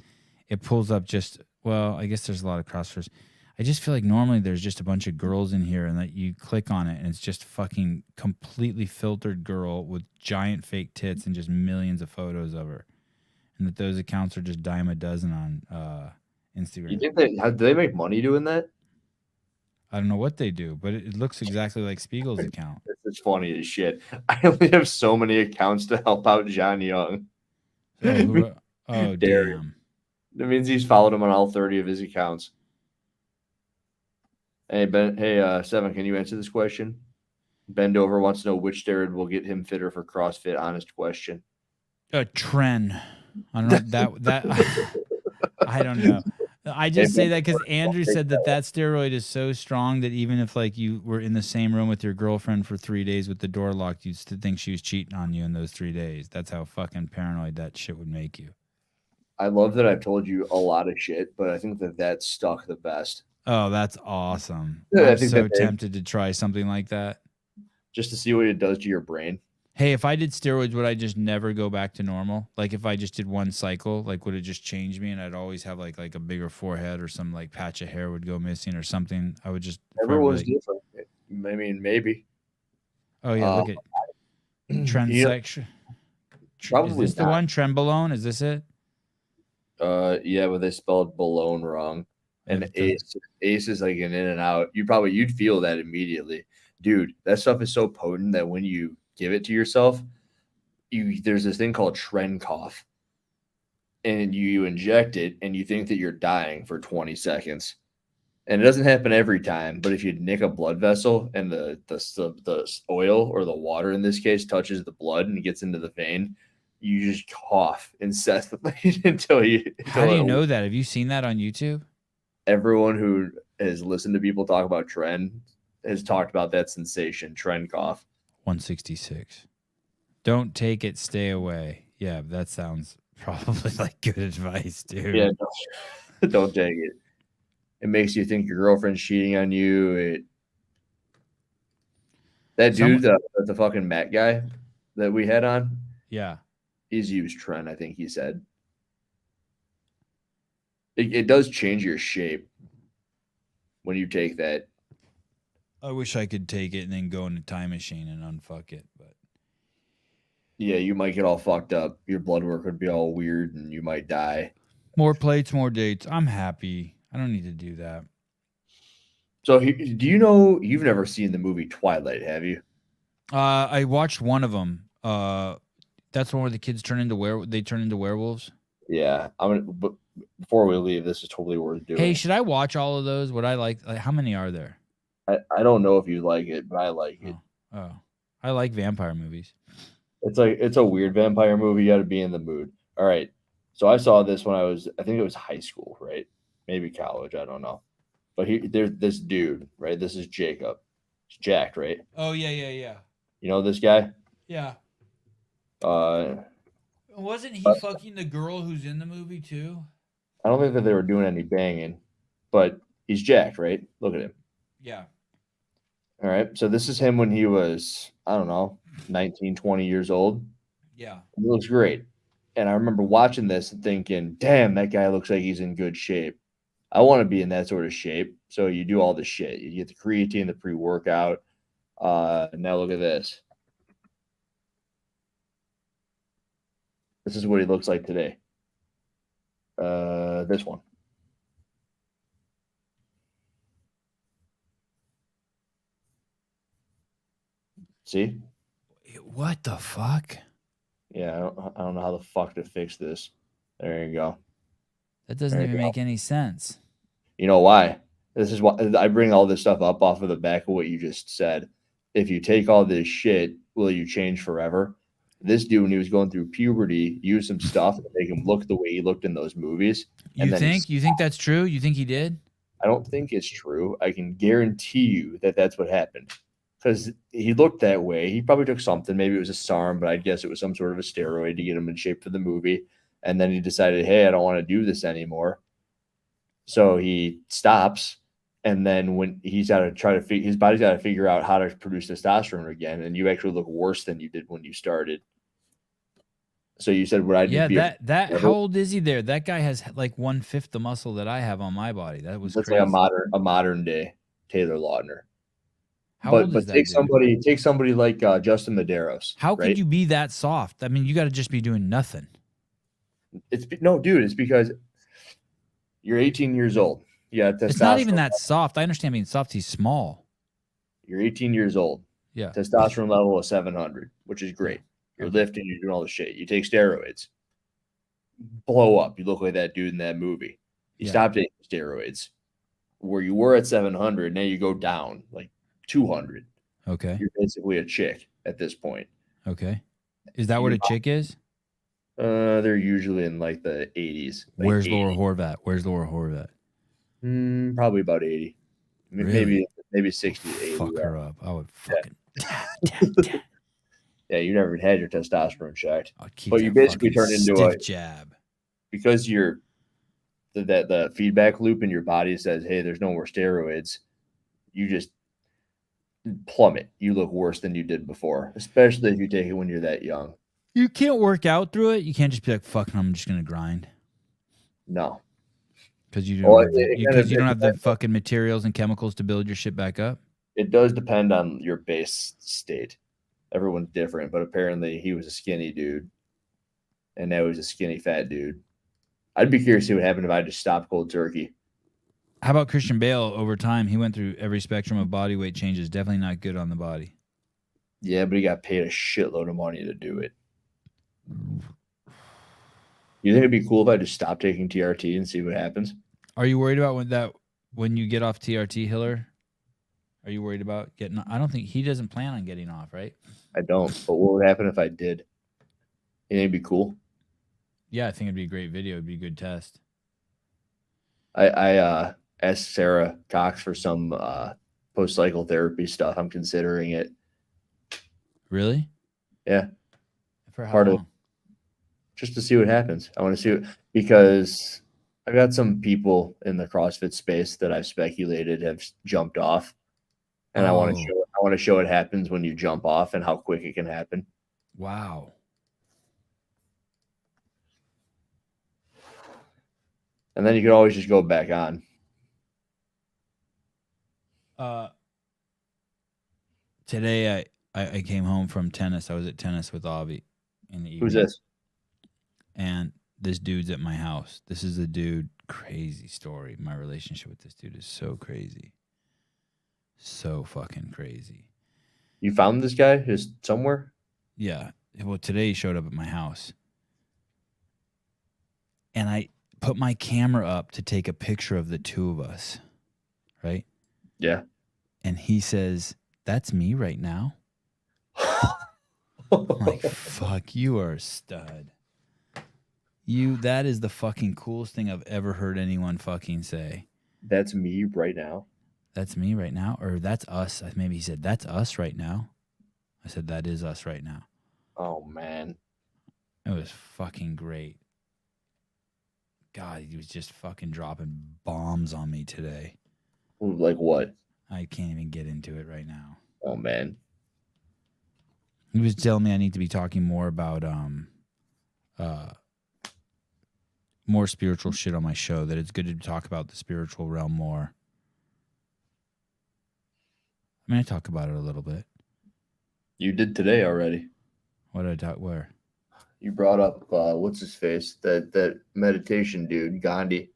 it pulls up just, well, I guess there's a lot of crossfits. I just feel like normally there's just a bunch of girls in here and that you click on it and it's just fucking completely filtered girl with giant fake tits and just millions of photos of her. And that those accounts are just dime a dozen on Instagram. You think do they make money doing that? I don't know what they do, but it looks exactly like Spiegel's account. It's funny as shit. I only have so many accounts to help out John Young. Oh, damn. That means he's followed him on all 30 of his accounts. Hey, Ben. Hey, Sevan, can you answer this question? Bendover wants to know which steroid will get him fitter for CrossFit. Honest question. Tren. I don't know that I don't know. I just say that because Andrew said that steroid is so strong that even if like you were in the same room with your girlfriend for 3 days with the door locked, you'd still think she was cheating on you in those 3 days. That's how fucking paranoid that shit would make you. I love that I've told you a lot of shit, but I think that stuck the best. Oh, that's awesome. Yeah, I'm so tempted to try something like that. Just to see what it does to your brain. Hey, if I did steroids, would I just never go back to normal? Like if I just did one cycle, like would it just change me and I'd always have like a bigger forehead or some like patch of hair would go missing or something? I would just everyone's different. I mean, maybe. Oh yeah, look at trend section. Probably is this the one? Trenbolone? Is this it? Yeah, but they spelled Bologna wrong. And Ace is like an in and out. You'd feel that immediately. Dude, that stuff is so potent that when you give it to yourself, there's this thing called trend cough. And you inject it and you think that you're dying for 20 seconds. And it doesn't happen every time, but if you nick a blood vessel and the oil or the water in this case touches the blood and gets into the vein, you just cough incessantly until you. How do you know that? Have you seen that on YouTube? Everyone who has listened to people talk about trend has talked about that sensation, trend cough. 166. Don't take it, stay away. Yeah, that sounds probably like good advice, dude. Yeah, don't take it. It makes you think your girlfriend's cheating on you. Dude, the fucking Matt guy that we had on. Yeah. He's used trend, I think he said. It does change your shape when you take that. I wish I could take it and then go in a time machine and unfuck it, but yeah, you might get all fucked up. Your blood work would be all weird and you might die. More plates, more dates. I'm happy. I don't need to do that. So do you know you've never seen the movie Twilight, have you? I watched one of them. That's one where the kids turn into werewolves. Yeah, but before we leave, this is totally worth doing. Hey, should I watch all of those? Would I like how many are there? I don't know if you like it, but I like it. Oh, I like vampire movies. It's a weird vampire movie. You got to be in the mood. All right. So I saw this when I think it was high school, right? Maybe college. I don't know. But there's this dude, right? This is Jacob. He's jacked, right? Oh yeah. You know this guy? Yeah. Wasn't he fucking the girl who's in the movie too? I don't think that they were doing any banging, but he's jacked, right? Look at him. Yeah. All right. So this is him when he was, I don't know, 19, 20 years old. Yeah. He looks great. And I remember watching this and thinking, damn, that guy looks like he's in good shape. I want to be in that sort of shape. So you do all this shit. You get the creatine, the pre-workout. Now look at this. This is what he looks like today. This one. See? What the fuck? Yeah, I don't know how the fuck to fix this. There you go. That doesn't There you even go. make any sense. You know why? This is why I bring all this stuff up off of the back of what you just said. If you take all this shit, will you change forever? This dude, when he was going through puberty, used some stuff to make him look the way he looked in those movies. You think that's true? You think he did? I don't think it's true. I can guarantee you that that's what happened because he looked that way. He probably took something. Maybe it was a SARM, but I'd guess it was some sort of a steroid to get him in shape for the movie. And then he decided, hey, I don't want to do this anymore. So he stops. And then when he's got to try to his body's got to figure out how to produce testosterone again. And you actually look worse than you did when you started. So you said, would I Yeah, be how old is he there? That guy has like 1/5 the muscle that I have on my body. That was that's crazy. like a modern day Taylor Lautner. How But old is that take dude? somebody like Justin Medeiros. How right? could you be that soft? I mean, you got to just be doing nothing. No, dude. It's because you're 18 years old. Yeah, It's not even that soft. I understand being soft. He's small. You're 18 years old. Yeah. Testosterone level of 700, which is great. You're lifting. You're doing all the shit. You take steroids, blow up. You look like that dude in that movie. You stop taking steroids. Where you were at 700, now you go down like 200. Okay. You're basically a chick at this point. Okay. Is that what a chick is? They're usually in like the 80s. Like Where's 80. Laura Horvath? Where's Laura Horvath? Probably about 80. Really? Maybe 60 to 80. Fuck her up. I would fucking. Yeah, you never had your testosterone checked. Keep But you that basically fucking turn into stiff a jab. because you're the feedback loop in your body says, hey, there's no more steroids. You just plummet. You look worse than you did before, especially if you take it when you're that young. You can't work out through it. You can't just be like, fuck, I'm just going to grind. No. Because you Well, don't have the fucking materials and chemicals to build your shit back up. It does depend on your base state. Everyone's different, but apparently he was a skinny dude, and now he's a skinny fat dude. I'd be curious to see what happened if I just stopped cold turkey. How about Christian Bale? Over time, he went through every spectrum of body weight changes. Definitely not good on the body. Yeah, but he got paid a shitload of money to do it. You think it'd be cool if I just stopped taking TRT and see what happens? Are you worried about when you get off TRT, Hiller? Are you worried about getting? I don't think he doesn't plan on getting off, right? I don't. But what would happen if I did? You think it'd be cool? Yeah, I think it'd be a great video. It'd be a good test. I asked Sarah Cox for some post-cycle therapy stuff. I'm considering it. Really? Yeah. For how Part long? of just to see what happens. I want to see because I got some people in the CrossFit space that I've speculated have jumped off, and I want to show what happens when you jump off and how quick it can happen. Wow. And then you can always just go back on. Today I came home from tennis. I was at tennis with Avi in the evening. Who's this? And this dude's at my house. This is a dude. Crazy story. My relationship with this dude is so crazy. So fucking crazy. You found this guy just somewhere? Yeah. Well, today he showed up at my house. And I put my camera up to take a picture of the two of us. Right? Yeah. And he says, "That's me right now." I'm like, fuck, you are a stud. That is the fucking coolest thing I've ever heard anyone fucking say. That's me right now. That's me right now? Or that's us. Maybe he said, "That's us right now." I said, "That is us right now." Oh, man. It was fucking great. God, he was just fucking dropping bombs on me today. Like what? I can't even get into it right now. Oh, man. He was telling me I need to be talking more about more spiritual shit on my show, that it's good to talk about the spiritual realm more. I mean, I talk about it a little bit. You did today already. What did I talk? Where? You brought up, what's his face? That meditation dude, Gandhi.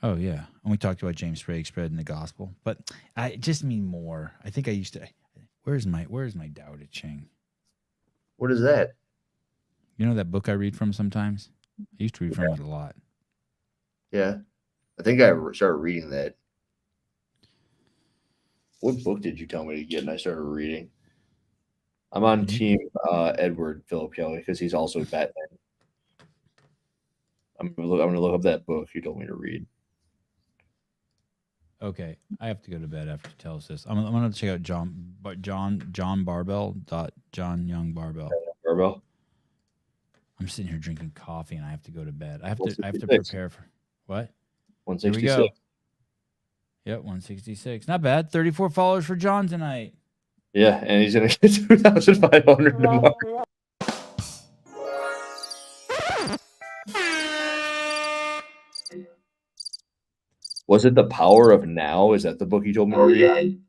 Oh, yeah. And we talked about James Sprague spreading the gospel. But I just mean more. I think I used to. Where's my Tao Te Ching? What is that? You know that book I read from sometimes? I used to read from it a lot. Yeah. I think I started reading that. What book did you tell me to get? And I started reading. I'm on team Edward Philip Kelly because he's also Batman. I'm gonna look up that book you told me to read. Okay, I have to go to bed after you tell us this. I'm gonna check out John Barbell. John Young Barbell. Barbell. I'm sitting here drinking coffee and I have to go to bed. I have to prepare for what? 166. Here we go. Yep, 166. Not bad. 34 followers for John tonight. Yeah, and he's gonna get 2,500 tomorrow. Was it The Power of Now? Is that the book you told me to read?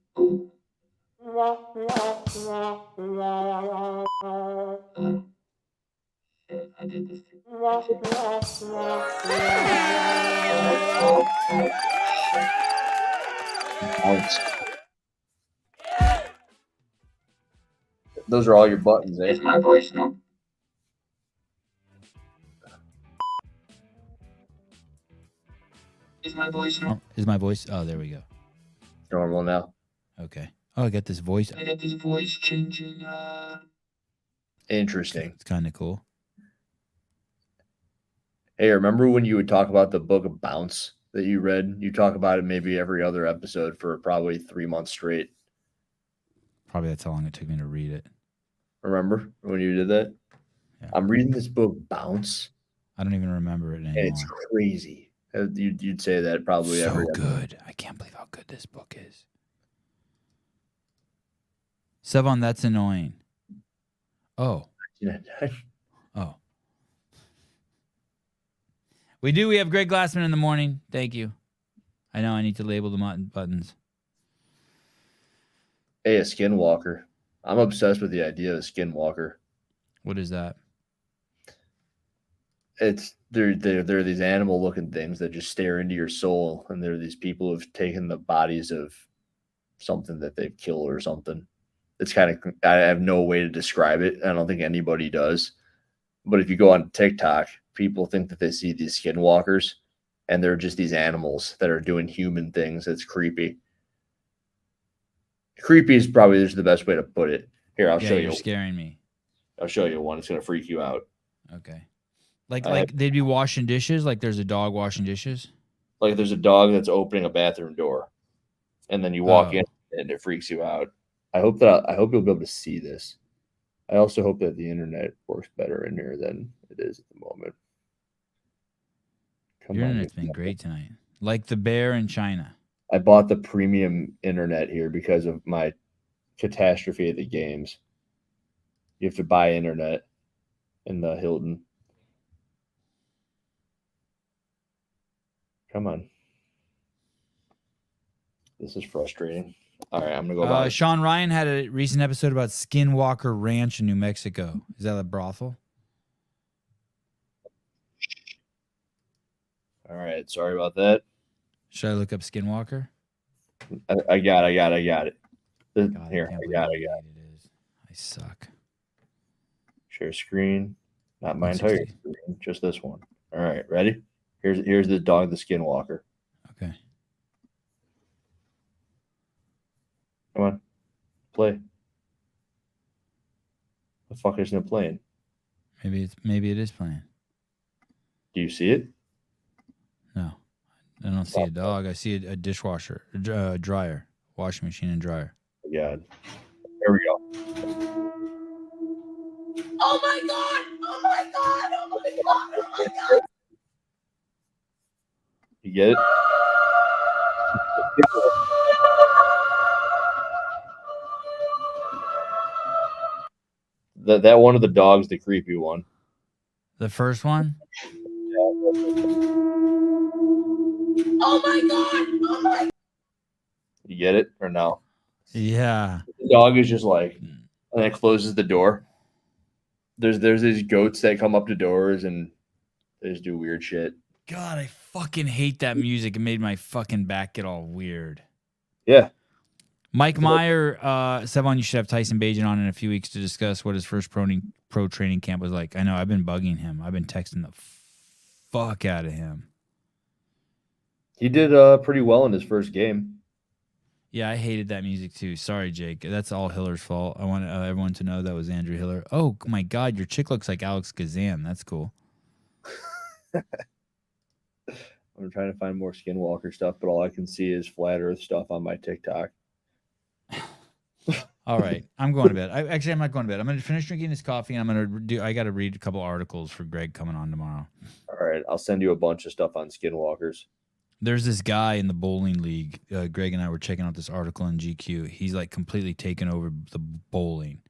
Those are all your buttons, eh? My voice now. Is my voice now? Oh, is my voice? Oh, there we go. Normal now. Okay. Oh, I got this voice. I got this voice changing. Interesting. It's kind of cool. Hey, remember when you would talk about the book of Bounce that you read? You talk about it maybe every other episode for probably 3 months straight. Probably that's how long it took me to read it. Remember when you did that? Yeah. I'm reading this book, Bounce. I don't even remember it anymore. And it's crazy. You'd say that probably so every good. I can't believe how good this book is. Sevan, that's annoying. Oh. Oh. We have Greg Glassman in the morning. Thank you. I know I need to label the buttons. Hey, a skinwalker. I'm obsessed with the idea of a skinwalker. What is that? They're these animal looking things that just stare into your soul, and they're these people who've taken the bodies of something that they've killed or something. It's kind of, I have no way to describe it. I don't think anybody does. But if you go on TikTok, people think that they see these skinwalkers, and they're just these animals that are doing human things. It's creepy. Creepy is probably the best way to put it. Here, I'll show you. You're scaring me. I'll show you one. It's going to freak you out. Okay. Like they'd be washing dishes? Like there's a dog washing dishes? Like there's a dog that's opening a bathroom door, and then you walk in and it freaks you out. I hope you'll be able to see this. I also hope that the internet works better in here than it is at the moment. Your internet's been great tonight. Like the bear in China. I bought the premium internet here because of my catastrophe at the games. You have to buy internet in the Hilton. Come on. This is frustrating. All right, I'm going to go back. Sean Ryan had a recent episode about Skinwalker Ranch in New Mexico. Is that a brothel? All right, sorry about that. Should I look up Skinwalker? I got it. God, Here, I got it. It is. I suck. Share screen. Not my entire screen, just this one. All right, ready? Here's the dog, the Skinwalker. Okay. Come on. Play. The fuck isn't it playing? Maybe it is playing. Do you see it? No. I don't see a dog. I see a dishwasher, a dryer, washing machine and dryer. Yeah. There we go. Oh my god! Oh my god! Oh my god! Oh my god! You get it? That one of the dogs, the creepy one. The first one? Oh my god! Oh my! You get it or no? Yeah. The dog is just like, and it closes the door. There's these goats that come up to doors and they just do weird shit. God, I fucking hate that music. It made my fucking back get all weird. Yeah. Mike Meyer, Sevan, you should have Tyson Bajan on in a few weeks to discuss what his first pro training camp was like. I know, I've been bugging him. I've been texting the fuck out of him. He did pretty well in his first game. Yeah, I hated that music too. Sorry, Jake. That's all Hiller's fault. I want everyone to know that was Andrew Hiller. Oh my God, your chick looks like Alex Kazan. That's cool. I'm trying to find more Skinwalker stuff, but all I can see is flat Earth stuff on my TikTok. All right, I'm going to bed. I'm not going to bed. I'm going to finish drinking this coffee, and I got to read a couple articles for Greg coming on tomorrow. All right, I'll send you a bunch of stuff on Skinwalkers. There's this guy in the bowling league. Greg and I were checking out this article in GQ. He's like completely taken over the bowling.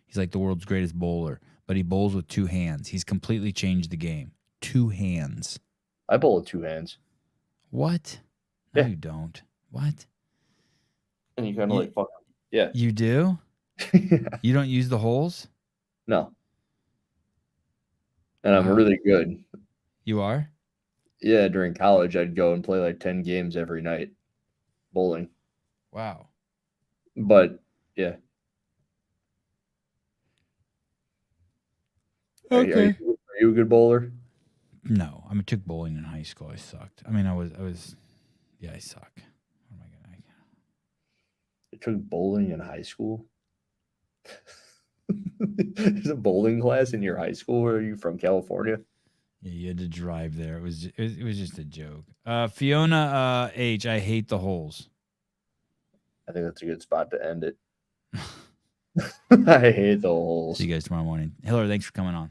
He's like the world's greatest bowler, but he bowls with two hands. He's completely changed the game. Two hands. I bowl with two hands. What? No, Yeah. you don't. What? And you kind of like fuck. Yeah. You do? You don't use the holes? No. And I'm really good. You are? Yeah, during college, I'd go and play like 10 games every night bowling. Wow. But, yeah. Okay. Are you a good bowler? No, I took bowling in high school. I sucked. I mean, I was, yeah, I suck. What am I gonna? You took bowling in high school? There's a bowling class in your high school? Or are you from California? Yeah, you had to drive there. It was just a joke. Fiona H, I hate the holes. I think that's a good spot to end it. I hate the holes. See you guys tomorrow morning. Hiller, thanks for coming on.